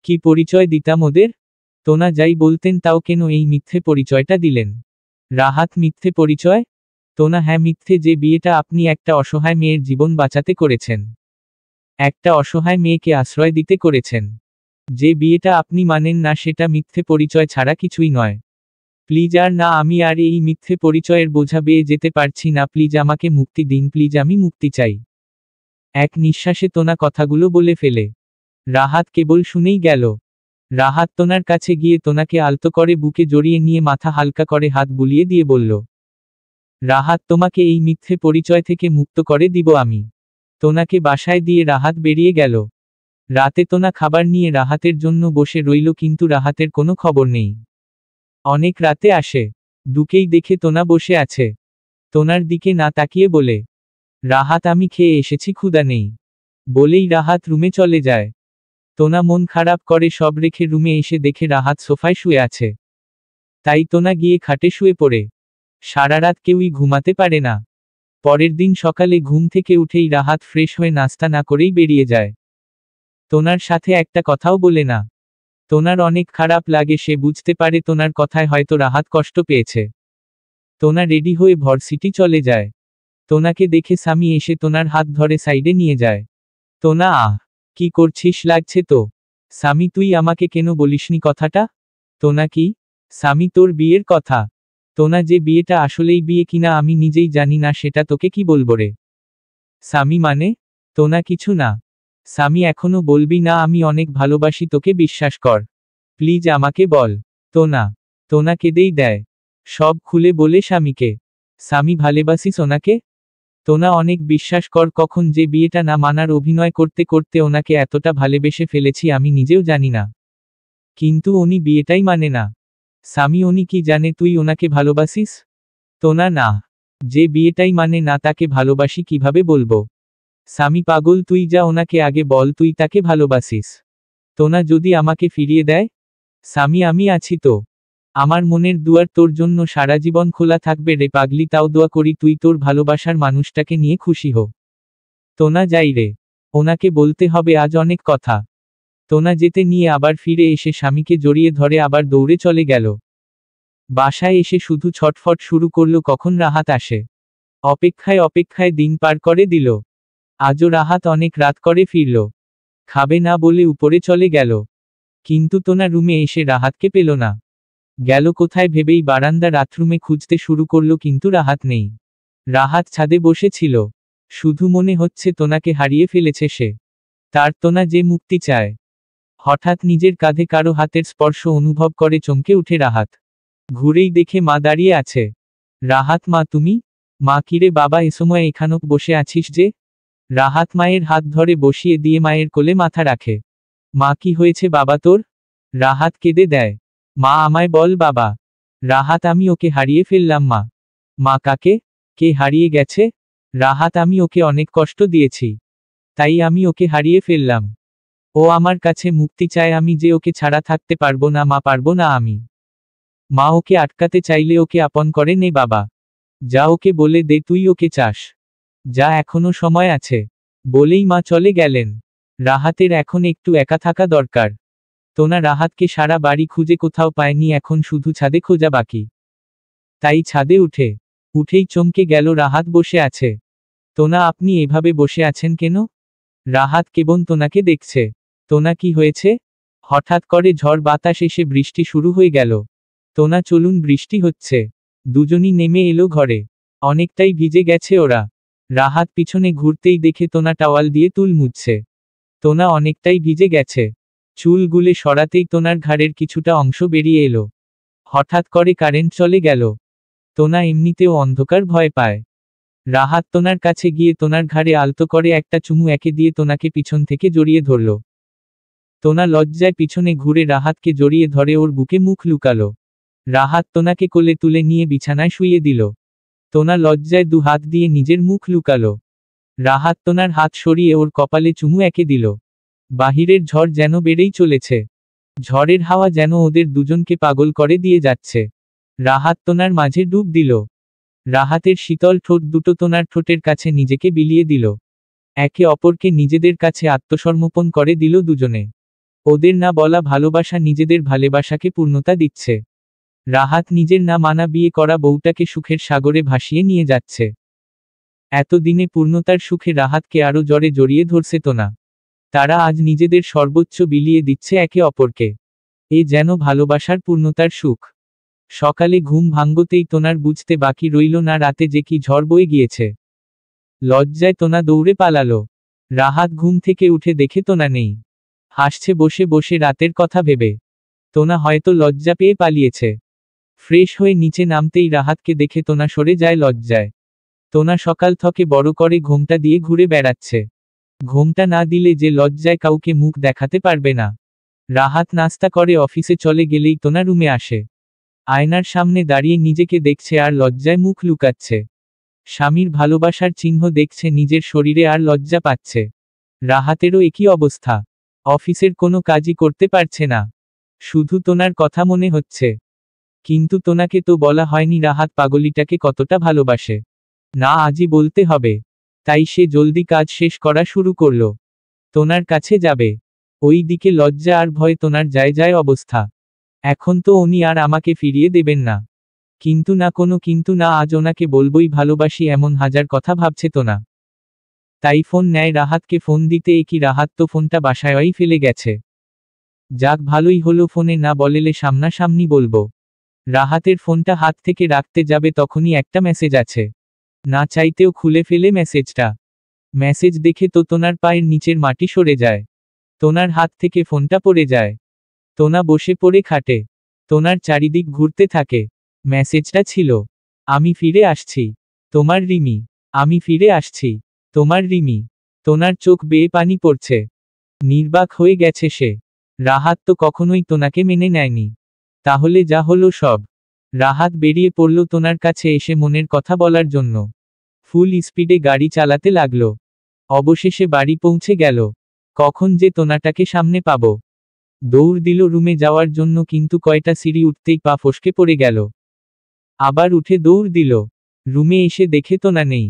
কি পরিচয় দিতাম ওদের? তোনা যাই বলতেন তাও কেন এই মিথ্যে পরিচয়টা দিলেন? রাহাত মিথ্যে পরিচয়? তোনা হ্যাঁ মিথ্যে, যে বিয়েটা আপনি একটা অসহায় মেয়ের জীবন বাঁচাতে করেছেন। একটা অসহায় মেয়েকে আশ্রয় দিতে করেছেন। যে বিয়েটা আপনি মানেন না সেটা মিথ্যে পরিচয় ছাড়া কিছুই নয়। প্লিজ আর না, আমি আর এই মিথ্যে পরিচয়ের বোঝা বেয়ে যেতে পারছি না, প্লিজ আমাকে মুক্তি দিন, প্লিজ আমি মুক্তি চাই। এক নিঃশ্বাসে তোনা কথাগুলো বলে ফেলে। রাহাত কেবল শুনেই গেল। রাহাত তোনার কাছে গিয়ে তোনাকে আলতো করে বুকে জড়িয়ে নিয়ে মাথা হালকা করে হাত বুলিয়ে দিয়ে বলল, রাহাত তোমাকে এই মিথ্যে পরিচয় থেকে মুক্ত করে দিব আমি। তোনাকে বাসায় দিয়ে রাহাত বেরিয়ে গেল। রাতে তোনা খাবার নিয়ে রাহাতের জন্য বসে রইল, কিন্তু রাহাতের কোনো খবর নেই। অনেক রাতে আসে। ঢুকেই দেখে তোনা বসে আছে। তোনার দিকে না তাকিয়ে বলে, রাহাত আমি খেয়ে এসেছি, ক্ষুধা নেই। বলেই রাহাত রুমে চলে যায়। তোনা মন খারাপ করে সব রেখে রুমে এসে দেখে রাহাত সোফায় শুয়ে আছে। তাই তোনা গিয়ে খাটে শুয়ে পড়ে। সারা রাত কেউই ঘুমাতে পারে না। পরের দিন সকালে ঘুম থেকে উঠেই রাহাত ফ্রেশ হয়ে নাস্তা না করেই বেরিয়ে যায়। তোনার সাথে একটা কথাও বলে না। তোনার অনেক খারাপ লাগে, সে বুঝতে পারে তোনার কথায় হয়তো রাহাত কষ্ট পেয়েছে। তোনা রেডি হয়ে ভার্সিটি চলে যায়। তোনাকে দেখে স্বামী এসে তোনার হাত ধরে সাইডে নিয়ে যায়। তোনা কি করছিস, লাগছে তো? স্বামী তুই আমাকে কেন বলিসনি কথাটা? তোনা কি? স্বামী তোর বিয়ের কথা। তোনা যে বিয়েটা আসলেই বিয়ে কিনা আমি নিজেই জানি না, সেটা তোকে কি বলবো রে? স্বামী মানে? তোনা কিছু না। স্বামী এখনো বলবি না? আমি অনেক ভালোবাসি তোকে, বিশ্বাস কর। প্লিজ আমাকে বল। তোনা তোনা কেঁদেই দেয়। সব খুলে বলে স্বামীকে। স্বামী ভালোবাসিস ওনাকে? তোনা অনেক বিশ্বাস কর, কখন যে বিয়েটা না মানার অভিনয় করতে করতে ওনাকে এতটা ভালোবেসে ফেলেছি আমি নিজেও জানি না। কিন্তু উনি বিয়েটাই মানে না। স্বামী উনি কি জানে তুই ওনাকে ভালোবাসিস? তোনা না। যে বিয়েটাই মানে না তাকে ভালোবাসি কিভাবে বলবো? স্বামী পাগল, তুই যা ওনাকে আগে বল তুই তাকে ভালোবাসিস। তোনা যদি আমাকে ফিরিয়ে দেয়? স্বামী আমি আছি তো। আমার মনের দুয়ার তোর জন্য সারা জীবন খোলা থাকবে রে পাগলি, তাও দোয়া করি তুই তোর ভালোবাসার মানুষটাকে নিয়ে খুশি হো। তোনা যাই রে। ওনাকে বলতে হবে আজ অনেক কথা। তোনা যেতে নিয়ে আবার ফিরে এসে স্বামীকে জড়িয়ে ধরে আবার দৌড়ে চলে গেল। বাসায় এসে শুধু ছটফট শুরু করলো কখন রাহাত আসে। অপেক্ষায় অপেক্ষায় দিন পার করে দিল। আজও রাহাত অনেক রাত করে ফিরল। খাবে না বলে উপরে চলে গেল। কিন্তু তোনা রুমে এসে রাহাতকে পেল না। গেল কোথায় ভেবেই বারান্দা রাতরুমে খুঁজতে শুরু করলো, কিন্তু রাহাত নেই। রাহাত ছাদে বসেছিল। শুধু মনে হচ্ছে তোনাকে হারিয়ে ফেলেছে সে। তার তোনা যে মুক্তি চায়। হঠাৎ নিজের কাঁধে কারো হাতের স্পর্শ অনুভব করে চমকে উঠে রাহাত। ঘুরেই দেখে মা দাঁড়িয়ে আছে। রাহাত মা তুমি? মা কিরে বাবা এসময় এখানো বসে আছিস যে? রাহাত মায়ের হাত ধরে বসিয়ে দিয়ে মায়ের কোলে মাথা রাখে। মা কি হয়েছে বাবা তোর? রাহাত কেঁদে দেয়। মা আমায় বল বাবা। রাহাত আমি ওকে হারিয়ে ফেললাম মা। মা কাকে? কে হারিয়ে গেছে? রাহাত আমি ওকে অনেক কষ্ট দিয়েছি। তাই আমি ওকে হারিয়ে ফেললাম। ও আমার কাছে মুক্তি চায়, আমি যে ওকে ছাড়া থাকতে পারবো না মা, পারবো না আমি। মা ওকে আটকাতে চাইলে ওকে আপন করে নে বাবা। যা ওকে বলে দে তুই ওকে চাস। যা এখনো সময় আছে। বলেই মা চলে গেলেন। রাহাতের এখন একটু একা থাকা দরকার। তোনা রাহাতকে সারা বাড়ি খুঁজে কোথাও পায়নি, এখন শুধু ছাদে খোঁজা বাকি। তাই ছাদে উঠেই চমকে গেল, রাহাত বসে আছে। তোনা আপনি এভাবে বসে আছেন কেন? রাহাত কেবল তোনাকে দেখছে। তোনা কি হয়েছে? হঠাৎ করে ঝড় বাতাস এসে বৃষ্টি শুরু হয়ে গেল। তোনা চলুন বৃষ্টি হচ্ছে। দুজনই নেমে এলো ঘরে। অনেকটাই ভিজে গেছে ওরা। রাহাত পিছনে ঘুরতেই দেখে তোনা টাওয়াল দিয়ে চুল মুছছে। তোনা অনেকটাই ভিজে গেছে। চুল গুলে সরাতেই তোনার ঘাড়ের কিছুটা অংশ বেরিয়ে এলো। হঠাৎ করে কারেন্ট চলে গেল। তোনা এমনিতেও অন্ধকার ভয় পায়। রাহাত তোনার কাছে গিয়ে তোনার ঘাড়ে আলতো করে একটা চুমু একে দিয়ে তোনাকে পিছন থেকে জড়িয়ে ধরল। তোনা লজ্জায় পিছনে ঘুরে রাহাতকে জড়িয়ে ধরে ওর বুকে মুখ লুকালো। রাহাত তোনাকে কোলে তুলে নিয়ে বিছানায় শুইয়ে দিল। তোনা লজ্জায় দু হাত দিয়ে নিজের মুখ লুকালো। রাহাত তোনার হাত সরিয়ে ওর কপালে চুমু একে দিল। বাহিরের ঝড় যেন বেড়েই চলেছে। ঝড়ের হাওয়া যেন ওদের দুজনকে পাগল করে দিয়ে যাচ্ছে। রাহাত তোনার মাঝে ডুব দিল। রাহাতের শীতল ঠোঁট দুটো তোনার ঠোঁটের কাছে নিজেকে বিলিয়ে দিল। একে অপরকে নিজেদের কাছে আত্মসমর্পণ করে দিল দুজনে। ওদের না বলা ভালোবাসা নিজেদের ভালোবাসাকে পূর্ণতা দিচ্ছে। রাহাত নিজের না মানা বিয়ে করা বউটাকে সুখের সাগরে ভাসিয়ে নিয়ে যাচ্ছে। এতদিনে পূর্ণতার সুখে রাহাতকে আরো জোরে জড়িয়ে ধরছে তোনা। তারা আজ নিজেদের সর্বোচ্চ বিলিয়ে দিচ্ছে একে অপরকে। এ যেন ভালোবাসার পূর্ণতার সুখ। সকালে ঘুম ভাঙতেই তোনার বুঝতে বাকি রইল না রাতে যে কি ঝড় বয়ে গিয়েছে। লজ্জায় তোনা দৌড়ে পালালো। রাহাত ঘুম থেকে উঠে দেখে তোনা নেই। হাসছে বসে বসে রাতের কথা ভেবে। তোনা হয়তো লজ্জা পেয়ে পালিয়েছে। ফ্রেশ হয়ে নিচে নামতেই রাহাতকে দেখে তোনা সরে যায় লজ্জায়। তোনা সকাল থেকে বড় করে ঘোমটা দিয়ে ঘুরে বেড়াচ্ছে। ঘোমটা না দিলে যে লজ্জায় কাউকে মুখ দেখাতে পারবে না। রাহাত নাস্তা করে অফিসে চলে গেলেই তোনা রুমে আসে। আয়নার সামনে দাঁড়িয়ে নিজেকে দেখছে আর লজ্জায় মুখ লুকাচ্ছে। স্বামীর ভালোবাসার চিহ্ন দেখছে নিজের শরীরে আর লজ্জা পাচ্ছে। রাহাতেরও একই অবস্থা। অফিসের কোনো কাজই করতে পারছে না। শুধু তোনার কথা মনে হচ্ছে। কিন্তু তোনাকে তো বলা হয়নি রাহাত পাগলিটাকে কতটা ভালোবাসে। না, আজই বলতে হবে। তাই সে জলদি কাজ শেষ করা শুরু করল। তোনার কাছে যাবে। ওই দিকে লজ্জা আর ভয় তোনার যায় যায় অবস্থা। এখন তো উনি আর আমাকে ফিরিয়ে দেবেন না। কিন্তু না, কোনো কিন্তু না, আজ ওনাকে বলবই ভালোবাসি এমন হাজার কথা ভাবছে তোনা। তাই ফোন নেয় রাহাতকে ফোন দিতে। একই রাহাত তো ফোনটা বাসায়ই ফেলে গেছে। যাক, ভালোই হলো ফোনে না বলেলে সামনাসামনি বলবো। রাহাতের ফোনটা হাত থেকে রাখতে যাবে তখনই একটা মেসেজ আছে। না চাইতেও খুলে ফেলে মেসেজটা। মেসেজ দেখে তো তোনার পায়ের নিচের মাটি সরে যায়। তোনার হাত থেকে ফোনটা পড়ে যায়। তোনা বসে পড়ে খাটে। তোনার চারিদিক ঘুরতে থাকে। মেসেজটা ছিল, আমি ফিরে আসছি। তোমার রিমি। আমি ফিরে আসছি। তোমার রিমি। তোনার চোখ বেয়ে পানি পড়ছে। নির্বাক হয়ে গেছে সে। রাহাত তো কখনোই তোনাকে মেনে নেয়নি। তাহলে যা হলো সব। রাহাত বেরিয়ে পড়ল তোনার কাছে এসে মনের কথা বলার জন্য। ফুল স্পিডে গাড়ি চালাতে লাগলো। অবশেষে বাড়ি পৌঁছে গেল। কখন যে তোনাটাকে সামনে পাবো। দৌড় দিল রুমে যাওয়ার জন্য, কিন্তু কয়টা সিঁড়ি উঠতেই পা ফসকে পড়ে গেল। আবার উঠে দৌড় দিল। রুমে এসে দেখে তোনা নেই।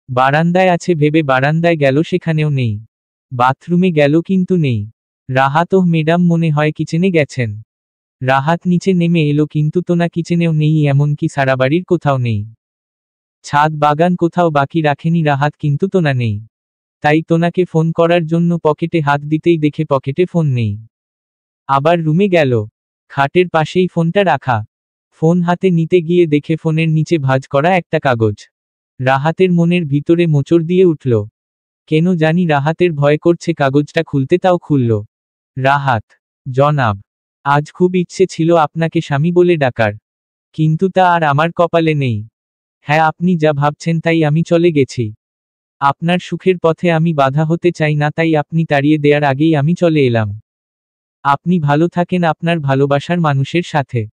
বারান্দায় আছে ভেবে বারান্দায় গেল, সেখানেও নেই। বাথরুমে গেল কিন্তু নেই। রাহাত ও ম্যাডাম মনে হয় কিচেনে গেছেন। রাহাত নিচে নেমে এলো কিন্তু তোনা কিচেনেও নেই, এমনকি সারা বাড়ির কোথাও নেই। ছাদ বাগান কোথাও বাকি রাখেনি রাহাত, কিন্তু তোনা নেই। তাই তোনাকে ফোন করার জন্য পকেটে হাত দিতেই দেখে পকেটে ফোন নেই। আবার রুমে গেল। খাটের পাশেই ফোনটা রাখা। ফোন হাতে নিতে গিয়ে দেখে ফোনের নিচে ভাঁজ করা একটা কাগজ। রাহাতের মনের ভিতরে মোচড় দিয়ে উঠল। কেন জানি রাহাতের ভয় করছে কাগজটা খুলতে, তাও খুলল। রাহাত, জনাব, আজ খুব ইচ্ছে ছিল আপনাকে স্বামী বলে ডাকার। কিন্তু তা আর আমার কপালে নেই। হ্যাঁ, আপনি যা ভাবছেন তাই আমি চলে গেছি। আপনার সুখের পথে আমি বাধা হতে চাই না, তাই আপনি তাড়িয়ে দেওয়ার আগেই আমি চলে এলাম। আপনি ভালো থাকেন আপনার ভালোবাসার মানুষের সাথে।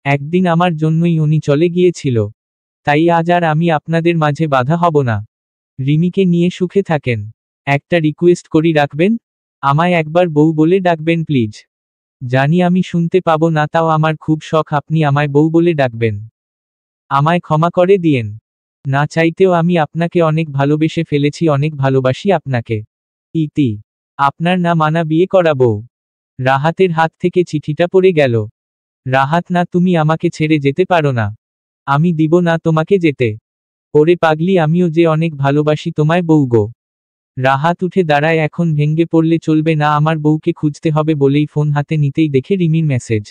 একদিন আমার জন্যই উনি চলে গিয়েছিল। তাই আজ আর আমি আপনাদের মাঝে বাধা হব না। রিমিকে নিয়ে সুখে থাকেন। একটা রিকোয়েস্ট করি, রাখবেন? আমায় একবার বউ বলে ডাকবেন প্লিজ। জানি আমি শুনতে পাবো না, তাও আমার খুব শখ আপনি আমায় বউ বলে ডাকবেন। আমায় ক্ষমা করে দিয়েন। না চাইতেও আমি আপনাকে অনেক ভালোবেসে ফেলেছি, অনেক ভালোবাসি আপনাকে। ইতি। আপনার না মানা বিয়ে করা বউ। রাহাতের হাত থেকে চিঠিটা পড়ে গেল। রাহাত, না, তুমি আমাকে ছেড়ে যেতে পারো না। আমি দিব না তোমাকে যেতে। ওরে পাগলি, আমিও যে অনেক ভালোবাসি তোমায় বউ গো। রাহাত উঠে দাঁড়ায়। এখন ভেঙ্গে পড়লে চলবে না, আমার বউকে খুঁজতে হবে বলেই ফোন হাতে নিতেই দেখে রিমির মেসেজ।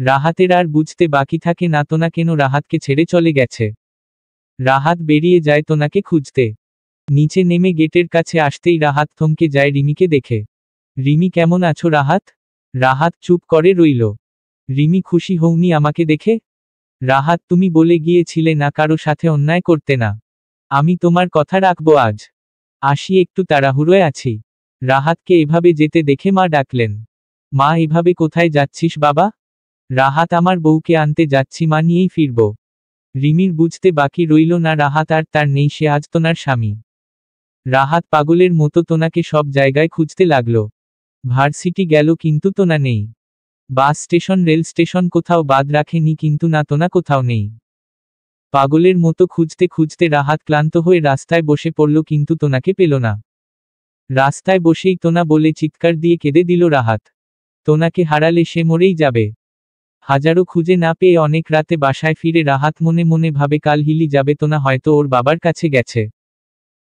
রাহাতের আর বুঝতে বাকি থাকে না তোনা কেন রাহাতকে ছেড়ে চলে গেছে। রাহাত বেরিয়ে যায় তোনাকে খুঁজতে। নিচে নেমে গেটের কাছে আসতেই রাহাত থমকে যায় রিমিকে দেখে। রিমি, কেমন আছো রাহাত? রাহাত চুপ করে রইল। রিমি খুশি হওনি আমাকে দেখে? রাহাত তুমি বলে গিয়েছিলে না কারো সাথে অন্যায় করতে না। আমি তোমার কথা রাখবো আজ। আসি একটু তাড়াহুড়োয় আছি। রাহাতকে এভাবে যেতে দেখে মা ডাকলেন। মা এভাবে কোথায় যাচ্ছিস বাবা? রাহাত আমার বউকে আনতে যাচ্ছি মা, নিয়েই ফিরব। রিমির বুঝতে বাকি রইল না রাহাত আর তার নেই, সে আজ তোনার স্বামী। রাহাত পাগলের মতো তোনাকে সব জায়গায় খুঁজতে লাগলো। ভার্সিটি গেল কিন্তু তোনা নেই। বাস স্টেশন রেল স্টেশন কোথাও বাদ রাখেনি কিন্তু না তোনা কোথাও নেই। পাগলের মতো খুঁজতে খুঁজতে রাহাত ক্লান্ত হয়ে রাস্তায় বসে পড়ল কিন্তু তোনাকে পেল না। রাস্তায় বসেই তোনা বলে চিৎকার দিয়ে কেঁদে দিল রাহাত। তোনাকে হারালে সে মরেই যাবে। হাজারো খুঁজে না পেয়ে অনেক রাতে বাসায় ফিরে রাহাত মনে মনে ভাবে কাল হিলি যাবে তোনা হয়তো ওর বাবার কাছে গেছে।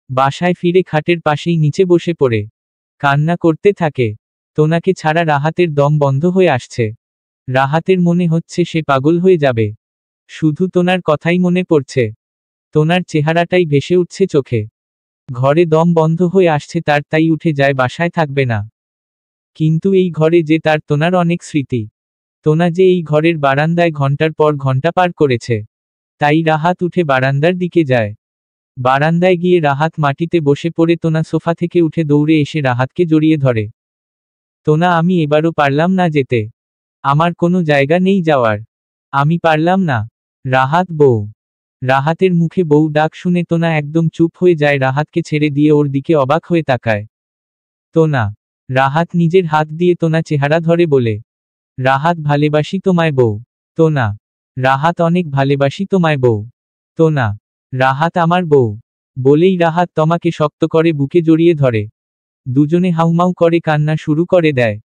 বাসায় ফিরে খাটের পাশেই নিচে বসে পড়ে কান্না করতে থাকে। তোনাকে ছাড়া রাহাতের দম বন্ধ হয়ে আসছে। রাহাতের মনে হচ্ছে সে পাগল হয়ে যাবে। শুধু তোনার কথাই মনে পড়ছে। তোনার চেহারাটাই ভেসে উঠছে চোখে। ঘরে দম বন্ধ হয়ে আসছে তার, তাই উঠে যায় বাসায় থাকবে না। কিন্তু এই ঘরে যে তার তোনার অনেক স্মৃতি। তোনা যে এই ঘরের বারান্দায় ঘন্টার পর ঘন্টা পার করেছে। তাই রাহাত উঠে বারান্দার দিকে যায়। বারান্দায় গিয়ে রাহাত মাটিতে বসে পড়ে তোনা সোফা থেকে উঠে দৌড়ে এসে রাহাতকে জড়িয়ে ধরে। তোনা আমি এবারও পারলাম না যেতে। আমার কোনো জায়গা নেই যাওয়ার। আমি পারলাম না। রাহাত বউ। রাহাতের মুখে বউ ডাক শুনে তোনা একদম চুপ হয়ে যায়, রাহাতকে ছেড়ে দিয়ে ওর দিকে অবাক হয়ে তাকায়। তোনা। রাহাত নিজের হাত দিয়ে তোনা চেহারা ধরে বলে, রাহাত ভালোবাসি তোমায় বউ। তোনা। রাহাত অনেক ভালোবাসি তোমায় বউ। তোনা। রাহাত আমার বউ। বলেই রাহাত তোমাকে শক্ত করে বুকে জড়িয়ে ধরে। দুজনে হাউমাউ করে কান্না শুরু করে দেয়।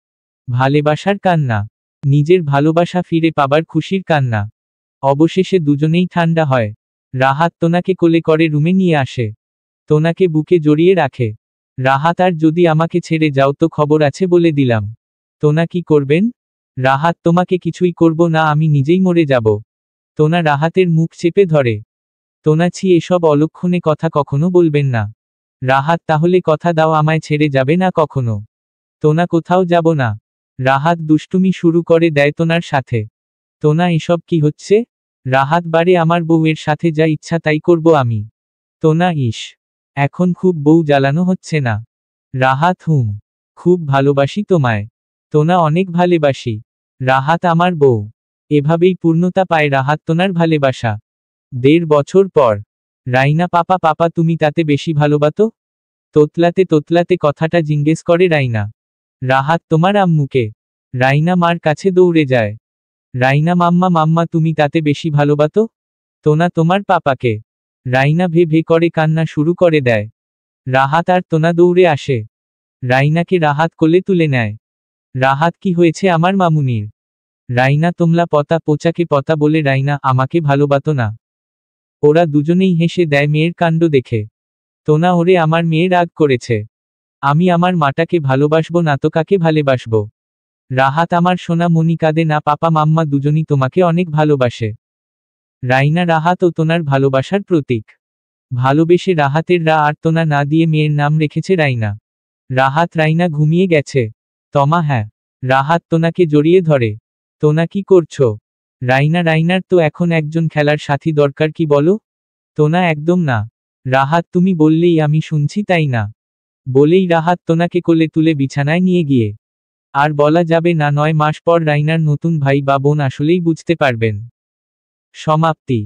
ভালোবাসার কান্না। নিজের ভালোবাসা ফিরে পাবার খুশির কান্না। অবশেষে দুজনেই ঠান্ডা হয়। রাহাত তোনাকে কোলে করে রুমে নিয়ে আসে। তোনাকে বুকে জড়িয়ে রাখে। রাহাত আর যদি আমাকে ছেড়ে যাও তো খবর আছে বলে দিলাম। তোনা কি করবেন? রাহাত তোমাকে কিছুই করব না, আমি নিজেই মরে যাব। তোনা রাহাতের মুখ চেপে ধরে। তোনা ছি, এসব অলক্ষণে কথা কখনো বলবেন না। রাহাত তাহলে কথা দাও আমায় ছেড়ে যাবে না কখনো। তোনা কোথাও যাব না। রাহাত দুষ্টুমি শুরু করে দেয় তোনার সাথে। তোনা এসব কি হচ্ছে? রাহাত বারে আমার বউয়ের সাথে যা ইচ্ছা তাই করব আমি। তোনা ইস। এখন খুব বউ জ্বালানো হচ্ছে না? রাহাত হুম। খুব ভালোবাসি তোমায়। তোনা অনেক ভালোবাসি। রাহাত আমার বউ। এভাবেই পূর্ণতা পায় রাহাত তোনার ভালোবাসা। 1.5 বছর পর। রাইনা পাপা পাপা তুমি তাতে বেশি ভালোবাতো? তোতলাতে তোতলাতে কথাটা জিজ্ঞেস করে রাইনা। রাহাত তোমার আম্মুকে। রাইনা মার কাছে দৌড়ে যায়। রাইনা মাম্মা মাম্মা তুমি তাতে বেশি ভালোবাতো? তোনা তোমার পাপাকে। রাইনা ভে ভে করে কান্না শুরু করে দেয়। রাহাত আর তোনা দৌড়ে আসে। রাইনাকে রাহাত কোলে তুলে নেয়। রাহাত কি হয়েছে আমার মামুনির? রাইনা তোমলা পতা পোচাকে পতা বলে রাইনা আমাকে ভালোবাতো না। ওরা দুজনেই হেসে দেয় মেয়ের কাণ্ড দেখে। তোনা ওরে আমার মেয়ে রাগ করেছে। আমি আমার মাটাকে ভালোবাসবো না তো কাকে ভালোবাসবো? রাহাত আমার সোনা মনি কাঁদে না, পাপা মাম্মা দুজনই তোমাকে অনেক ভালোবাসে। রাইনা রাহাত ও তোনার ভালোবাসার প্রতীক। ভালোবেসে রাহাতের রা আর তোনা না দিয়ে মেয়ের নাম রেখেছে রাইনা। রাহাত রাইনা ঘুমিয়ে গেছে। তমা হ্যাঁ। রাহাত তোনাকে জড়িয়ে ধরে। তোনা কি করছো? রাইনা রাইনার তো এখন একজন খেলার সাথী দরকার, কি বলো? তোনা একদম না। রাহাত তুমি বললেই আমি শুনছি তাই না? বলেই রাহাত তোনাকে কোলে তুলে বিছানায় নিয়ে গিয়ে। আর বলা যাবে না 9 মাস পর রাইনার নতুন ভাই বা বোন আসলেই বুঝতে পারবেন। সমাপ্তি।